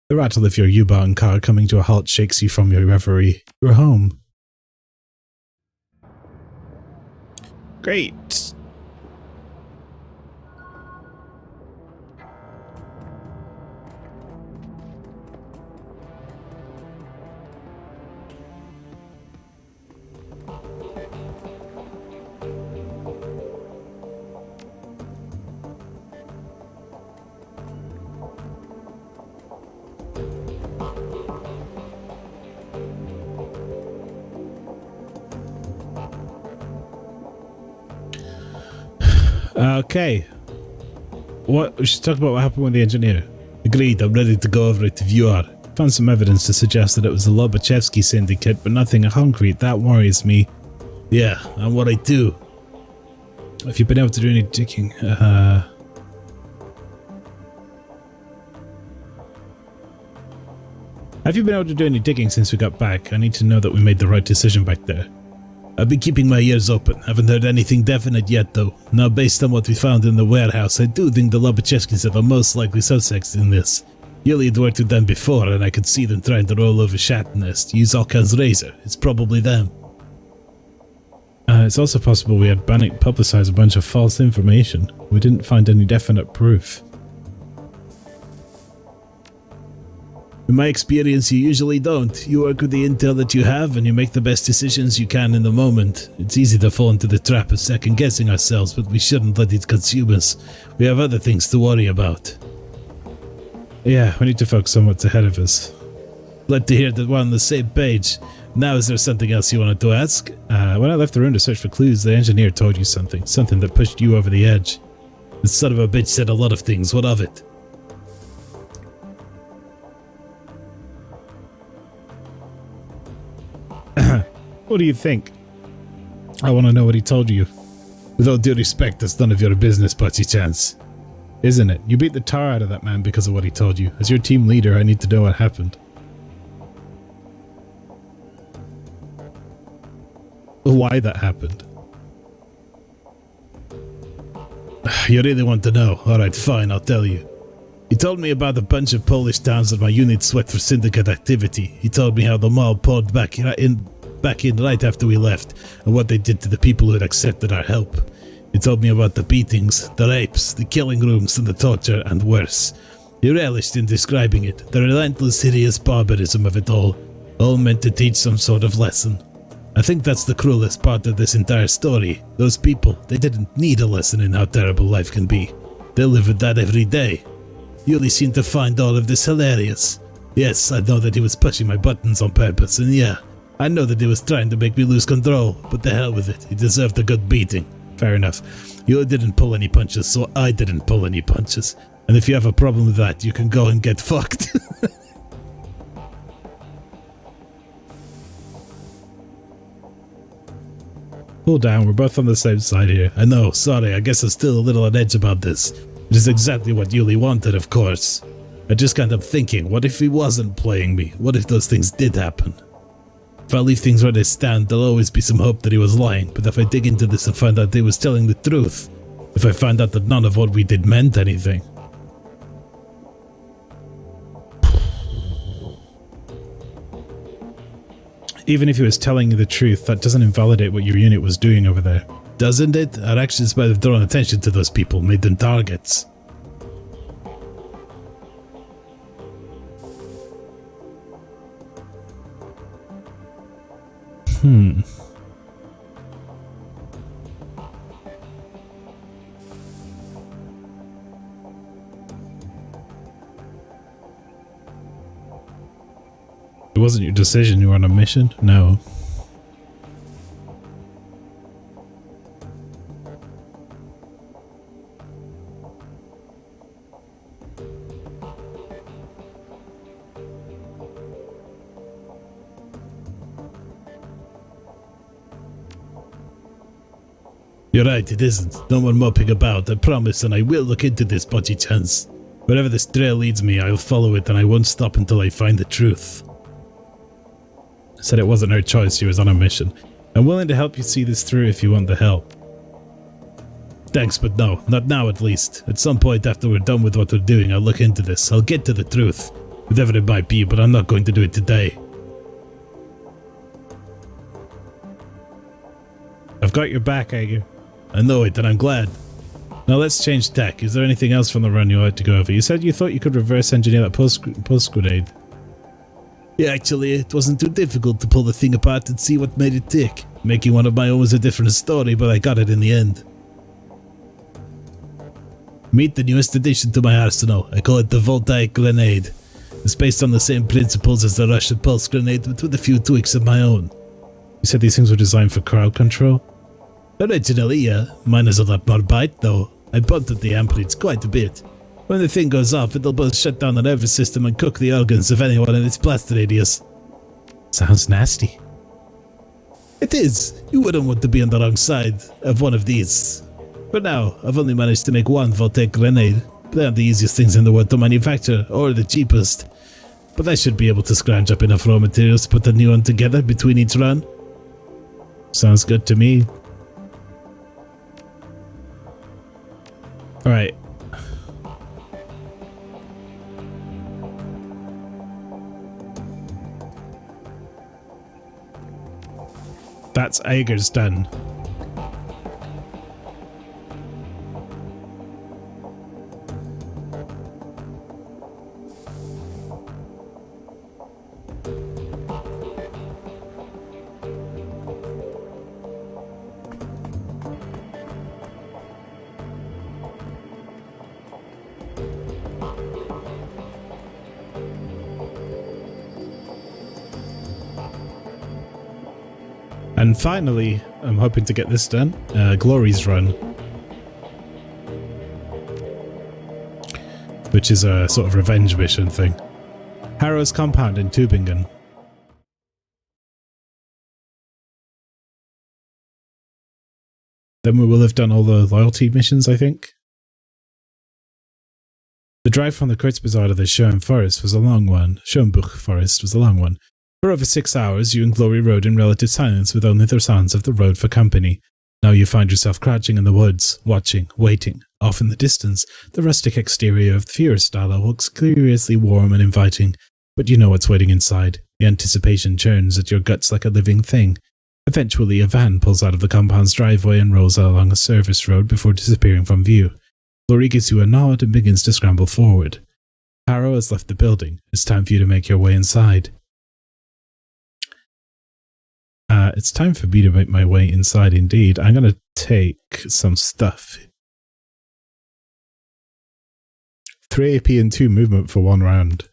The rattle of your U-Bahn car coming to a halt shakes you from your reverie. You're home. Great. Okay. We should talk about what happened with the engineer. Agreed, I'm ready to go over it if you are. Found some evidence to suggest that it was the Lobachevsky syndicate, but nothing concrete. That worries me. Yeah, and what I do. Have you been able to do any digging? Have you been able to do any digging since we got back? I need to know that we made the right decision back there. I've been keeping my ears open. Haven't heard anything definite yet, though. Now, based on what we found in the warehouse, I do think the Lobachevskys are the most likely suspects in this. Yuli had worked with them before, and I could see them trying to roll over Shatnest, use Alkan's razor. It's probably them. It's also possible we had Bannock publicize a bunch of false information. We didn't find any definite proof. In my experience, you usually don't. You work with the intel that you have, and you make the best decisions you can in the moment. It's easy to fall into the trap of second-guessing ourselves, but we shouldn't let it consume us. We have other things to worry about. Yeah, we need to focus on what's ahead of us. Glad to hear that we're on the same page. Now, is there something else you wanted to ask? When I left the room to search for clues, the engineer told you something. Something that pushed you over the edge. The son of a bitch said a lot of things. What of it? What do you think? I want to know what he told you. With all due respect, that's none of your business, Putty Chance. Isn't it? You beat the tar out of that man because of what he told you. As your team leader, I need to know what happened. Why that happened. You really want to know? Alright, fine, I'll tell you. He told me about a bunch of Polish towns that my unit swept for syndicate activity. He told me how the mob poured back in right after we left, and what they did to the people who had accepted our help. He told me about the beatings, the rapes, the killing rooms, and the torture, and worse. He relished in describing it, the relentless, hideous barbarism of it all meant to teach some sort of lesson. I think that's the cruelest part of this entire story. Those people, they didn't need a lesson in how terrible life can be. They live with that every day. Yuli seemed to find all of this hilarious. Yes, I know that he was pushing my buttons on purpose, and yeah, I know that he was trying to make me lose control, but the hell with it, he deserved a good beating. Fair enough. Yuli didn't pull any punches, so I didn't pull any punches. And if you have a problem with that, you can go and get fucked. Cool down, we're both on the same side here. I know, sorry, I guess I'm still a little on edge about this. It is exactly what Yuli wanted, of course. I just kind of thinking, what if he wasn't playing me? What if those things did happen? If I leave things where they stand, there'll always be some hope that he was lying, but if I dig into this and find out he was telling the truth, if I find out that none of what we did meant anything. Even if he was telling you the truth, that doesn't invalidate what your unit was doing over there. Doesn't it? Our actions might have drawn attention to those people, made them targets. It wasn't your decision, you were on a mission? No. You're right, it isn't. No more moping about, I promise, and I will look into this, Bocce Chance. Wherever this trail leads me, I'll follow it, and I won't stop until I find the truth. Said it wasn't her choice, she was on a mission. I'm willing to help you see this through if you want the help. Thanks, but no, not now at least. At some point after we're done with what we're doing, I'll look into this. I'll get to the truth. Whatever it might be, but I'm not going to do it today. I've got your back, Ager. I know it, and I'm glad. Now let's change tack. Is there anything else from the run you'd like to go over? You said you thought you could reverse engineer that pulse grenade. Yeah, actually, it wasn't too difficult to pull the thing apart and see what made it tick. Making one of my own was a different story, but I got it in the end. Meet the newest addition to my arsenal. I call it the Voltaic Grenade. It's based on the same principles as the Russian pulse grenade, but with a few tweaks of my own. You said these things were designed for crowd control? Originally, yeah. Mine is a lot more bite, though. I bumped up the amplitudes quite a bit. When the thing goes off, it'll both shut down the nervous system and cook the organs of anyone in its blast radius. Sounds nasty. It is. You wouldn't want to be on the wrong side of one of these. For now, I've only managed to make one Voltaic grenade. They aren't the easiest things in the world to manufacture, or the cheapest. But I should be able to scrounge up enough raw materials to put a new one together between each run. Sounds good to me. Alright. That's Ager's done. And finally, I'm hoping to get this done, Glory's Run. Which is a sort of revenge mission thing. Harrow's compound in Tübingen. Then we will have done all the loyalty missions, I think. The drive from the Kurzbazaar to the Schön Forest was a long one. Schönbuch Forest was a long one. For over 6 hours, you and Glory rode in relative silence with only the sounds of the road for company. Now you find yourself crouching in the woods, watching, waiting. Off in the distance, the rustic exterior of the Führerstelle looks curiously warm and inviting, but you know what's waiting inside. The anticipation churns at your guts like a living thing. Eventually, a van pulls out of the compound's driveway and rolls along a service road before disappearing from view. Glory gives you a nod and begins to scramble forward. Harrow has left the building. It's time for you to make your way inside. It's time for me to make my way inside indeed. I'm going to take some stuff. 3 AP and 2 movement for 1 round.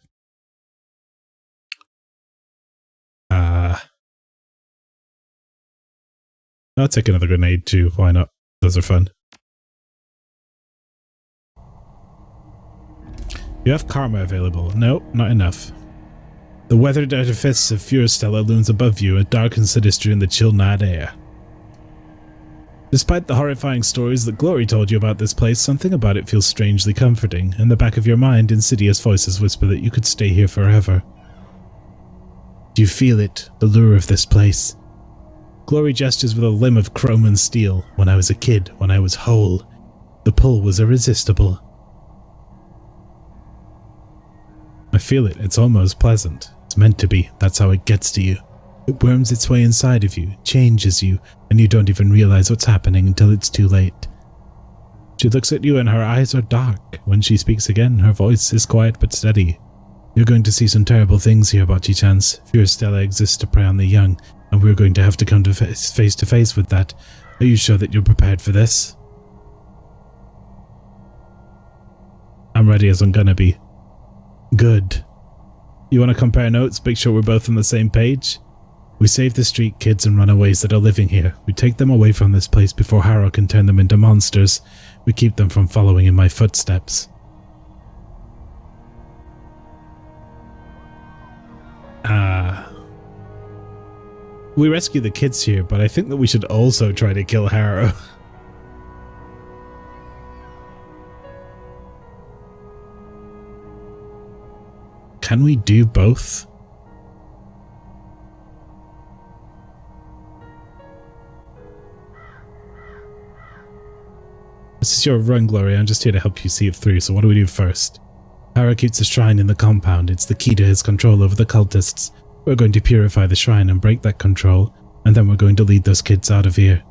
I'll take another grenade too, why not? Those are fun. You have karma available. No, not enough. The weathered edifice of Führerstelle looms above you and darkens sinister in the chill night air. Despite the horrifying stories that Glory told you about this place, something about it feels strangely comforting. In the back of your mind, insidious voices whisper that you could stay here forever. Do you feel it, the lure of this place? Glory gestures with a limb of chrome and steel. When I was a kid, when I was whole, the pull was irresistible. I feel it, it's almost pleasant. It's meant to be, that's how it gets to you. It worms its way inside of you, changes you, and you don't even realize what's happening until it's too late. She looks at you and her eyes are dark. When she speaks again, her voice is quiet but steady. You're going to see some terrible things here, Bocce Chance. Führerstelle exists to prey on the young, and we're going to have to come to face to face with that. Are you sure that you're prepared for this? I'm ready as I'm gonna be. Good. You want to compare notes, make sure we're both on the same page? We save the street kids and runaways that are living here. We take them away from this place before Harrow can turn them into monsters. We keep them from following in my footsteps. We rescue the kids here, but I think that we should also try to kill Harrow. can we do both? This is your run, Gloria. I'm just here to help you see it through, so what do we do first? Harrow keeps a shrine in the compound. It's the key to his control over the cultists. We're going to purify the shrine and break that control, and then we're going to lead those kids out of here.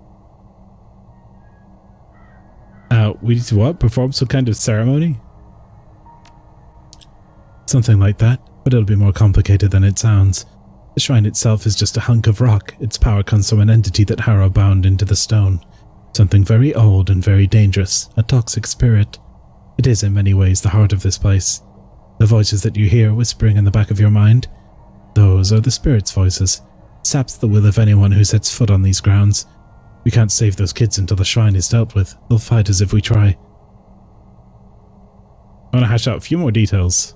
We need to what? Perform some kind of ceremony? Something like that, but it'll be more complicated than it sounds. The shrine itself is just a hunk of rock. Its power comes from an entity that Harrow bound into the stone. Something very old and very dangerous, a toxic spirit. It is in many ways the heart of this place. The voices that you hear whispering in the back of your mind, those are the spirit's voices. It saps the will of anyone who sets foot on these grounds. We can't save those kids until the shrine is dealt with. They'll fight us if we try. I want to hash out a few more details.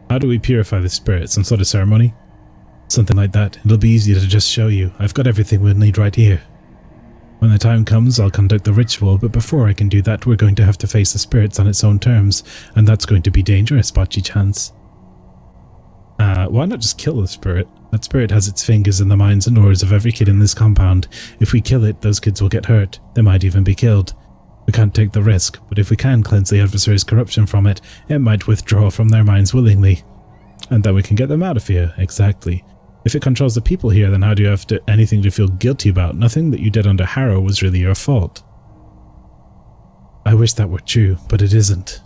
How do we purify the spirit? Some sort of ceremony? Something like that. It'll be easy to just show you. I've got everything we'll need right here. When the time comes, I'll conduct the ritual, but before I can do that, we're going to have to face the spirits on its own terms, and that's going to be dangerous, Bocce-chance. Why not just kill the spirit? That spirit has its fingers in the minds and auras of every kid in this compound. If we kill it, those kids will get hurt. They might even be killed. We can't take the risk, but if we can cleanse the adversary's corruption from it, it might withdraw from their minds willingly. And then we can get them out of here. Exactly. If it controls the people here, then how do you have anything to feel guilty about? Nothing that you did under Harrow was really your fault. I wish that were true, but it isn't.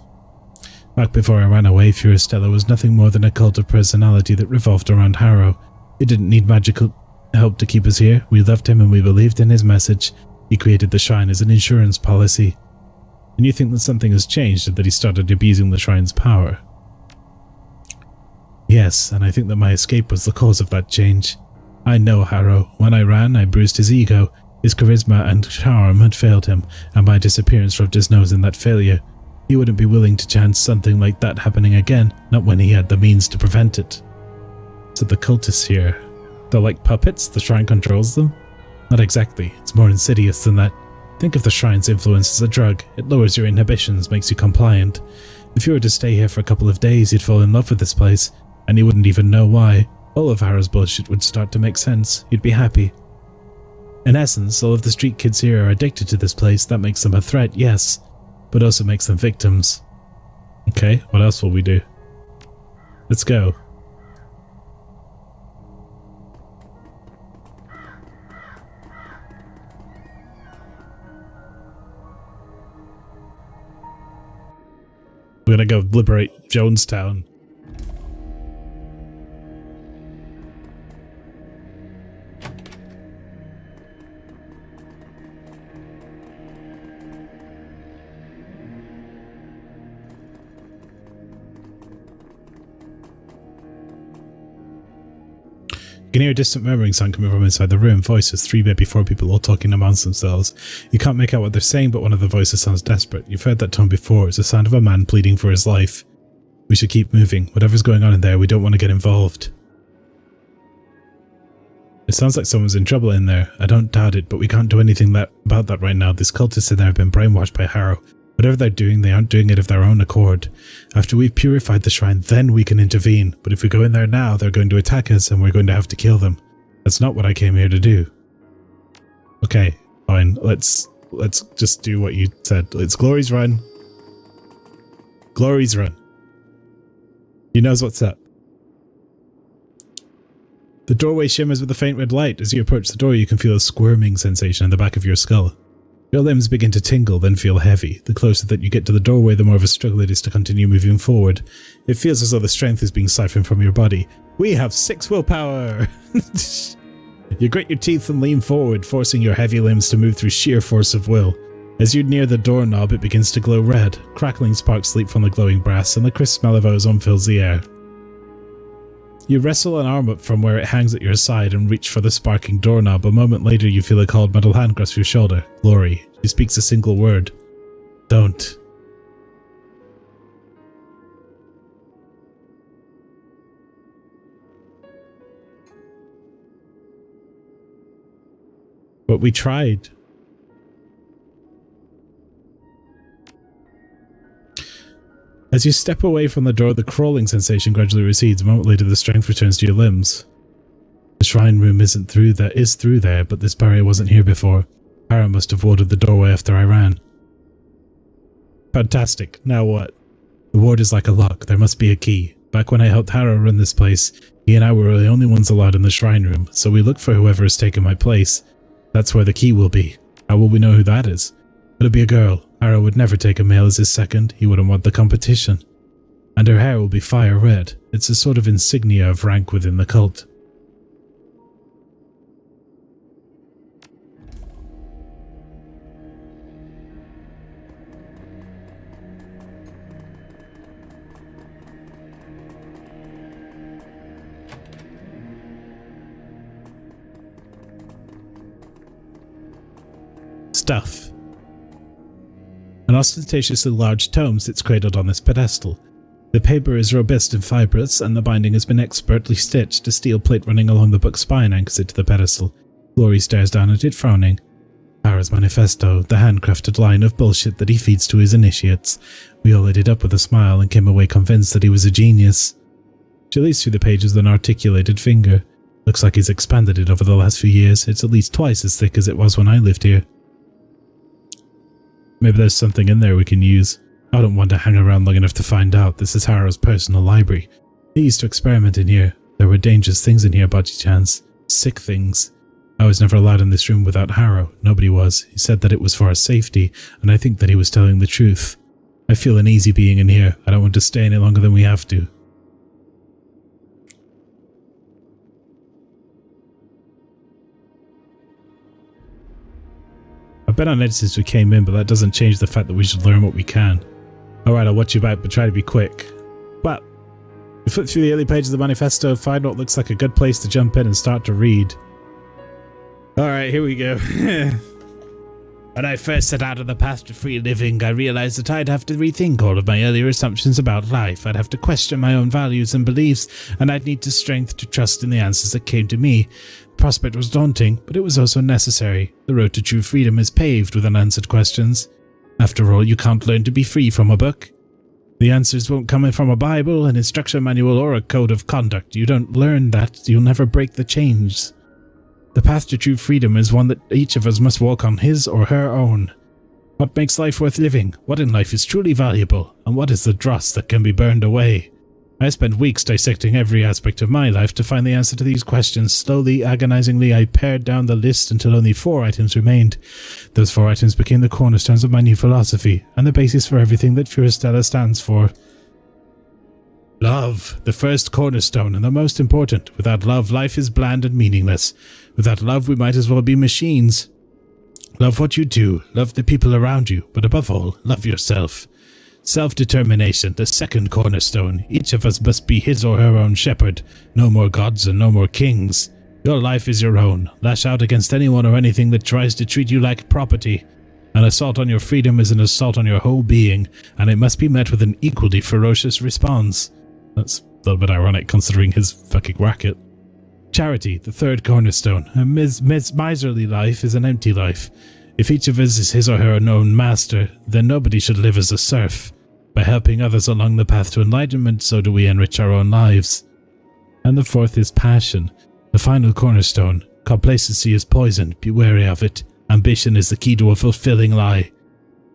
Back before I ran away, Furistella was nothing more than a cult of personality that revolved around Harrow. It didn't need magical help to keep us here. We loved him and we believed in his message. He created the shrine as an insurance policy. And you think that something has changed and that he started abusing the shrine's power? Yes, and I think that my escape was the cause of that change. I know Harrow. When I ran, I bruised his ego. His charisma and charm had failed him, and my disappearance rubbed his nose in that failure. He wouldn't be willing to chance something like that happening again, not when he had the means to prevent it. So the cultists here, they're like puppets? The shrine controls them? Not exactly. It's more insidious than that. Think of the shrine's influence as a drug. It lowers your inhibitions, makes you compliant. If you were to stay here for a couple of days, you'd fall in love with this place, and you wouldn't even know why. All of Harrow's bullshit would start to make sense. You'd be happy. In essence, all of the street kids here are addicted to this place. That makes them a threat, yes, but also makes them victims. Okay, what else will we do? Let's go. We're gonna go liberate Jonestown. You can hear a distant murmuring sound coming from inside the room. Voices, 3, maybe 4 people all talking amongst themselves. You can't make out what they're saying, but one of the voices sounds desperate. You've heard that tone before. It's the sound of a man pleading for his life. We should keep moving. Whatever's going on in there, we don't want to get involved. It sounds like someone's in trouble in there. I don't doubt it, but we can't do anything about that right now. These cultists in there have been brainwashed by Harrow. Whatever they're doing, they aren't doing it of their own accord. After we've purified the shrine, then we can intervene. But if we go in there now, they're going to attack us and we're going to have to kill them. That's not what I came here to do. Okay, fine. Let's just do what you said. It's Glory's run. Glory's run. He knows what's up. The doorway shimmers with a faint red light. As you approach the door, you can feel a squirming sensation in the back of your skull. Your limbs begin to tingle, then feel heavy. The closer that you get to the doorway, the more of a struggle it is to continue moving forward. It feels as though the strength is being siphoned from your body. We have 6 willpower! You grit your teeth and lean forward, forcing your heavy limbs to move through sheer force of will. As you near the doorknob, it begins to glow red. Crackling sparks leap from the glowing brass, and the crisp smell of ozone fills the air. You wrestle an arm up from where it hangs at your side and reach for the sparking doorknob. A moment later, you feel a cold metal hand grasp your shoulder. Glory. She speaks a single word. Don't. But we tried. As you step away from the door, the crawling sensation gradually recedes. A moment later, the strength returns to your limbs. The shrine room is through there, but this barrier wasn't here before. Harrow must have warded the doorway after I ran. Fantastic. Now what? The ward is like a lock. There must be a key. Back when I helped Harrow run this place, he and I were the only ones allowed in the shrine room, so we looked for whoever has taken my place. That's where the key will be. How will we know who that is? It'll be a girl. Harrow would never take a male as his second. He wouldn't want the competition. And her hair will be fire red. It's a sort of insignia of rank within the cult. Stuff. An ostentatiously large tome sits cradled on this pedestal. The paper is robust and fibrous, and the binding has been expertly stitched. A steel plate running along the book's spine anchors it to the pedestal. Glory stares down at it, frowning. Harrow's manifesto, the handcrafted line of bullshit that he feeds to his initiates. We all lit it up with a smile and came away convinced that he was a genius. She leads through the pages with an articulated finger. Looks like he's expanded it over the last few years. It's at least twice as thick as it was when I lived here. Maybe there's something in there we can use. I don't want to hang around long enough to find out. This is Harrow's personal library. He used to experiment in here. There were dangerous things in here, Bachi-chans. Sick things. I was never allowed in this room without Harrow. Nobody was. He said that it was for our safety, and I think that he was telling the truth. I feel uneasy being in here. I don't want to stay any longer than we have to. I've been on edge since we came in, but that doesn't change the fact that we should learn what we can. Alright, I'll watch you back, but try to be quick. Well, we flip through the early pages of the manifesto, find what looks like a good place to jump in and start to read. Alright, here we go. When I first set out on the path to free living, I realized that I'd have to rethink all of my earlier assumptions about life. I'd have to question my own values and beliefs, and I'd need the strength to trust in the answers that came to me. The prospect was daunting, but it was also necessary. The road to true freedom is paved with unanswered questions. After all, you can't learn to be free from a book. The answers won't come from a Bible, an instruction manual, or a code of conduct. You don't learn that, you'll never break the chains. The path to true freedom is one that each of us must walk on his or her own. What makes life worth living? What in life is truly valuable? And what is the dross that can be burned away? I spent weeks dissecting every aspect of my life to find the answer to these questions. Slowly, agonizingly, I pared down the list until only 4 items remained. Those 4 items became the cornerstones of my new philosophy, and the basis for everything that Furistella stands for. Love, the first cornerstone and the most important. Without love, life is bland and meaningless. Without love, we might as well be machines. Love what you do, love the people around you, but above all, love yourself. Self-determination, the second cornerstone. Each of us must be his or her own shepherd. No more gods and no more kings. Your life is your own. Lash out against anyone or anything that tries to treat you like property. An assault on your freedom is an assault on your whole being, and it must be met with an equally ferocious response. That's a little bit ironic considering his fucking racket. Charity, the third cornerstone. A miserly life is an empty life. If each of us is his or her own master, then nobody should live as a serf. By helping others along the path to enlightenment, so do we enrich our own lives. And the fourth is passion, the final cornerstone. Complacency is poison, be wary of it. Ambition is the key to a fulfilling lie.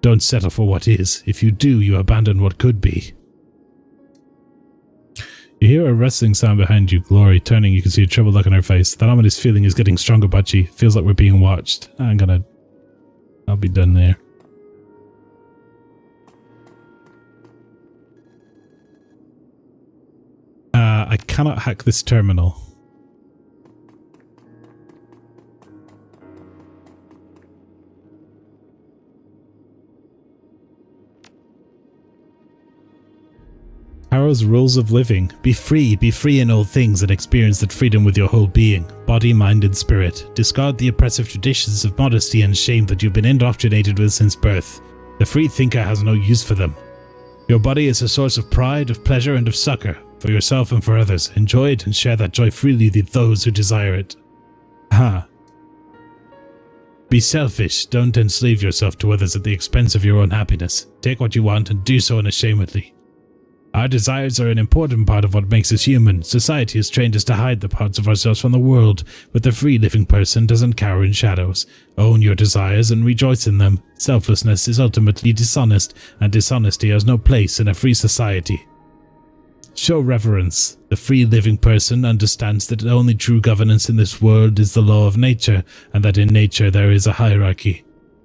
Don't settle for what is. If you do, you abandon what could be. You hear a rustling sound behind you. Glory, turning, you can see a troubled look on her face. That ominous feeling is getting stronger, Bachi. Feels like we're being watched. I'll be done there. I cannot hack this terminal. Harrow's rules of living. Be free in all things and experience that freedom with your whole being, body, mind and spirit. Discard the oppressive traditions of modesty and shame that you've been indoctrinated with since birth. The free thinker has no use for them. Your body is a source of pride, of pleasure and of succor, for yourself and for others. Enjoy it and share that joy freely with those who desire it. Ha. Be selfish. Don't enslave yourself to others at the expense of your own happiness. Take what you want and do so unashamedly. Our desires are an important part of what makes us human. Society has trained us to hide the parts of ourselves from the world, but the free living person doesn't cower in shadows. Own your desires and rejoice in them. Selflessness is ultimately dishonest, and dishonesty has no place in a free society. Show reverence. The free living person understands that the only true governance in this world is the law of nature, and that in nature there is a hierarchy.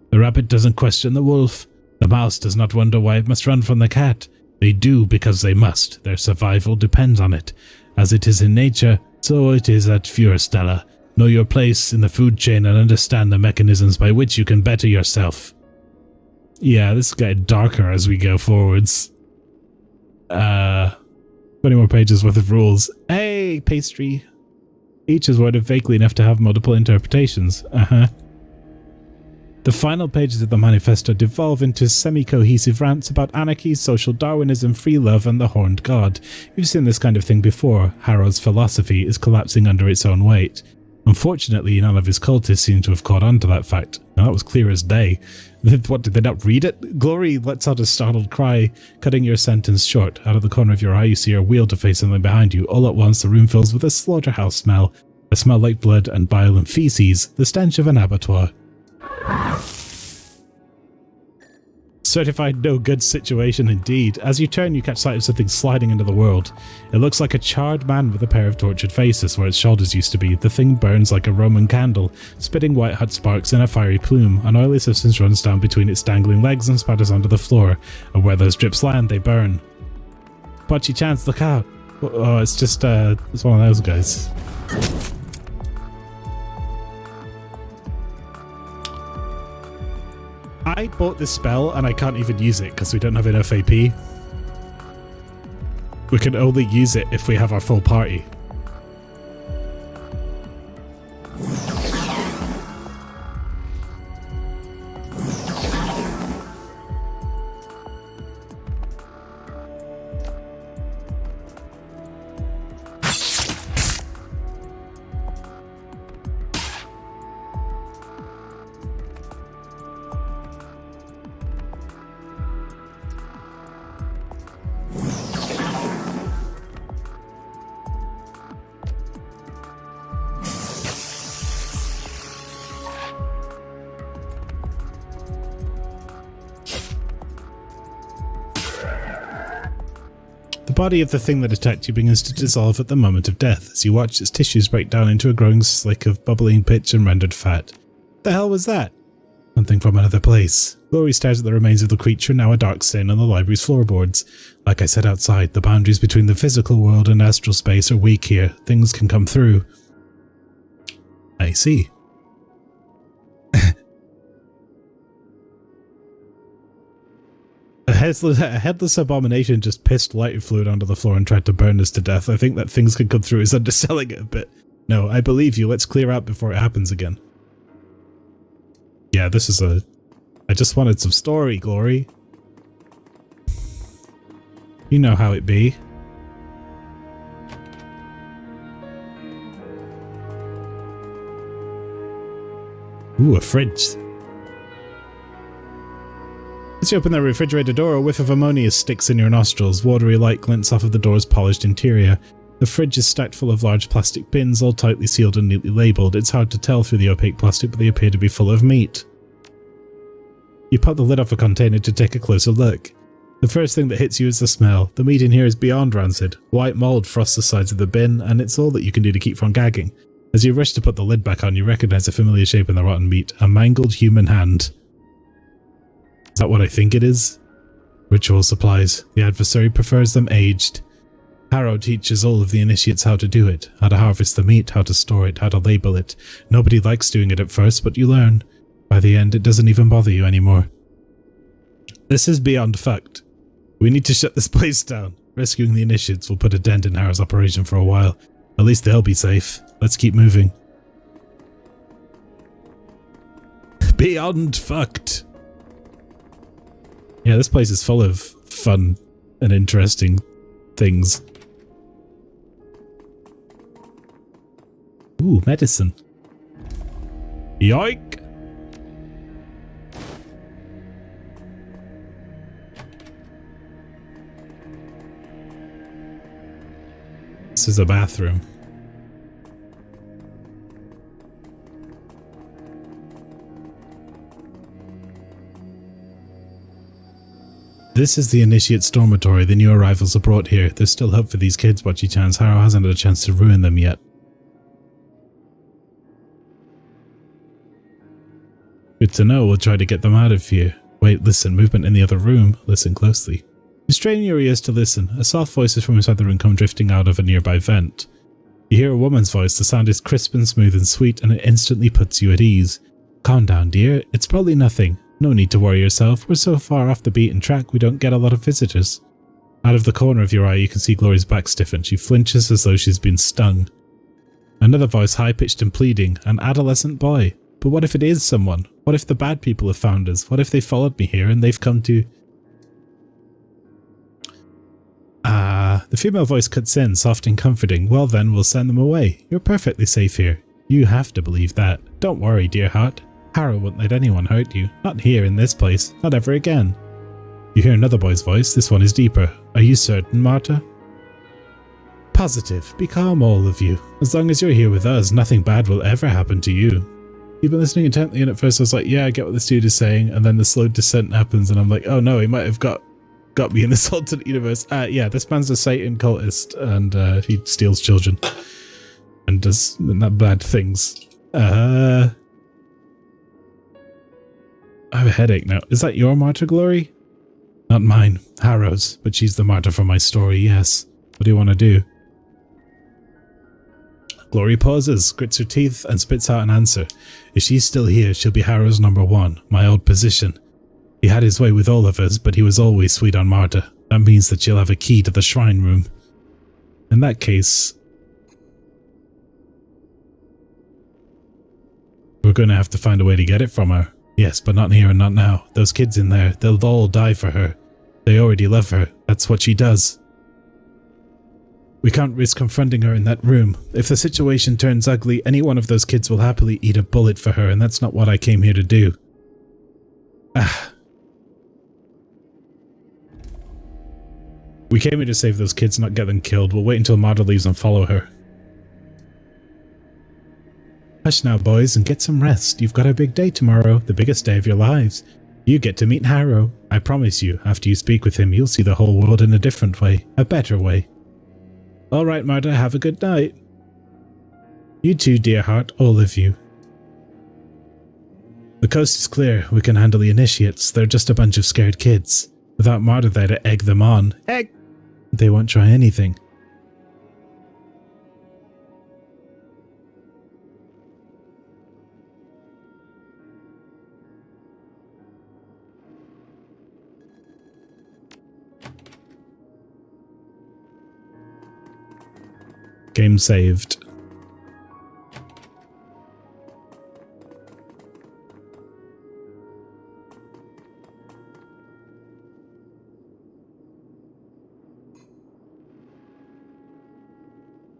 The rabbit doesn't question the wolf. The mouse does not wonder why it must run from the cat. They do because they must. Their survival depends on it. As it is in nature, so it is at Furestella. Know your place in the food chain and understand the mechanisms by which you can better yourself. Yeah, this is getting darker as we go forwards. 20 more pages worth of rules. Hey, pastry. Each is worded vaguely enough to have multiple interpretations. The final pages of the manifesto devolve into semi-cohesive rants about anarchy, social Darwinism, free love, and the Horned God. You've seen this kind of thing before. Harrow's philosophy is collapsing under its own weight. Unfortunately, none of his cultists seem to have caught on to that fact. Now, that was clear as day. What, did they not read it? Glory lets out a startled cry, cutting your sentence short. Out of the corner of your eye, you see her wheel to face something behind you. All at once, the room fills with a slaughterhouse smell. A smell like blood and bile and feces, the stench of an abattoir. Certified no good situation indeed. As you turn, you catch sight of something sliding into the world. It looks like a charred man with a pair of tortured faces where its shoulders used to be. The thing burns like a Roman candle, spitting white hot sparks in a fiery plume. An oily substance runs down between its dangling legs and spatters onto the floor, and where those drips land, they burn. Pochi-chance, look out! Oh, it's just, it's one of those guys. I bought this spell and I can't even use it because we don't have enough AP. We can only use it if we have our full party. The body of the thing that attacked you begins to dissolve at the moment of death as you watch its tissues break down into a growing slick of bubbling pitch and rendered fat. The hell was that? Something from another place. Glory stares at the remains of the creature, now a dark stain on the library's floorboards. Like I said outside, the boundaries between the physical world and astral space are weak here. Things can come through. I see. A headless abomination just pissed lighter fluid onto the floor and tried to burn us to death. I think that things could come through is underselling it a bit. No, I believe you. Let's clear out before it happens again. Yeah, this is a... I just wanted some story, Glory. You know how it be. Ooh, a fridge. As you open the refrigerator door, a whiff of ammonia sticks in your nostrils. Watery light glints off of the door's polished interior. The fridge is stacked full of large plastic bins, all tightly sealed and neatly labelled. It's hard to tell through the opaque plastic, but they appear to be full of meat. You pop the lid off a container to take a closer look. The first thing that hits you is the smell. The meat in here is beyond rancid. White mould frosts the sides of the bin, and it's all that you can do to keep from gagging. As you rush to put the lid back on, you recognise a familiar shape in the rotten meat. A mangled human hand. Is that what I think it is? Ritual supplies. The adversary prefers them aged. Harrow teaches all of the initiates how to do it. How to harvest the meat, how to store it, how to label it. Nobody likes doing it at first, but you learn. By the end, it doesn't even bother you anymore. This is beyond fucked. We need to shut this place down. Rescuing the initiates will put a dent in Harrow's operation for a while. At least they'll be safe. Let's keep moving. Beyond fucked. Yeah, this place is full of fun and interesting things. Ooh, medicine. Yoink! This is a bathroom. This is the Initiate's dormitory. The new arrivals are brought here. There's still hope for these kids, Watchy Chance. Harrow hasn't had a chance to ruin them yet. Good to know. We'll try to get them out of here. Wait, listen. Movement in the other room. Listen closely. You strain your ears to listen. A soft voice from inside the room come drifting out of a nearby vent. You hear a woman's voice. The sound is crisp and smooth and sweet, and it instantly puts you at ease. Calm down, dear. It's probably nothing. No need to worry yourself. We're so far off the beaten track we don't get a lot of visitors. Out of the corner of your eye you can see Glory's back stiffen. She flinches as though she's been stung. Another voice, high-pitched and pleading. An adolescent boy. But what if it is someone? What if the bad people have found us? What if they followed me here and they've come to... The female voice cuts in, soft and comforting. Well then, we'll send them away. You're perfectly safe here. You have to believe that. Don't worry, dear heart. Harrow won't let anyone hurt you. Not here in this place. Not ever again. You hear another boy's voice. This one is deeper. Are you certain, Marta? Positive. Be calm, all of you. As long as you're here with us, nothing bad will ever happen to you. You've been listening intently, and at first I was like, yeah, I get what this dude is saying, and then the slow descent happens, and I'm like, oh no, he might have got me in this alternate universe. Yeah, this man's a Satan cultist, and he steals children and does bad things. I have a headache now. Is that your martyr, Glory? Not mine. Harrow's, but she's the martyr for my story, yes. What do you want to do? Glory pauses, grits her teeth, and spits out an answer. If she's still here, she'll be Harrow's number one, my old position. He had his way with all of us, but he was always sweet on Marta. That means that she'll have a key to the shrine room. In that case, we're going to have to find a way to get it from her. Yes, but not here and not now. Those kids in there, they'll all die for her. They already love her. That's what she does. We can't risk confronting her in that room. If the situation turns ugly, any one of those kids will happily eat a bullet for her, and that's not what I came here to do. We came here to save those kids, not get them killed. We'll wait until Marta leaves and follow her. Hush now, boys, and get some rest. You've got a big day tomorrow, the biggest day of your lives. You get to meet Harrow. I promise you, after you speak with him, you'll see the whole world in a different way, a better way. All right, Marta, have a good night. You too, dear heart, all of you. The coast is clear. We can handle the initiates. They're just a bunch of scared kids. Without Marta there to egg them on. Egg! They won't try anything. Game saved.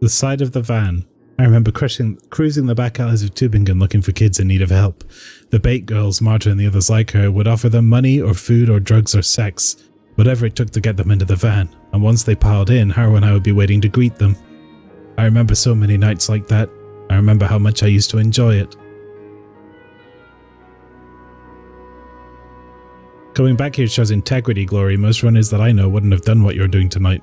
The side of the van. I remember cruising the back alleys of Tübingen looking for kids in need of help. The bait girls, Marta and the others like her, would offer them money or food or drugs or sex, whatever it took to get them into the van, and once they piled in, Harrow and I would be waiting to greet them. I remember so many nights like that. I remember how much I used to enjoy it. Coming back here shows integrity, Glory. Most runners that I know wouldn't have done what you're doing tonight.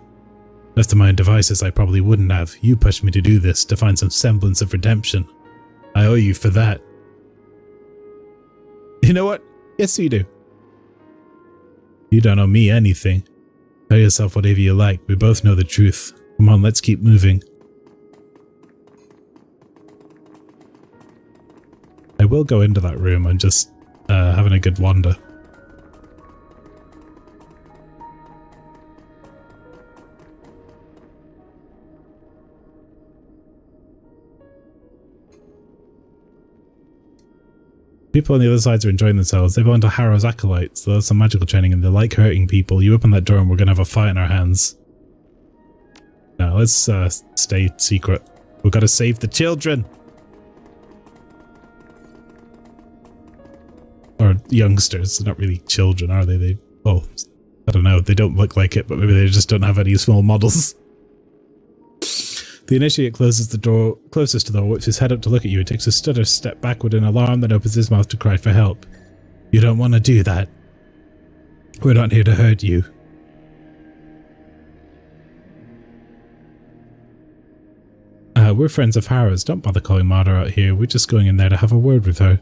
Left to my own devices, I probably wouldn't have. You pushed me to do this, to find some semblance of redemption. I owe you for that. You know what? Yes, you do. You don't owe me anything. Tell yourself whatever you like. We both know the truth. Come on, let's keep moving. I will go into that room. I'm just having a good wander. People on the other sides are enjoying themselves. They belong to Harrow's acolytes. There's some magical training and they like hurting people. You open that door and we're going to have a fight in our hands. Now let's stay secret. We've got to save the children. Or youngsters. They're not really children, are they? Oh, I don't know. They don't look like it, but maybe they just don't have any small models. The initiate closes the door closest to the door, whips his head up to look at you. He takes a stutter step backward in alarm, then opens his mouth to cry for help. You don't want to do that. We're not here to hurt you. We're friends of Harrow's. Don't bother calling Marta out here. We're just going in there to have a word with her.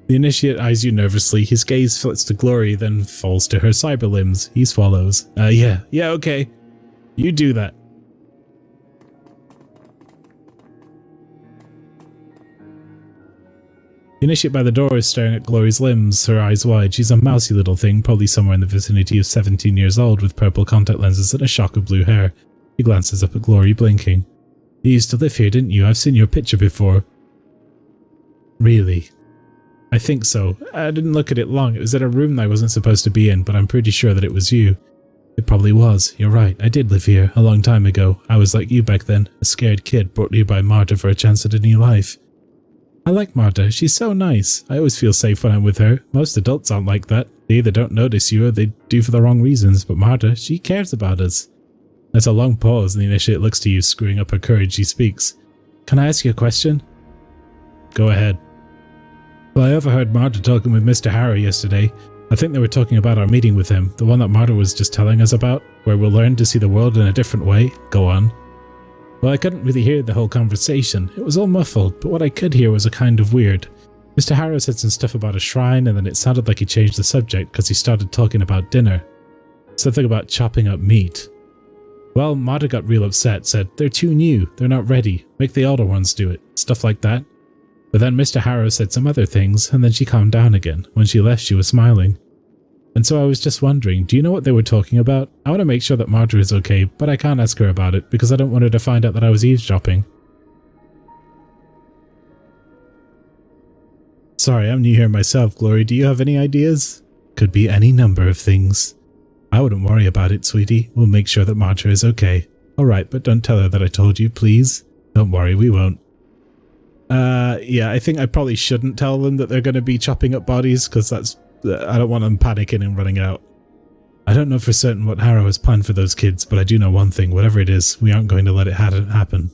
The initiate eyes you nervously. His gaze flits to Glory, then falls to her cyber limbs. He swallows. Yeah, okay. You do that. The initiate by the door is staring at Glory's limbs, her eyes wide. She's a mousy little thing, probably somewhere in the vicinity of 17 years old, with purple contact lenses and a shock of blue hair. He glances up at Glory, blinking. You used to live here, didn't you? I've seen your picture before. Really? I think so. I didn't look at it long. It was in a room I wasn't supposed to be in, but I'm pretty sure that it was you. It probably was. You're right. I did live here, a long time ago. I was like you back then, a scared kid brought here by Marta for a chance at a new life. I like Marta. She's so nice. I always feel safe when I'm with her. Most adults aren't like that. They either don't notice you or they do for the wrong reasons, but Marta, she cares about us. There's a long pause and the initiate looks to you, screwing up her courage. She speaks. Can I ask you a question? Go ahead. Well, I overheard Marta talking with Mr. Harrow yesterday. I think they were talking about our meeting with him, the one that Marta was just telling us about, where we'll learn to see the world in a different way. Go on. Well, I couldn't really hear the whole conversation. It was all muffled, but what I could hear was a kind of weird. Mr. Harrow said some stuff about a shrine, and then it sounded like he changed the subject because he started talking about dinner. Something about chopping up meat. Well, Marta got real upset, said, they're too new, they're not ready, make the older ones do it, stuff like that. But then Mr. Harrow said some other things, and then she calmed down again. When she left, she was smiling. And so I was just wondering, do you know what they were talking about? I want to make sure that Marta is okay, but I can't ask her about it, because I don't want her to find out that I was eavesdropping. Sorry, I'm new here myself, Glory. Do you have any ideas? Could be any number of things. I wouldn't worry about it, sweetie. We'll make sure that Marta is okay. Alright, but don't tell her that I told you, please. Don't worry, we won't. Yeah, I think I probably shouldn't tell them that they're going to be chopping up bodies, because that's... I don't want them panicking and running out. I don't know for certain what Harrow has planned for those kids, but I do know one thing. Whatever it is, we aren't going to let it happen.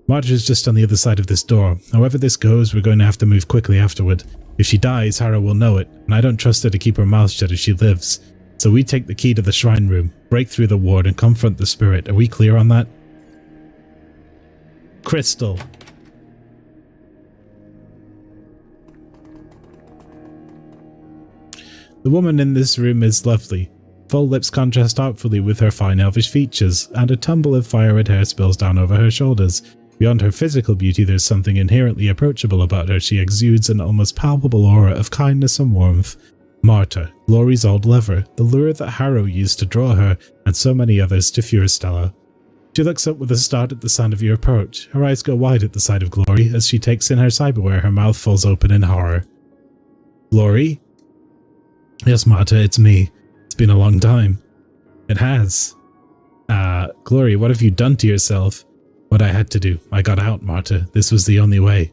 Marta is just on the other side of this door. However this goes, we're going to have to move quickly afterward. If she dies, Harrow will know it, and I don't trust her to keep her mouth shut if she lives. So we take the key to the shrine room, break through the ward, and confront the spirit. Are we clear on that? Crystal. The woman in this room is lovely. Full lips contrast artfully with her fine elvish features, and a tumble of fire-red hair spills down over her shoulders. Beyond her physical beauty, there's something inherently approachable about her. She exudes an almost palpable aura of kindness and warmth. Marta, Glory's old lover, the lure that Harrow used to draw her, and so many others, to Furistella. She looks up with a start at the sound of your approach. Her eyes go wide at the sight of Glory. As she takes in her cyberware, her mouth falls open in horror. Glory? Yes, Marta, it's me. It's been a long time. It has. Glory, what have you done to yourself? What I had to do. I got out, Marta. This was the only way.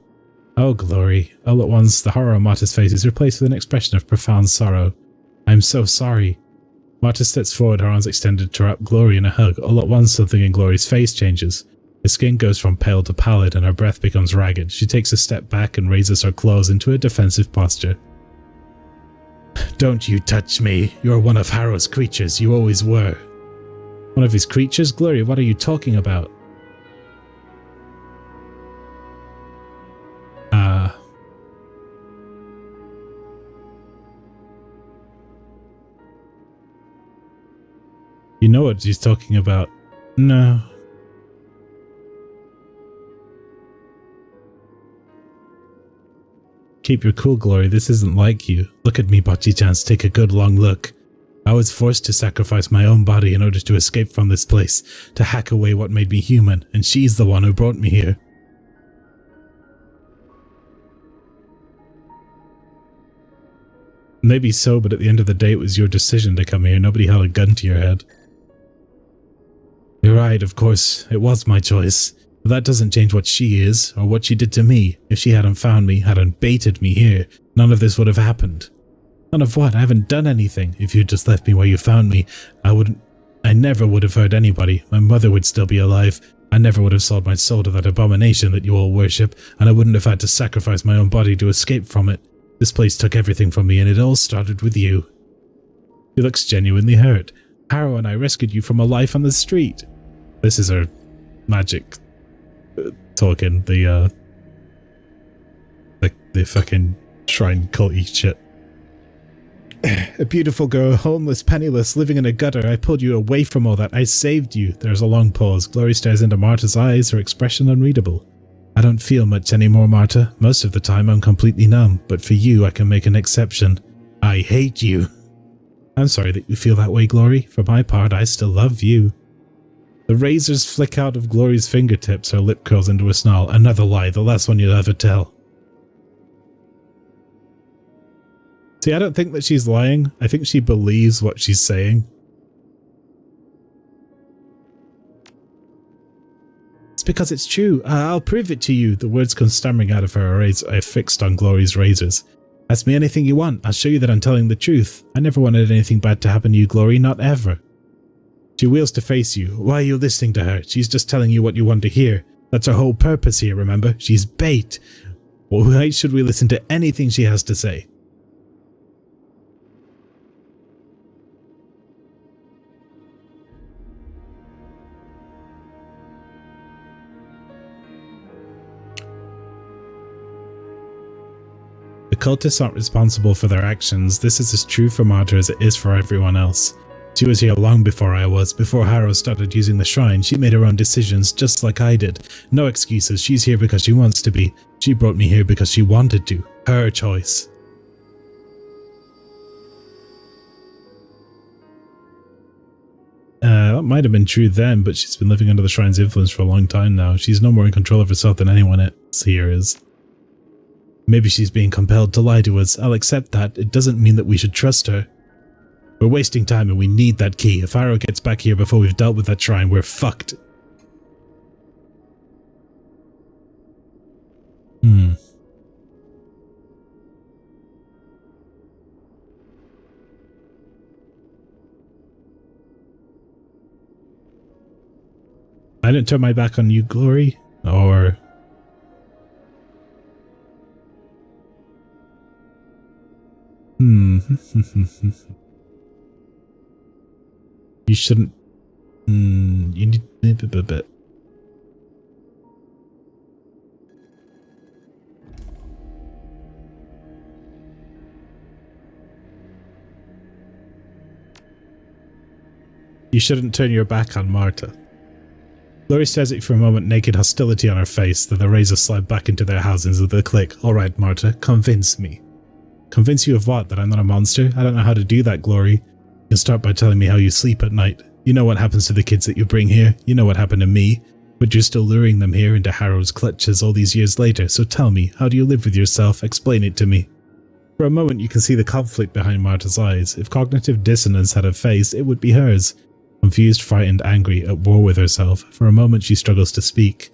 Oh, Glory. All at once, the horror on Marta's face is replaced with an expression of profound sorrow. I'm so sorry. Marta steps forward, her arms extended to wrap Glory in a hug. All at once, something in Glory's face changes. Her skin goes from pale to pallid, and her breath becomes ragged. She takes a step back and raises her claws into a defensive posture. Don't you touch me. You're one of Harrow's creatures. You always were. One of his creatures? Glory, what are you talking about? You know what he's talking about. No. Keep your cool, Glory. This isn't like you. Look at me, Bocce-chance. Take a good long look. I was forced to sacrifice my own body in order to escape from this place, to hack away what made me human, and she's the one who brought me here. Maybe so, but at the end of the day it was your decision to come here. Nobody held a gun to your head. You're right, of course. It was my choice. But that doesn't change what she is, or what she did to me. If she hadn't found me, hadn't baited me here, none of this would have happened. None of what? I haven't done anything. If you'd just left me where you found me, I wouldn't I never would have hurt anybody. My mother would still be alive. I never would have sold my soul to that abomination that you all worship, and I wouldn't have had to sacrifice my own body to escape from it. This place took everything from me, and it all started with you. She looks genuinely hurt. Harrow and I rescued you from a life on the street. This is her magic talking, the fucking shrine culty shit. A beautiful girl, homeless, penniless, living in a gutter. I pulled you away from all that. I saved you. There's a long pause. Glory stares into Marta's eyes, her expression unreadable. I don't feel much anymore, Marta. Most of the time I'm completely numb, but for you I can make an exception. I hate you. I'm sorry that you feel that way, Glory. For my part, I still love you. The razors flick out of Glory's fingertips, her lip curls into a snarl. Another lie, the last one you'll ever tell. See, I don't think that she's lying. I think she believes what she's saying. It's because it's true. I'll prove it to you. The words come stammering out of her eyes, fixed on Glory's razors. Ask me anything you want. I'll show you that I'm telling the truth. I never wanted anything bad to happen to you, Glory, not ever. She wheels to face you. Why are you listening to her? She's just telling you what you want to hear. That's her whole purpose here, remember? She's bait. Why should we listen to anything she has to say? The cultists aren't responsible for their actions. This is as true for Marta as it is for everyone else. She was here long before I was. Before Harrow started using the shrine, she made her own decisions just like I did. No excuses. She's here because she wants to be. She brought me here because she wanted to. Her choice. That might have been true then, but she's been living under the shrine's influence for a long time now. She's no more in control of herself than anyone else here is. Maybe she's being compelled to lie to us. I'll accept that. It doesn't mean that we should trust her. We're wasting time and we need that key. If Harrow gets back here before we've dealt with that shrine, we're fucked. I didn't turn my back on you, Glory, or... You shouldn't... You need... a bit. You shouldn't turn your back on Marta. Glory stares at you for a moment, naked hostility on her face, then the razors slide back into their housings with a click. Alright, Marta, convince me. Convince you of what? That I'm not a monster? I don't know how to do that, Glory. You can start by telling me how you sleep at night. You know what happens to the kids that you bring here. You know what happened to me. But you're still luring them here into Harrow's clutches all these years later, so tell me, how do you live with yourself? Explain it to me. For a moment you can see the conflict behind Marta's eyes. If cognitive dissonance had a face, it would be hers. Confused, frightened, angry, at war with herself. For a moment she struggles to speak.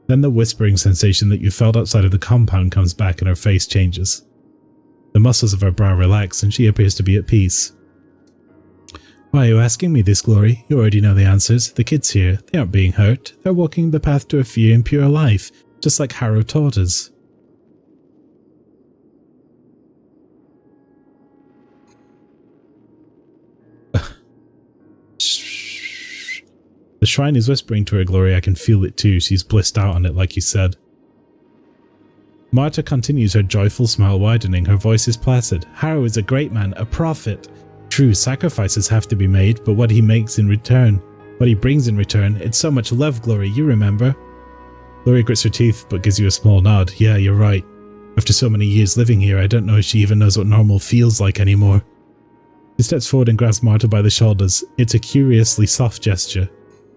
Then the whispering sensation that you felt outside of the compound comes back and her face changes. The muscles of her brow relax and she appears to be at peace. Why are you asking me this, Glory? You already know the answers. The kids here, they aren't being hurt. They're walking the path to a free and pure life, just like Harrow taught us. The shrine is whispering to her, Glory. I can feel it too. She's blissed out on it, like you said. Marta continues, her joyful smile widening. Her voice is placid. Harrow is a great man, a prophet. True, sacrifices have to be made, but what he makes in return, what he brings in return, it's so much love, Glory, you remember. Glory grits her teeth, but gives you a small nod. Yeah, you're right. After so many years living here, I don't know if she even knows what normal feels like anymore. He steps forward and grabs Marta by the shoulders. It's a curiously soft gesture.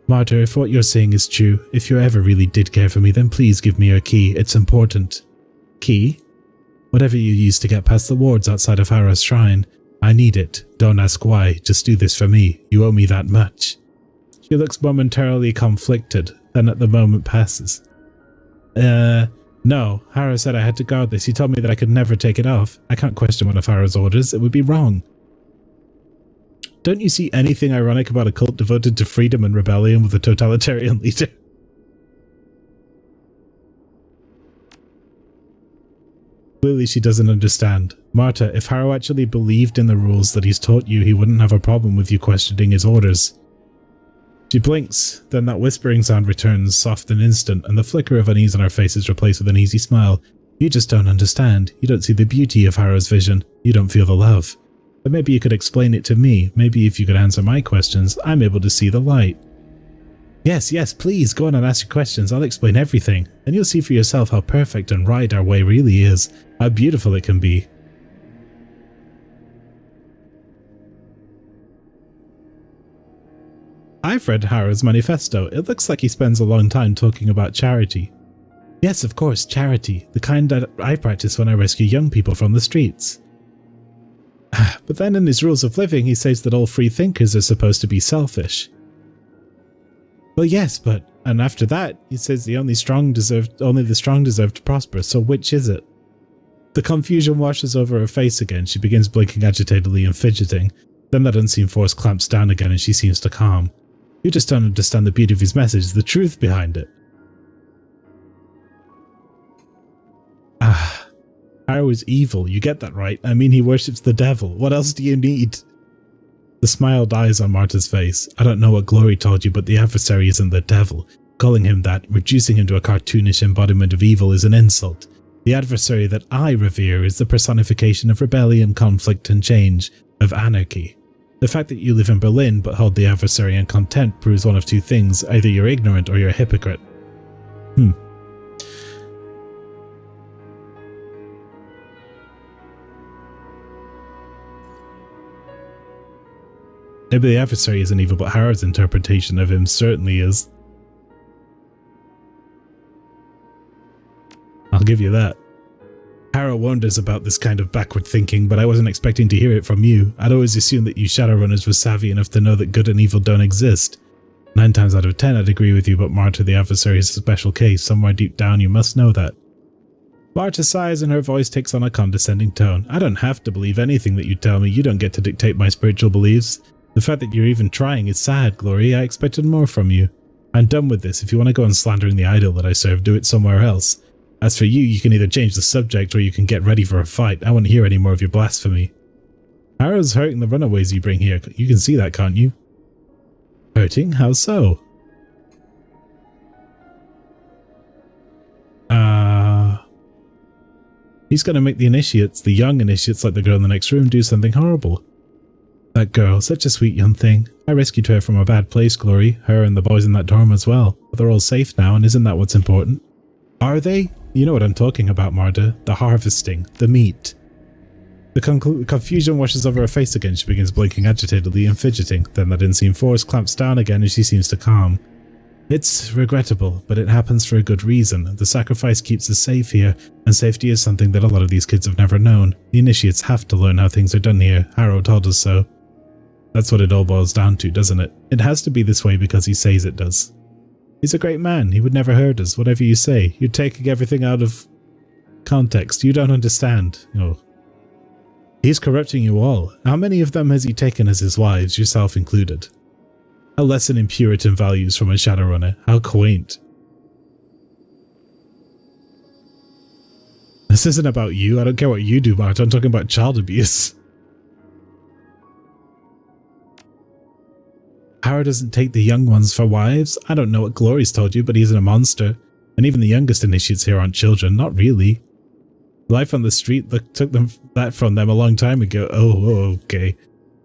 Marta, if what you're saying is true, if you ever really did care for me, then please give me your key. It's important. Key? Whatever you use to get past the wards outside of Harrow's shrine. I need it. Don't ask why. Just do this for me. You owe me that much. She looks momentarily conflicted, then at the moment passes. No. Harrow said I had to guard this. He told me that I could never take it off. I can't question one of Harrow's orders. It would be wrong. Don't you see anything ironic about a cult devoted to freedom and rebellion with a totalitarian leader? Clearly she doesn't understand. Marta, if Harrow actually believed in the rules that he's taught you, he wouldn't have a problem with you questioning his orders. She blinks, then that whispering sound returns, soft and instant, and the flicker of unease on her face is replaced with an easy smile. You just don't understand. You don't see the beauty of Harrow's vision. You don't feel the love. But maybe you could explain it to me. Maybe if you could answer my questions, I'm able to see the light. Yes, please, go on and ask your questions. I'll explain everything. And you'll see for yourself how perfect and right our way really is. How beautiful it can be. I've read Harrow's manifesto. It looks like he spends a long time talking about charity. Yes, of course, charity. The kind that I practice when I rescue young people from the streets. But then in his rules of living, he says that all free thinkers are supposed to be selfish. Well, yes, but... And after that, he says only the strong deserve to prosper, so which is it? The confusion washes over her face again. She begins blinking agitatedly and fidgeting. Then that unseen force clamps down again and she seems to calm. You just don't understand the beauty of his message, the truth behind it. Harrow is evil, you get that right? I mean, he worships the devil. What else do you need? The smile dies on Marta's face. I don't know what Glory told you, but the adversary isn't the devil. Calling him that, reducing him to a cartoonish embodiment of evil is an insult. The adversary that I revere is the personification of rebellion, conflict and change, of anarchy. The fact that you live in Berlin but hold the adversary in contempt proves one of two things. Either you're ignorant or you're a hypocrite. Maybe the adversary isn't evil, but Harrow's interpretation of him certainly is. I'll give you that. Harrow warned us about this kind of backward thinking, but I wasn't expecting to hear it from you. I'd always assumed that you Shadowrunners were savvy enough to know that good and evil don't exist. 9 times out of 10 I'd agree with you, but Marta the adversary is a special case. Somewhere deep down you must know that. Marta sighs and her voice takes on a condescending tone. I don't have to believe anything that you tell me. You don't get to dictate my spiritual beliefs. The fact that you're even trying is sad, Glory. I expected more from you. I'm done with this. If you want to go on slandering the idol that I serve, do it somewhere else. As for you, you can either change the subject or you can get ready for a fight. I won't hear any more of your blasphemy. Harrow's hurting the runaways you bring here. You can see that, can't you? Hurting? How so? He's going to make the initiates, the young initiates like the girl in the next room, do something horrible. That girl, such a sweet young thing. I rescued her from a bad place, Glory. Her and the boys in that dorm as well. But they're all safe now, and isn't that what's important? Are they? You know what I'm talking about, Marta. The harvesting. The meat. The confusion washes over her face again. She begins blinking agitatedly and fidgeting. Then that unseen force clamps down again and she seems to calm. It's regrettable, but it happens for a good reason. The sacrifice keeps us safe here, and safety is something that a lot of these kids have never known. The initiates have to learn how things are done here. Harrow told us so. That's what it all boils down to, doesn't it? It has to be this way because he says it does. He's a great man. He would never hurt us. Whatever you say, you're taking everything out of context. You don't understand. No. He's corrupting you all. How many of them has he taken as his wives, yourself included? A lesson in Puritan values from a Shadowrunner. How quaint. This isn't about you. I don't care what you do, Marta. I'm talking about child abuse. Harrow doesn't take the young ones for wives. I don't know what Glory's told you, but he isn't a monster. And even the youngest initiates here aren't children. Not really. Life on the street took that from them a long time ago. Oh, okay.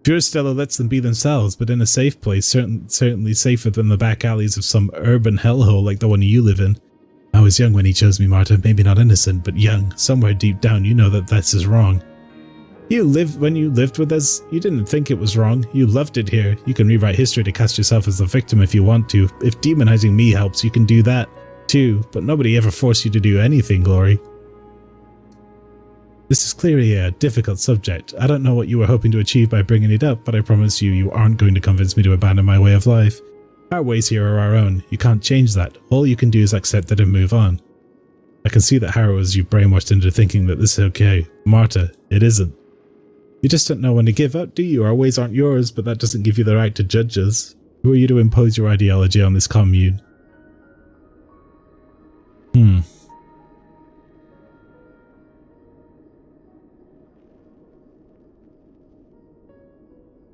Pure Stella lets them be themselves, but in a safe place, certainly safer than the back alleys of some urban hellhole like the one you live in. I was young when he chose me, Marta. Maybe not innocent, but young. Somewhere deep down you know that this is wrong. When you lived with us, you didn't think it was wrong. You loved it here. You can rewrite history to cast yourself as the victim if you want to. If demonizing me helps, you can do that too, but nobody ever forced you to do anything, Glory. This is clearly a difficult subject. I don't know what you were hoping to achieve by bringing it up, but I promise you aren't going to convince me to abandon my way of life. Our ways here are our own. You can't change that. All you can do is accept it and move on. I can see that Harrow has you brainwashed into thinking that this is okay. Marta, it isn't. You just don't know when to give up, do you? Our ways aren't yours, but that doesn't give you the right to judge us. Who are you to impose your ideology on this commune? An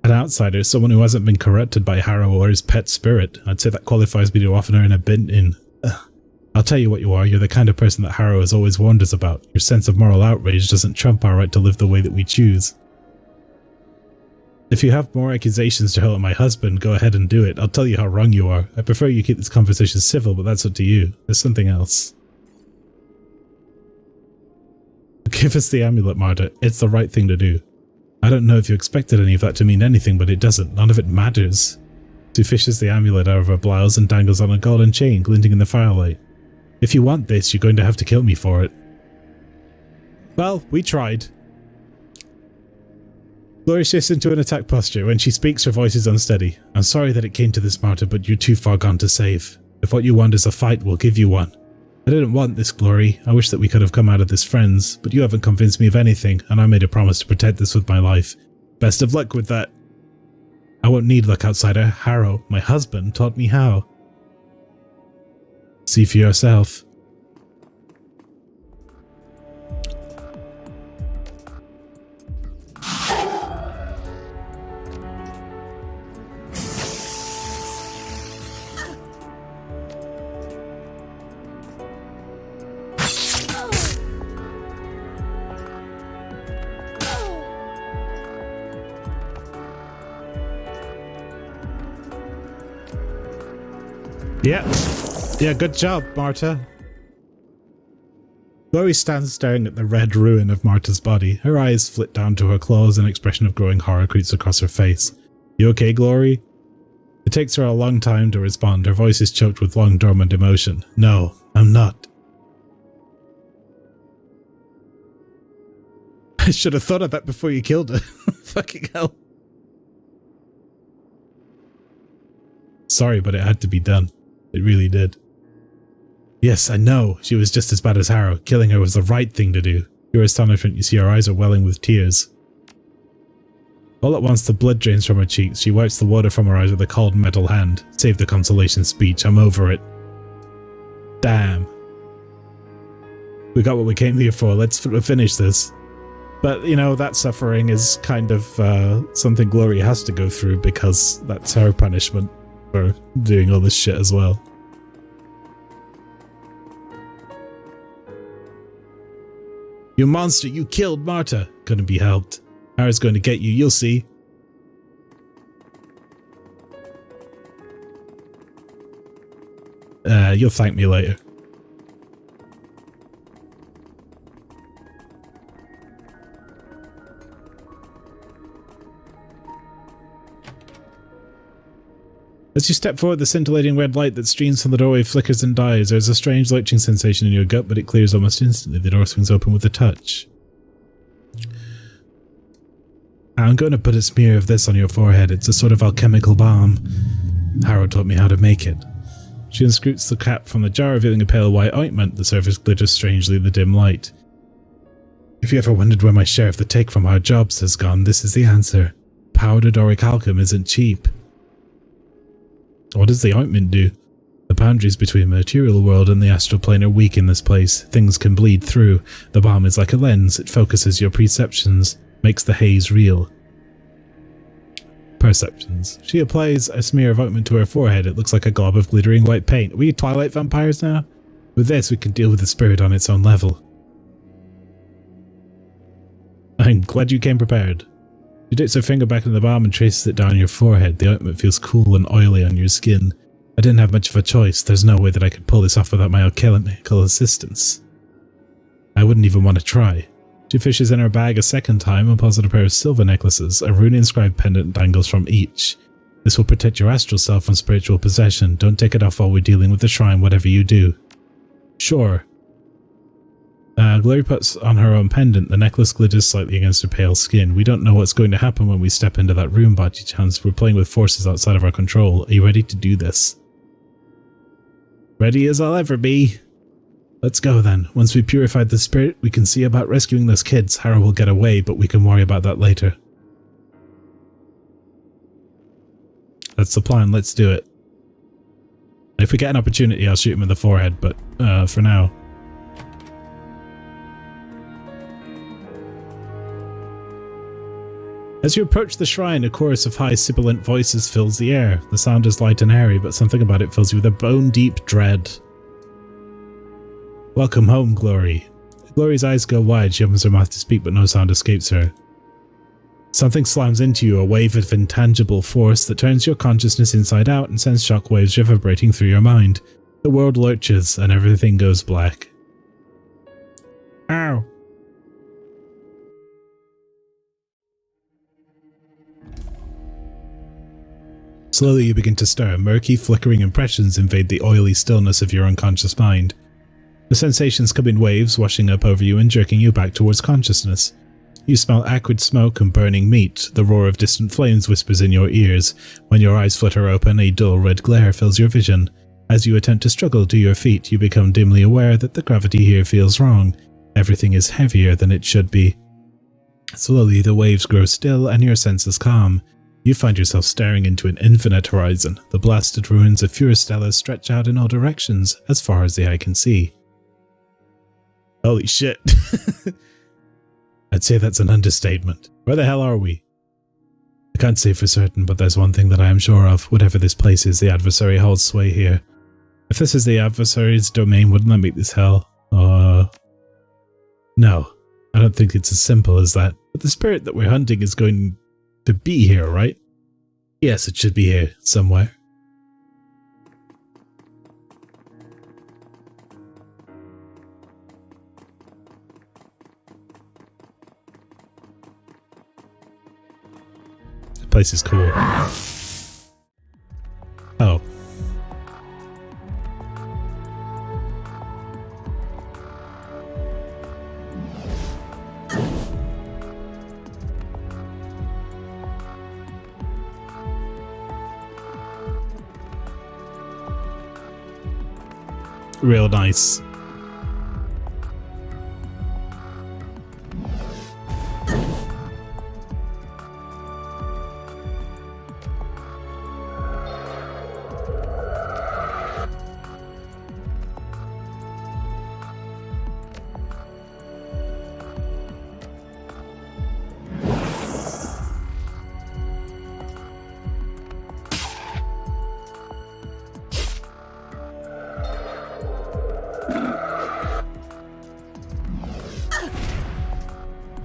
outsider, someone who hasn't been corrupted by Harrow or his pet spirit. I'd say that qualifies me to offer her in a bin in. I'll tell you what you are, you're the kind of person that Harrow has always warned us about. Your sense of moral outrage doesn't trump our right to live the way that we choose. If you have more accusations to hurl at my husband, go ahead and do it. I'll tell you how wrong you are. I prefer you keep this conversation civil, but that's up to you. There's something else. Give us the amulet, Marta. It's the right thing to do. I don't know if you expected any of that to mean anything, but it doesn't. None of it matters. She fishes the amulet out of her blouse and dangles on a golden chain glinting in the firelight. If you want this, you're going to have to kill me for it. Well, we tried. Glory shifts into an attack posture. When she speaks, her voice is unsteady. I'm sorry that it came to this, Marta, but you're too far gone to save. If what you want is a fight, we'll give you one. I didn't want this, Glory. I wish that we could have come out of this friends, but you haven't convinced me of anything, and I made a promise to protect this with my life. Best of luck with that. I won't need luck, outsider. Harrow, my husband, taught me how. See for yourself. Yeah, good job, Marta. Glory stands staring at the red ruin of Marta's body. Her eyes flit down to her claws, and an expression of growing horror creeps across her face. You okay, Glory? It takes her a long time to respond. Her voice is choked with long dormant emotion. No, I'm not. I should have thought of that before you killed her. Fucking hell. Sorry, but it had to be done. It really did. Yes, I know. She was just as bad as Harrow. Killing her was the right thing to do. Your astonishment, you see her eyes are welling with tears. All at once the blood drains from her cheeks. She wipes the water from her eyes with a cold metal hand. Save the consolation speech. I'm over it. Damn. We got what we came here for. Let's finish this. But, you know, that suffering is kind of something Glory has to go through because that's her punishment for doing all this shit as well. You monster, you killed Marta. Couldn't be helped. Harrow's going to get you, you'll see. You'll thank me later. As you step forward, the scintillating red light that streams from the doorway flickers and dies. There's a strange lurching sensation in your gut, but it clears almost instantly. The door swings open with a touch. I'm going to put a smear of this on your forehead. It's a sort of alchemical balm. Harrow taught me how to make it. She unscrews the cap from the jar, revealing a pale white ointment. The surface glitters strangely in the dim light. If you ever wondered where my share of the take from our jobs has gone, this is the answer. Powdered orichalcum isn't cheap. What does the ointment do? The boundaries between the material world and the astral plane are weak in this place. Things can bleed through. The balm is like a lens. It focuses your perceptions, makes the haze real. Perceptions. She applies a smear of ointment to her forehead. It looks like a glob of glittering white paint. Are we Twilight vampires now? With this, we can deal with the spirit on its own level. I'm glad you came prepared. She dips her finger back in the balm and traces it down your forehead. The ointment feels cool and oily on your skin. I didn't have much of a choice. There's no way that I could pull this off without my alchemical assistance. I wouldn't even want to try. She fishes in her bag a second time and pulls out a pair of silver necklaces. A rune-inscribed pendant dangles from each. This will protect your astral self from spiritual possession. Don't take it off while we're dealing with the shrine, whatever you do. Sure. Glory puts on her own pendant. The necklace glitters slightly against her pale skin. We don't know what's going to happen when we step into that room, by chance. We're playing with forces outside of our control. Are you ready to do this? Ready as I'll ever be. Let's go then. Once we purified the spirit, we can see about rescuing those kids. Harrow will get away, but we can worry about that later. That's the plan, let's do it. If we get an opportunity, I'll shoot him in the forehead, but for now. As you approach the shrine, a chorus of high sibilant voices fills the air. The sound is light and airy, but something about it fills you with a bone-deep dread. Welcome home, Glory. Glory's eyes go wide. She opens her mouth to speak, but no sound escapes her. Something slams into you, a wave of intangible force that turns your consciousness inside out and sends shockwaves reverberating through your mind. The world lurches, and everything goes black. Ow! Slowly you begin to stir. Murky, flickering impressions invade the oily stillness of your unconscious mind. The sensations come in waves, washing up over you and jerking you back towards consciousness. You smell acrid smoke and burning meat. The roar of distant flames whispers in your ears. When your eyes flutter open, a dull red glare fills your vision. As you attempt to struggle to your feet, you become dimly aware that the gravity here feels wrong. Everything is heavier than it should be. Slowly, the waves grow still and your senses calm. You find yourself staring into an infinite horizon. The blasted ruins of Furistella stretch out in all directions, as far as the eye can see. Holy shit. I'd say that's an understatement. Where the hell are we? I can't say for certain, but there's one thing that I am sure of. Whatever this place is, the adversary holds sway here. If this is the adversary's domain, wouldn't that make this hell? No. I don't think it's as simple as that. But the spirit that we're hunting is going to be here, right? Yes, it should be here, somewhere. The place is cool. Oh. Real nice.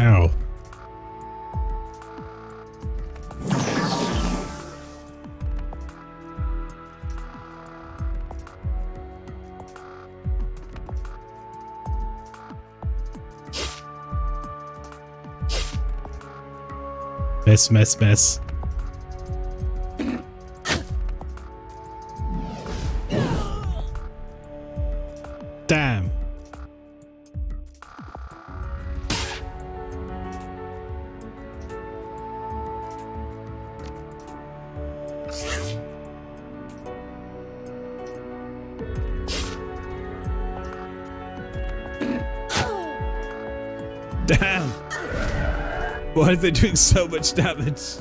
Ow. Mess. Damn. Damn! Why are they doing so much damage?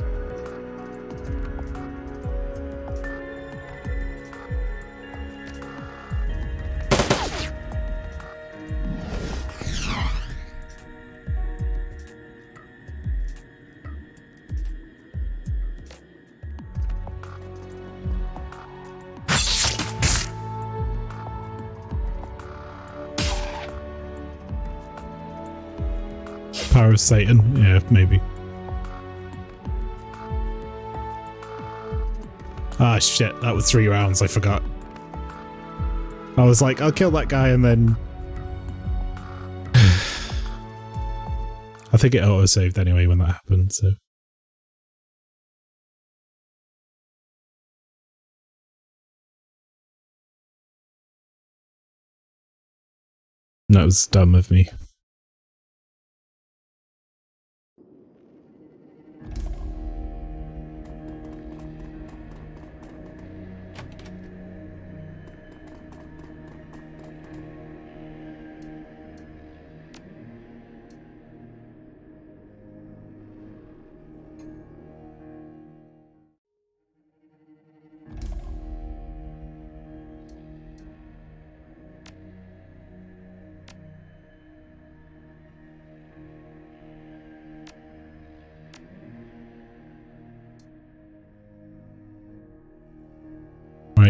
Power of Satan? Yeah, maybe. Ah, shit, that was 3 rounds, I forgot. I was like, I'll kill that guy and then... I think it auto-saved anyway when that happened, so... That was dumb of me.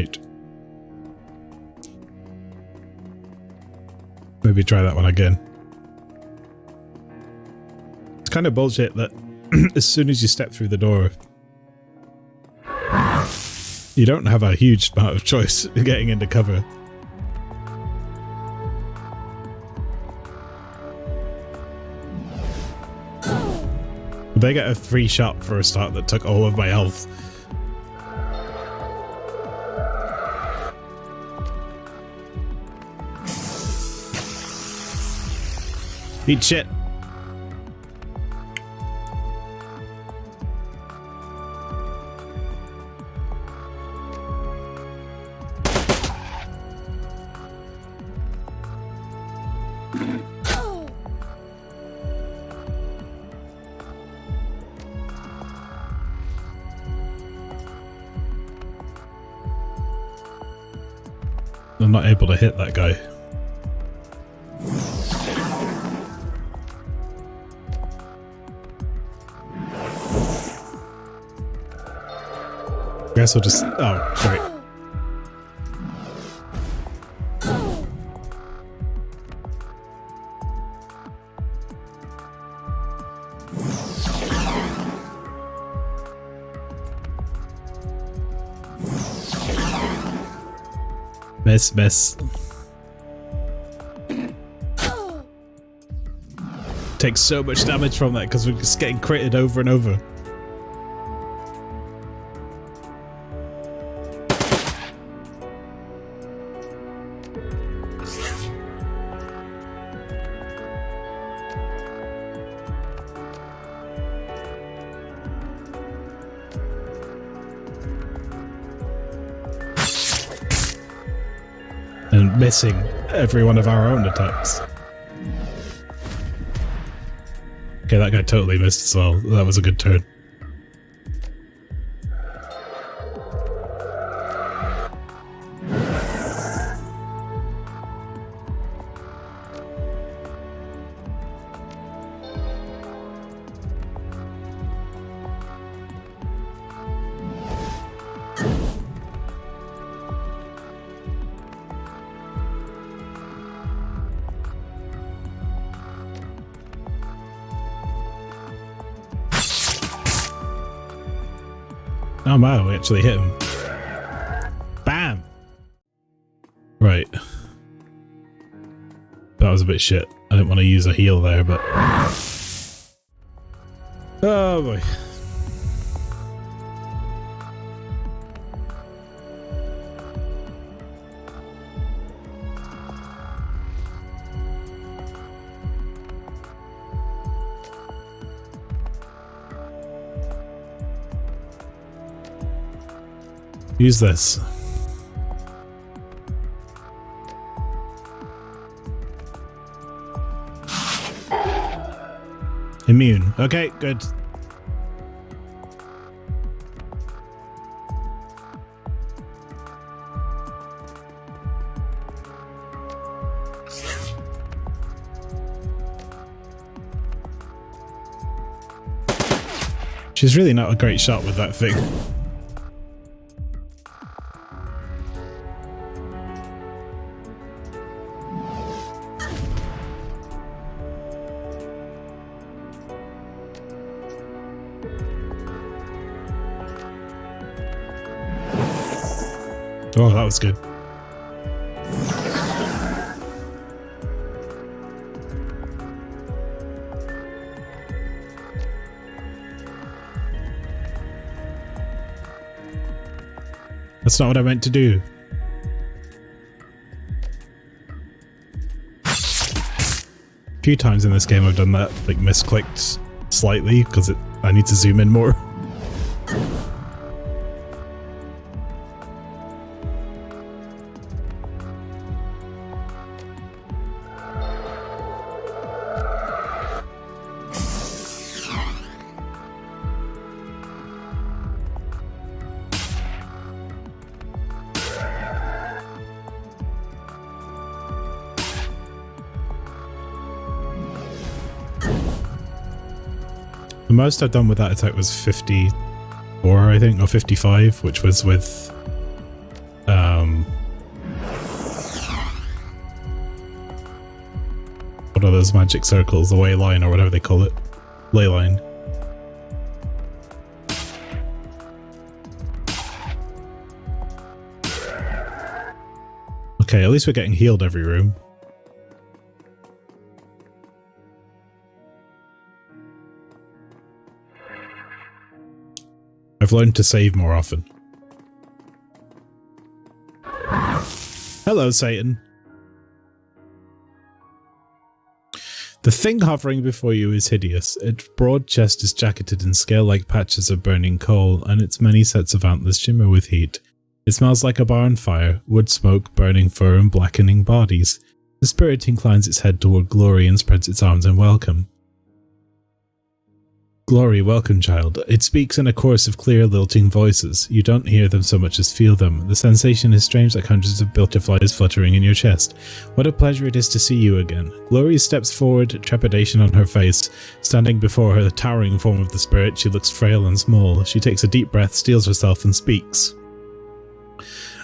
night. Maybe try that one again. It's kind of bullshit that as soon as you step through the door, you don't have a huge amount of choice getting into cover. They get a free shot for a start that took all of my health. Eat shit. I'm not able to hit that guy. I guess I'll just... Oh, great. Miss. Takes so much damage from that because we're just getting critted over and over. And missing every one of our own attacks. Okay, that guy totally missed as well. That was a good turn. Oh wow, we actually hit him. Bam! Right. That was a bit shit. I didn't want to use a heal there, but... Oh boy. Use this. Immune. Okay, good. She's really not a great shot with that thing. Oh, that was good. That's not what I meant to do. A few times in this game I've done that, like misclicked slightly because I need to zoom in more. The most I've done with that attack was 54, I think, or 55, which was with one of those magic circles, the way line or whatever they call it. Ley line. Okay, at least we're getting healed every room. I've learned to save more often. Hello, Satan. The thing hovering before you is hideous. Its broad chest is jacketed in scale-like patches of burning coal, and its many sets of antlers shimmer with heat. It smells like a barn fire, wood smoke, burning fur, and blackening bodies. The spirit inclines its head toward Glory and spreads its arms in welcome. Glory, welcome, child. It speaks in a chorus of clear, lilting voices. You don't hear them so much as feel them. The sensation is strange, like hundreds of butterflies fluttering in your chest. What a pleasure it is to see you again. Glory steps forward, trepidation on her face. Standing before her, the towering form of the spirit, she looks frail and small. She takes a deep breath, steels herself, and speaks.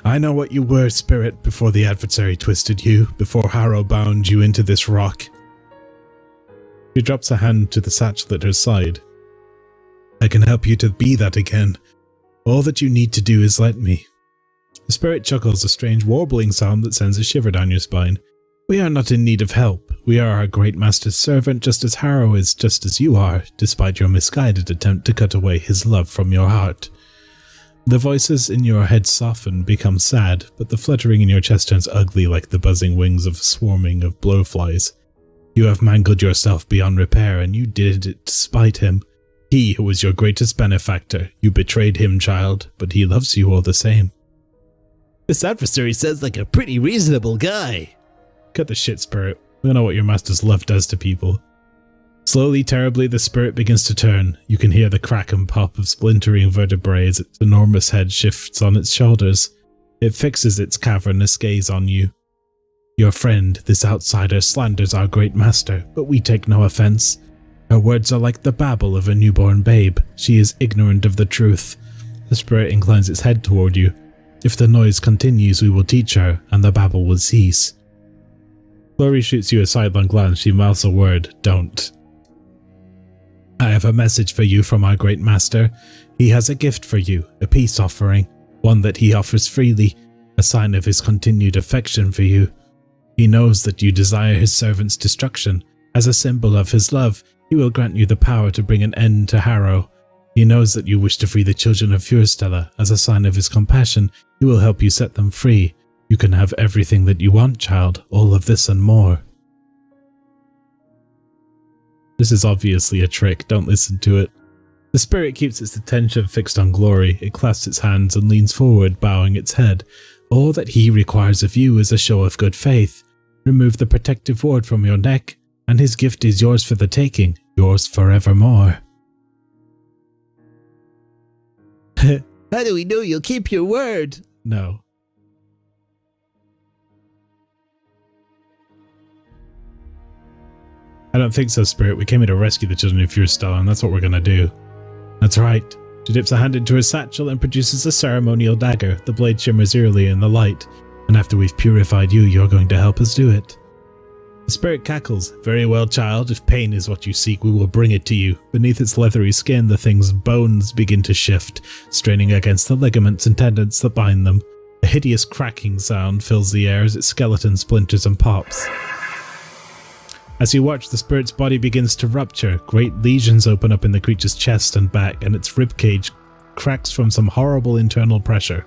I know what you were, spirit, before the adversary twisted you, before Harrow bound you into this rock. She drops a hand to the satchel at her side. I can help you to be that again. All that you need to do is let me. The spirit chuckles, a strange warbling sound that sends a shiver down your spine. We are not in need of help. We are our great master's servant, just as Harrow is, just as you are, despite your misguided attempt to cut away his love from your heart. The voices in your head soften, become sad, but the fluttering in your chest turns ugly like the buzzing wings of a swarming of blowflies. You have mangled yourself beyond repair, and you did it despite him. He who was your greatest benefactor. You betrayed him, child, but he loves you all the same. This adversary sounds like a pretty reasonable guy. Cut the shit, spirit. We know what your master's love does to people. Slowly, terribly, the spirit begins to turn. You can hear the crack and pop of splintering vertebrae as its enormous head shifts on its shoulders. It fixes its cavernous gaze on you. Your friend, this outsider, slanders our great master, but we take no offense. Her words are like the babble of a newborn babe. She is ignorant of the truth. The spirit inclines its head toward you. If the noise continues, we will teach her, and the babble will cease. Glory shoots you a sidelong glance. She mouths a word, don't. I have a message for you from our great master. He has a gift for you, a peace offering, one that he offers freely, a sign of his continued affection for you. He knows that you desire his servant's destruction. As a symbol of his love, he will grant you the power to bring an end to Harrow. He knows that you wish to free the children of Fjordstella. As a sign of his compassion, he will help you set them free. You can have everything that you want, child, all of this and more. This is obviously a trick, don't listen to it. The spirit keeps its attention fixed on Glory. It clasps its hands and leans forward, bowing its head. All that he requires of you is a show of good faith. Remove the protective ward from your neck, and his gift is yours for the taking, yours forevermore. How do we know you'll keep your word? No. I don't think so, Spirit. We came here to rescue the children of Fjordstella, and that's what we're gonna do. That's right. She dips a hand into her satchel and produces a ceremonial dagger. The blade shimmers eerily in the light. And after we've purified you, you're going to help us do it. The spirit cackles. Very well, child. If pain is what you seek, we will bring it to you. Beneath its leathery skin, the thing's bones begin to shift, straining against the ligaments and tendons that bind them. A hideous cracking sound fills the air as its skeleton splinters and pops. As you watch, the spirit's body begins to rupture. Great lesions open up in the creature's chest and back, and its ribcage cracks from some horrible internal pressure.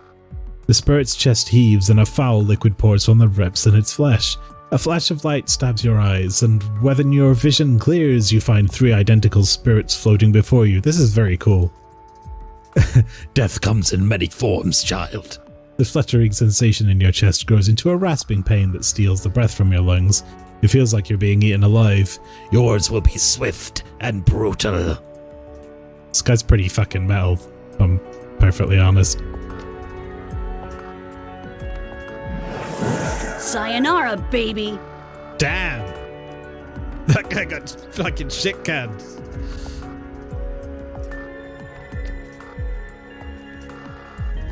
The spirit's chest heaves, and a foul liquid pours from the rips in its flesh. A flash of light stabs your eyes, and when your vision clears, you find 3 identical spirits floating before you. This is very cool. Death comes in many forms, child. The fluttering sensation in your chest grows into a rasping pain that steals the breath from your lungs. It feels like you're being eaten alive. Yours will be swift and brutal. This guy's pretty fucking metal, if I'm perfectly honest. Sayonara, baby. Damn! That guy got fucking shit canned.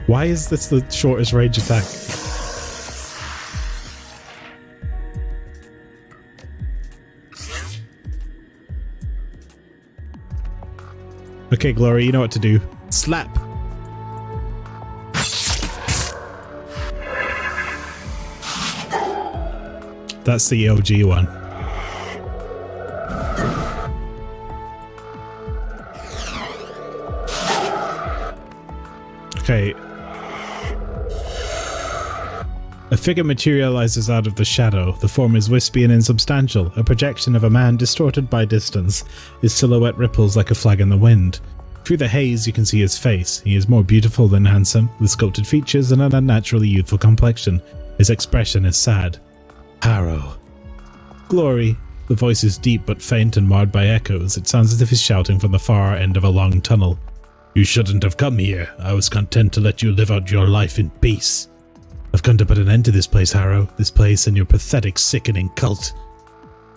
Why is this the shortest range attack? Okay, Glory, you know what to do. Slap. That's the OG one. Okay. A figure materializes out of the shadow. The form is wispy and insubstantial, a projection of a man distorted by distance. His silhouette ripples like a flag in the wind. Through the haze you can see his face. He is more beautiful than handsome, with sculpted features and an unnaturally youthful complexion. His expression is sad. Harrow. Glory. The voice is deep but faint and marred by echoes. It sounds as if he's shouting from the far end of a long tunnel. You shouldn't have come here. I was content to let you live out your life in peace. I've come to put an end to this place, Harrow. This place and your pathetic, sickening cult.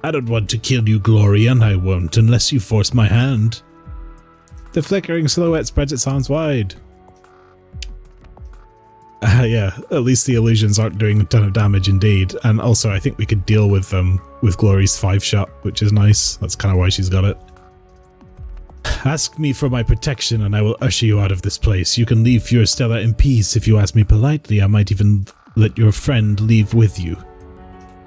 I don't want to kill you, Glory, and I won't unless you force my hand. The flickering silhouette spreads its arms wide. Yeah, at least the illusions aren't doing a ton of damage indeed. And also, I think we could deal with them with Glory's 5-shot, which is nice. That's kind of why she's got it. Ask me for my protection and I will usher you out of this place. You can leave Furstella in peace. If you ask me politely, I might even let your friend leave with you.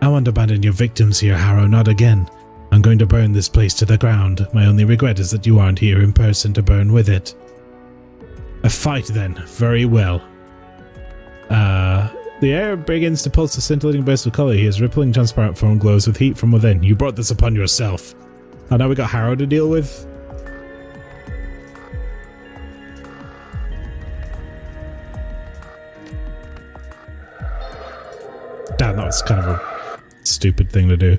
I won't abandon your victims here, Harrow, not again. I'm going to burn this place to the ground. My only regret is that you aren't here in person to burn with it. A fight then. Very well. The air begins to pulse a scintillating burst of colour. His rippling transparent form glows with heat from within. You brought this upon yourself. Oh, now we got Harrow to deal with. Damn, that was kind of a stupid thing to do.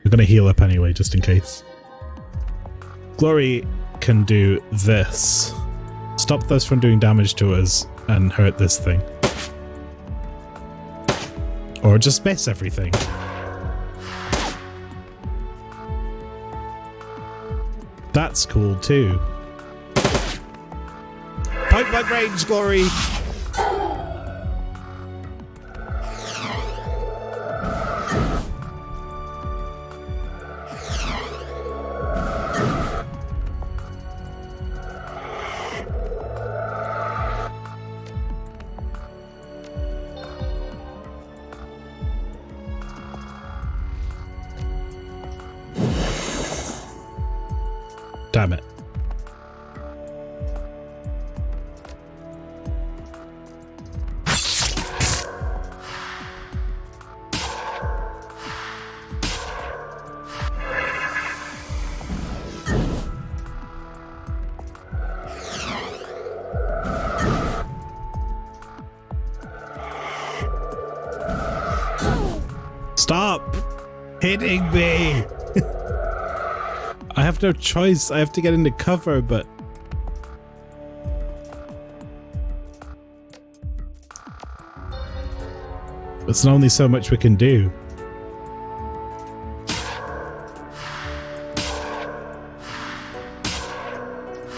We're going to heal up anyway, just in case. Glory can do this. Stop this from doing damage to us and hurt this thing. Or just miss everything. That's cool too. Point blank range, Glory! Damn it. Stop hitting me! I have no choice. I have to get into cover, but... There's only so much we can do.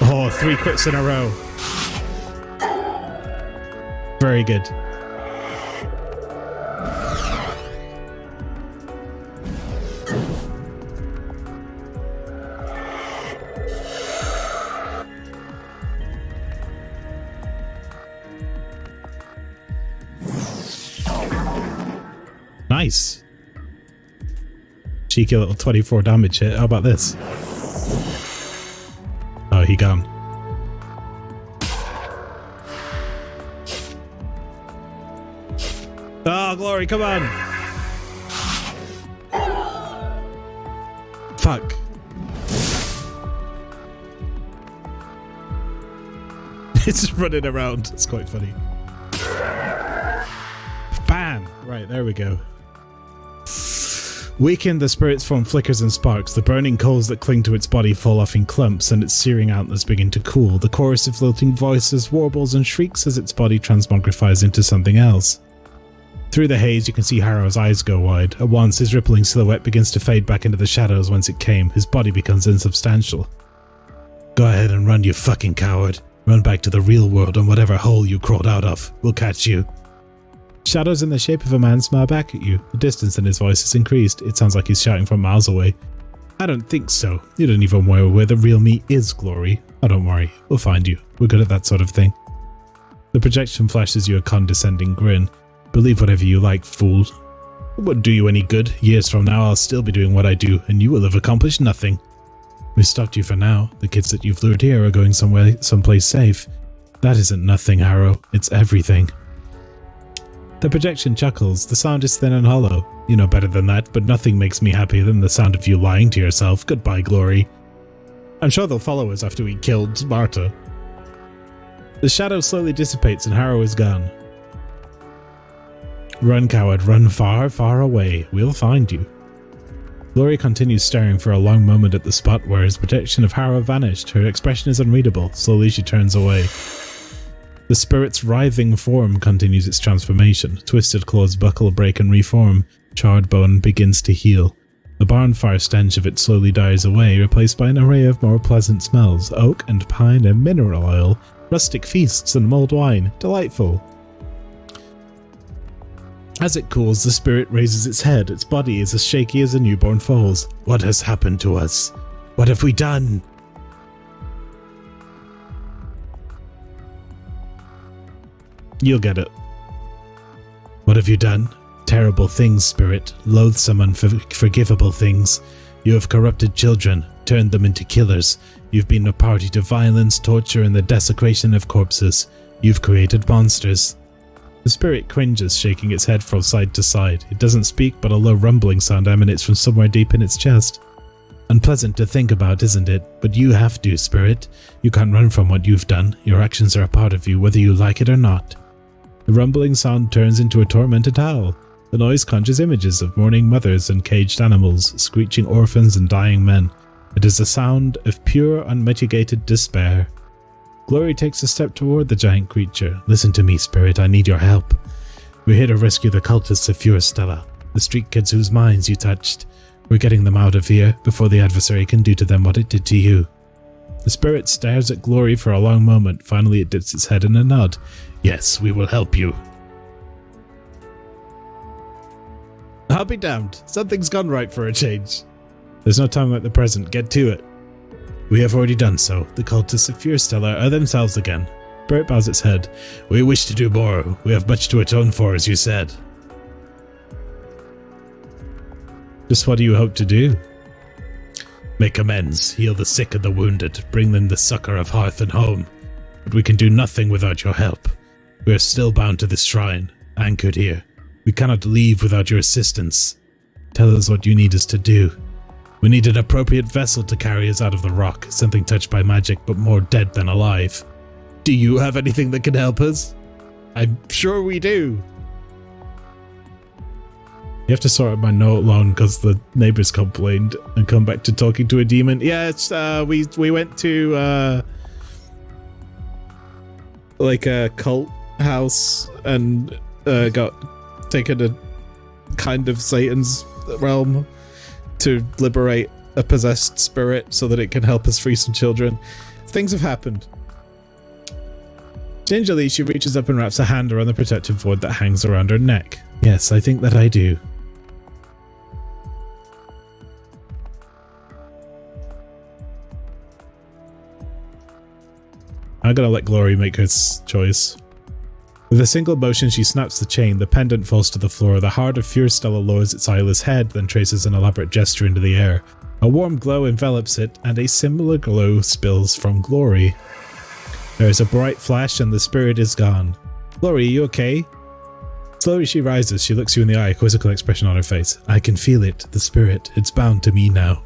Oh, 3 crits in a row. Very good. Nice. Cheeky little 24 damage hit. How about this? Oh, he gone. Oh, Glory, come on. Fuck. It's running around. It's quite funny. Bam! Right, there we go. Weakened, the spirit's form flickers and sparks. The burning coals that cling to its body fall off in clumps, and its searing antlers begin to cool. The chorus of lilting voices warbles and shrieks as its body transmogrifies into something else. Through the haze, you can see Harrow's eyes go wide. At once, his rippling silhouette begins to fade back into the shadows whence it came. His body becomes insubstantial. Go ahead and run, you fucking coward. Run back to the real world and whatever hole you crawled out of. We'll catch you. Shadows in the shape of a man smile back at you. The distance in his voice is increased. It sounds like he's shouting from miles away. I don't think so. You don't even know where the real me is, Glory. Oh, don't worry. We'll find you. We're good at that sort of thing. The projection flashes you a condescending grin. Believe whatever you like, fool. It wouldn't do you any good. Years from now, I'll still be doing what I do, and you will have accomplished nothing. We stopped you for now. The kids that you've lured here are going someplace safe. That isn't nothing, Harrow. It's everything. The projection chuckles. The sound is thin and hollow. You know better than that, but nothing makes me happier than the sound of you lying to yourself. Goodbye, Glory. I'm sure they'll follow us after we killed Marta. The shadow slowly dissipates and Harrow is gone. Run, coward, run far, far away. We'll find you. Glory continues staring for a long moment at the spot where his projection of Harrow vanished. Her expression is unreadable. Slowly she turns away. The spirit's writhing form continues its transformation. Twisted claws buckle, break and reform. Charred bone begins to heal. The bonfire stench of it slowly dies away, replaced by an array of more pleasant smells. Oak and pine and mineral oil. Rustic feasts and mulled wine. Delightful. As it cools, the spirit raises its head. Its body is as shaky as a newborn foal's. What has happened to us? What have we done? You'll get it. What have you done? Terrible things, spirit. Loathsome, unforgivable things. You have corrupted children, turned them into killers. You've been a party to violence, torture, and the desecration of corpses. You've created monsters. The spirit cringes, shaking its head from side to side. It doesn't speak, but a low rumbling sound emanates from somewhere deep in its chest. Unpleasant to think about, isn't it? But you have to, spirit. You can't run from what you've done. Your actions are a part of you, whether you like it or not. The rumbling sound turns into a tormented howl. The noise conjures images of mourning mothers and caged animals, screeching orphans and dying men. It is the sound of pure, unmitigated despair. Glory takes a step toward the giant creature. Listen to me, spirit. I need your help. We're here to rescue the cultists of Furistella, the street kids whose minds you touched. We're getting them out of here before the adversary can do to them what it did to you. The spirit stares at Glory for a long moment. Finally, it dips its head in a nod. Yes, we will help you. I'll be damned. Something's gone right for a change. There's no time like the present. Get to it. We have already done so. The cultists of Furistella are themselves again. Spirit bows its head. We wish to do more. We have much to atone for, as you said. Just what do you hope to do? Make amends, heal the sick and the wounded, bring them the succor of hearth and home. But we can do nothing without your help. We are still bound to this shrine, anchored here. We cannot leave without your assistance. Tell us what you need us to do. We need an appropriate vessel to carry us out of the rock, something touched by magic but more dead than alive. Do you have anything that can help us? I'm sure we do. You have to sort out my note long because the neighbors complained and come back to talking to a demon. Yeah, it's we went to like a cult house and got taken to kind of Satan's realm to liberate a possessed spirit so that it can help us free some children. Things have happened. Gingerly, she reaches up and wraps a hand around the protective ward that hangs around her neck. Yes, I think that I do. I'm gonna let Glory make her choice. With a single motion, she snaps the chain. The pendant falls to the floor. The heart of Furistella lowers its eyeless head, then traces an elaborate gesture into the air. A warm glow envelops it, and a similar glow spills from Glory. There is a bright flash, and the spirit is gone. Glory, are you okay? Slowly she rises. She looks you in the eye, a quizzical expression on her face. I can feel it. The spirit. It's bound to me now.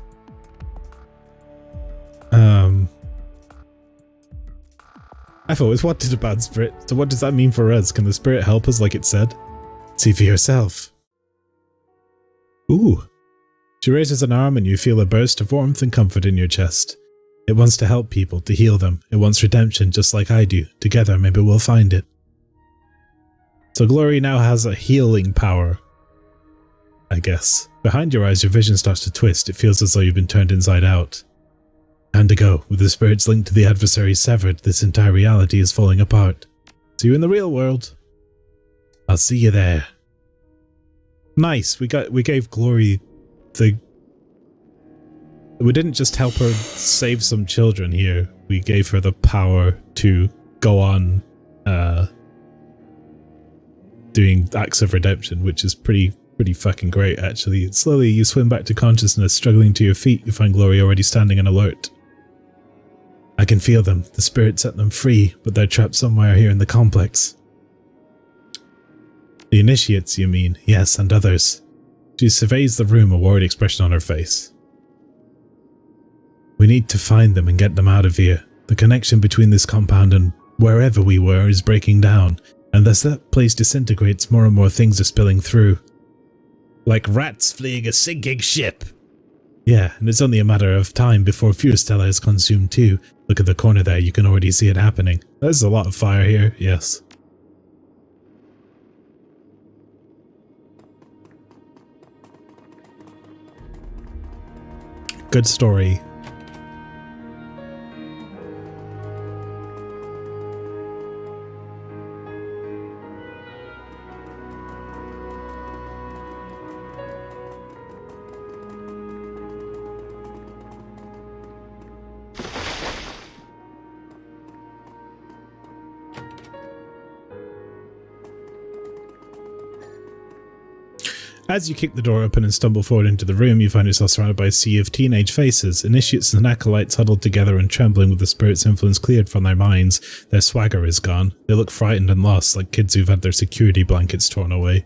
I've always wanted a bad spirit, so what does that mean for us? Can the spirit help us like it said? See for yourself. Ooh. She raises an arm and you feel a burst of warmth and comfort in your chest. It wants to help people, to heal them. It wants redemption just like I do. Together, maybe we'll find it. So Glory now has a healing power, I guess. Behind your eyes, your vision starts to twist. It feels as though you've been turned inside out. And to go, with the spirits linked to the adversary severed, this entire reality is falling apart. See you in the real world. I'll see you there. Nice, we gave Glory the We didn't just help her save some children here. We gave her the power to go on doing acts of redemption, which is pretty fucking great, actually. Slowly, you swim back to consciousness, struggling to your feet. You find Glory already standing and alert. I can feel them. The spirit set them free, but they're trapped somewhere here in the complex. The initiates, you mean? Yes, and others. She surveys the room, a worried expression on her face. We need to find them and get them out of here. The connection between this compound and wherever we were is breaking down, and as that place disintegrates, more and more things are spilling through. Like rats fleeing a sinking ship. Yeah, and it's only a matter of time before Furstella is consumed too. Look at the corner there, you can already see it happening. There's a lot of fire here, yes. Good story. As you kick the door open and stumble forward into the room, you find yourself surrounded by a sea of teenage faces. Initiates and acolytes huddled together and trembling with the spirit's influence cleared from their minds. Their swagger is gone. They look frightened and lost, like kids who've had their security blankets torn away.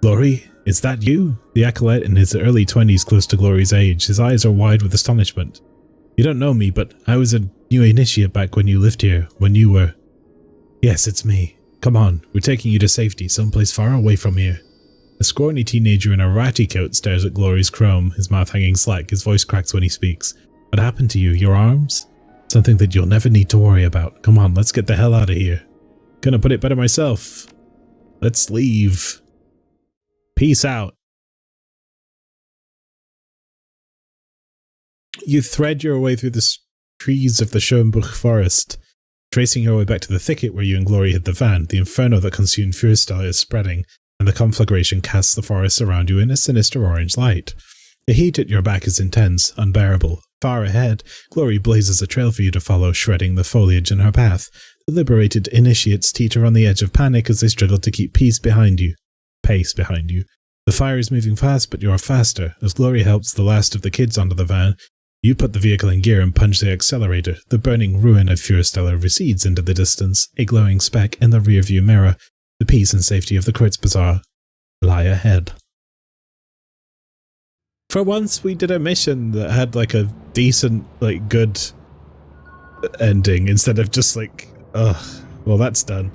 Glory, is that you? The acolyte in his early 20s, close to Glory's age. His eyes are wide with astonishment. You don't know me, but I was a new initiate back when you lived here, when you were... Yes, it's me. Come on, we're taking you to safety, someplace far away from here. A scrawny teenager in a ratty coat stares at Glory's chrome, his mouth hanging slack. His voice cracks when he speaks. What happened to you? Your arms? Something that you'll never need to worry about. Come on, let's get the hell out of here. Gonna put it better myself. Let's leave. Peace out. You thread your way through the trees of the Schönbuch forest, tracing your way back to the thicket where you and Glory hid the van. The inferno that consumed Furstella is spreading, and the conflagration casts the forest around you in a sinister orange light. The heat at your back is intense, unbearable. Far ahead, Glory blazes a trail for you to follow, shredding the foliage in her path. The liberated initiates teeter on the edge of panic as they struggle to keep pace behind you. The fire is moving fast, but you are faster. As Glory helps the last of the kids onto the van, you put the vehicle in gear and punch the accelerator. The burning ruin of Furstella recedes into the distance, a glowing speck in the rearview mirror. The peace and safety of the Kreuzbazaar lie ahead. For once, we did a mission that had like a decent, like good ending instead of just like, ugh, well that's done.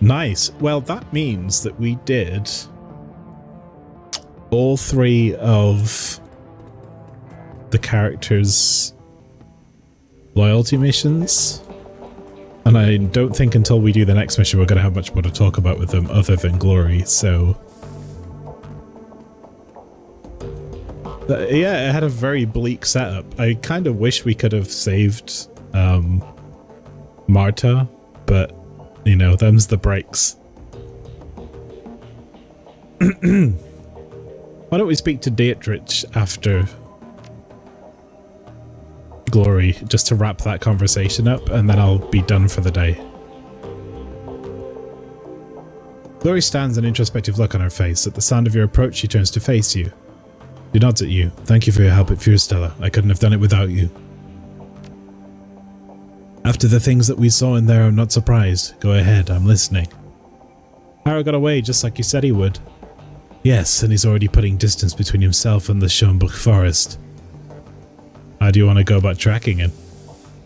Nice. Well, that means that we did all 3 of the characters' loyalty missions. And I don't think until we do the next mission we're going to have much more to talk about with them other than Glory, so... yeah, it had a very bleak setup. I kind of wish we could have saved Marta, but, you know, them's the breaks. Why don't we speak to Dietrich after Glory, just to wrap that conversation up, and then I'll be done for the day. Glory stands, an introspective look on her face. At the sound of your approach, she turns to face you. She nods at you. Thank you for your help at Furstella. I couldn't have done it without you. After the things that we saw in there, I'm not surprised. Go ahead, I'm listening. Harrow got away just like you said he would. Yes, and he's already putting distance between himself and the Schönbuch forest. How do you want to go about tracking him?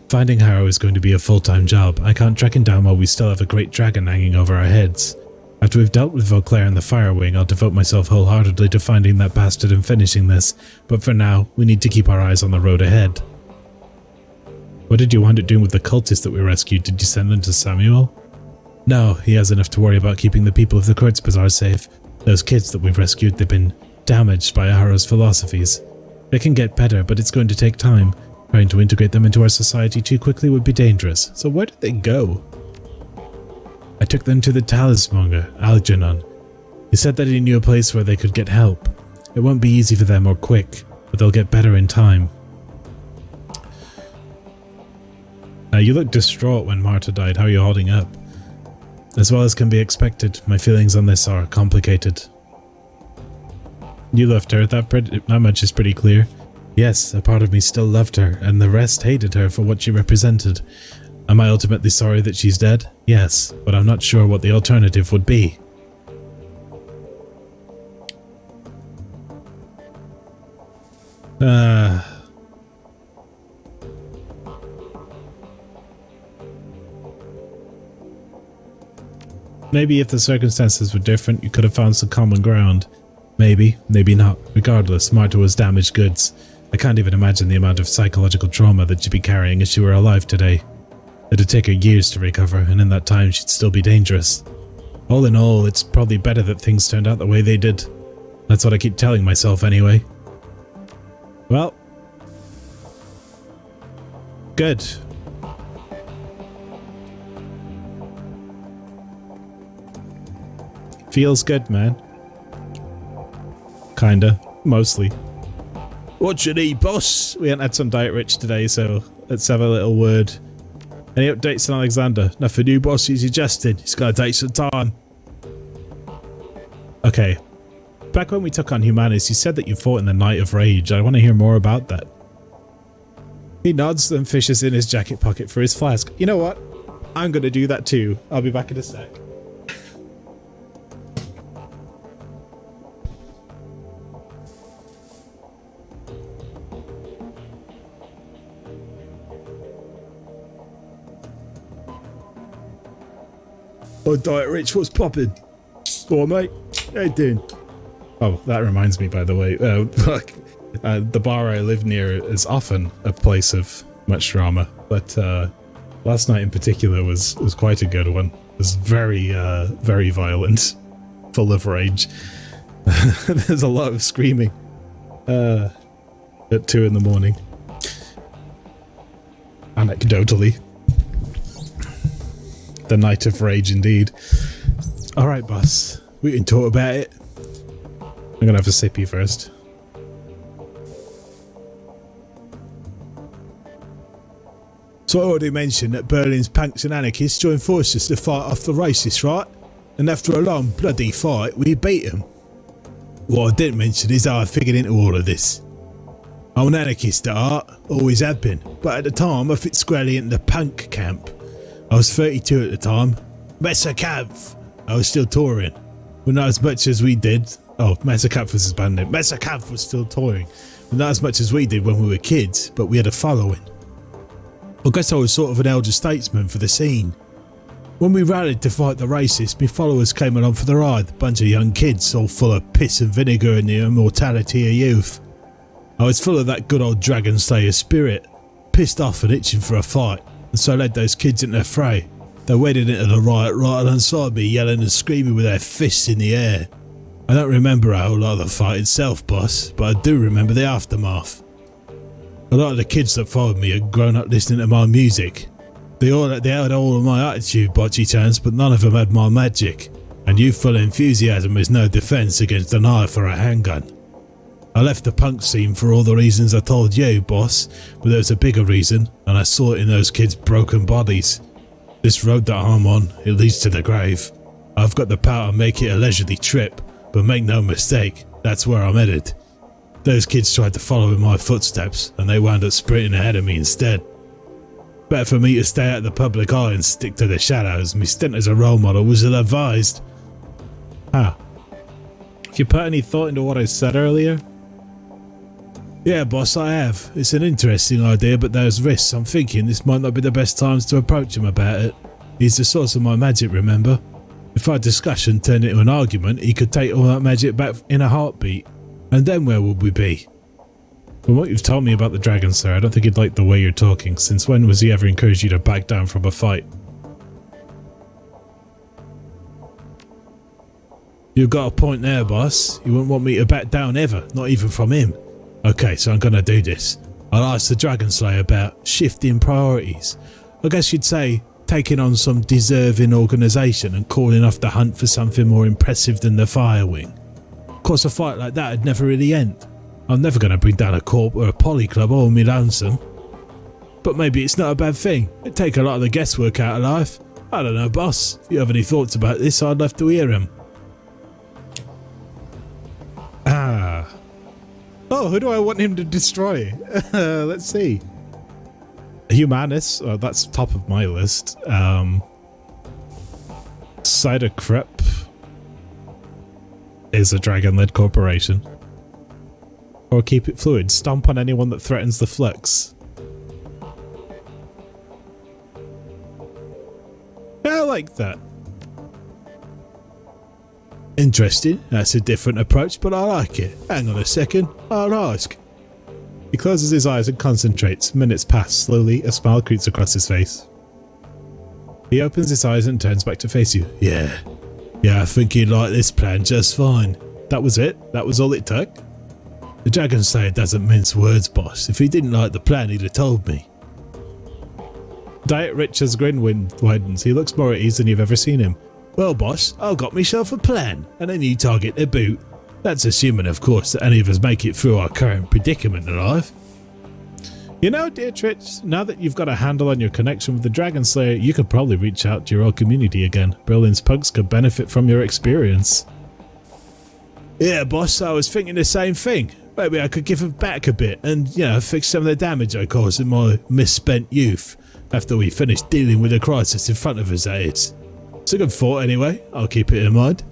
Finding Harrow is going to be a full-time job. I can't track him down while we still have a great dragon hanging over our heads. After we've dealt with Vauclair and the Fire Wing, I'll devote myself wholeheartedly to finding that bastard and finishing this, but for now, we need to keep our eyes on the road ahead. What did you wind up doing with the cultists that we rescued? Did you send them to Samuel? No, he has enough to worry about keeping the people of the Kreuzbazaar safe. Those kids that we've rescued, they've been damaged by Harrow's philosophies. They can get better, but it's going to take time. Trying to integrate them into our society too quickly would be dangerous. So where did they go? I took them to the talismonger, Algernon. He said that he knew a place where they could get help. It won't be easy for them or quick, but they'll get better in time. You looked distraught when Marta died. How are you holding up? As well as can be expected, my feelings on this are complicated. You loved her, that much is pretty clear. Yes, a part of me still loved her, and the rest hated her for what she represented. Am I ultimately sorry that she's dead? Yes, but I'm not sure what the alternative would be. Maybe if the circumstances were different, you could have found some common ground. Maybe, maybe not. Regardless, Marta was damaged goods. I can't even imagine the amount of psychological trauma that she'd be carrying if she were alive today. It'd take her years to recover, and in that time she'd still be dangerous. All in all, it's probably better that things turned out the way they did. That's what I keep telling myself anyway. Well. Good. Feels good, man. Kinda. Mostly. What you need, boss? We haven't had some Diet Rich today, so let's have a little word. Any updates on Alexander? Nothing new, boss. He's adjusted. It's gonna take some time. Okay. Back when we took on Humanis, you said that you fought in the Night of Rage. I want to hear more about that. He nods, then fishes in his jacket pocket for his flask. You know what? I'm gonna do that too. I'll be back in a sec. Oh, Diet Rich, what's poppin'? Oh, mate, how you doing? Oh, that reminds me, by the way, the bar I live near is often a place of much drama, but last night in particular was quite a good one. It was very, very violent, full of rage. There's a lot of screaming at 2 in the morning. Anecdotally. The Night of Rage, indeed. Alright, boss. We can talk about it. I'm gonna have a sippy first. So I already mentioned that Berlin's punks and anarchists joined forces to fight off the racists, right? And after a long bloody fight, we beat them. What I didn't mention is how I figured into all of this. I'm an anarchist at heart, always have been, but at the time I fit squarely into the punk camp. I was 32 at the time. Messerkampf! I was still touring. But not as much as we did. Oh, Messerkampf was his band name. Messerkampf was still touring. But not as much as we did when we were kids, but we had a following. I guess I was sort of an elder statesman for the scene. When we rallied to fight the racists, my followers came along for the ride. A bunch of young kids, all full of piss and vinegar and the immortality of youth. I was full of that good old Dragon Slayer spirit, pissed off and itching for a fight. And so I led those kids into the fray. They waded into the riot right alongside me, yelling and screaming with their fists in the air. I don't remember a whole lot of the fight itself, boss, but I do remember the aftermath. A lot of the kids that followed me had grown up listening to my music. They had all of my attitude, botchy turns, but none of them had my magic. And youthful enthusiasm is no defence against a knife or a handgun. I left the punk scene for all the reasons I told you, boss, but there was a bigger reason, and I saw it in those kids' broken bodies. This road that I'm on, it leads to the grave. I've got the power to make it a leisurely trip, but make no mistake, that's where I'm headed. Those kids tried to follow in my footsteps, and they wound up sprinting ahead of me instead. Better for me to stay out of the public eye and stick to the shadows. My stint as a role model was ill-advised. Have you put any thought into what I said earlier? Yeah, boss, I have. It's an interesting idea, but there's risks. I'm thinking this might not be the best times to approach him about it. He's the source of my magic, remember? If our discussion turned into an argument, he could take all that magic back in a heartbeat. And then where would we be? From what you've told me about the dragon, sir, I don't think he'd like the way you're talking. Since when was he ever encouraged you to back down from a fight? You've got a point there, boss. You wouldn't want me to back down ever, not even from him. Okay, so I'm gonna do this. I'll ask the Dragon Slayer about shifting priorities. I guess you'd say taking on some deserving organisation and calling off the hunt for something more impressive than the Firewing. Of course, a fight like that would never really end. I'm never going to bring down a corp or a poly club all me lonesome. But maybe it's not a bad thing. It'd take a lot of the guesswork out of life. I don't know, boss. If you have any thoughts about this, I'd love to hear them. Oh, who do I want him to destroy? Let's see. Humanus, that's top of my list. Cider Crep is a dragon-led corporation. Or keep it fluid. Stomp on anyone that threatens the flux. Yeah, I like that. Interesting. That's a different approach, but I like it. Hang on a second. I'll ask. He closes his eyes and concentrates. Minutes pass. Slowly, a smile creeps across his face. He opens his eyes and turns back to face you. Yeah, I think he'd like this plan just fine. That was it? That was all it took? The Dragon Slayer doesn't mince words, boss. If he didn't like the plan, he'd have told me. Diet Rich's grin widens. He looks more at ease than you've ever seen him. Well, boss, I've got myself a plan, and a new target to boot. That's assuming, of course, that any of us make it through our current predicament alive. You know, Dietrich, now that you've got a handle on your connection with the Dragon Slayer, you could probably reach out to your old community again. Berlin's punks could benefit from your experience. Yeah, boss, I was thinking the same thing. Maybe I could give him back a bit and, fix some of the damage I caused in my misspent youth after we finished dealing with the crisis in front of us, that is. It's a good thought anyway. I'll keep it in mind.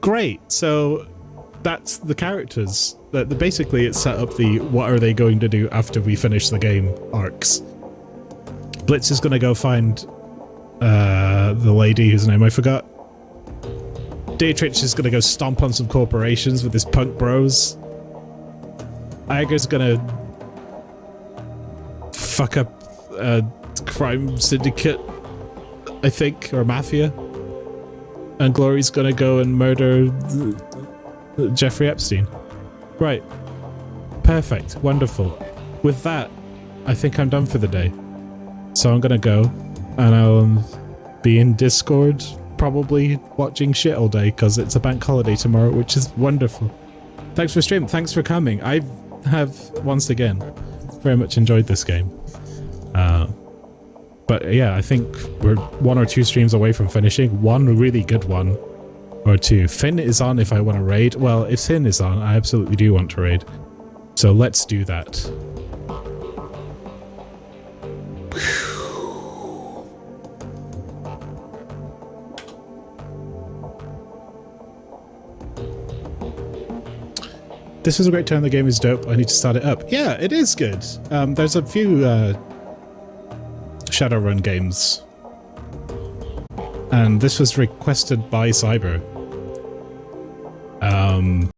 Great. So that's the characters. Basically, it's set up the what are they going to do after we finish the game arcs. Blitz is going to go find the lady whose name I forgot. Dietrich is going to go stomp on some corporations with his punk bros. Iger's going to fuck up a crime syndicate, I think, or mafia. And Glory's gonna go and murder Jeffrey Epstein. Right. Perfect. Wonderful. With that, I think I'm done for the day. So I'm gonna go and I'll be in Discord, probably watching shit all day because it's a bank holiday tomorrow, which is wonderful. Thanks for stream. Thanks for coming. I have, once again, very much enjoyed this game. But yeah, I think we're 1 or 2 streams away from finishing. One really good one, or 2. Finn is on if I want to raid. Well, if Finn is on, I absolutely do want to raid. So let's do that. This is a great turn. The game is dope. I need to start it up. Yeah, it is good. There's a few Shadowrun games, and this was requested by Cyber.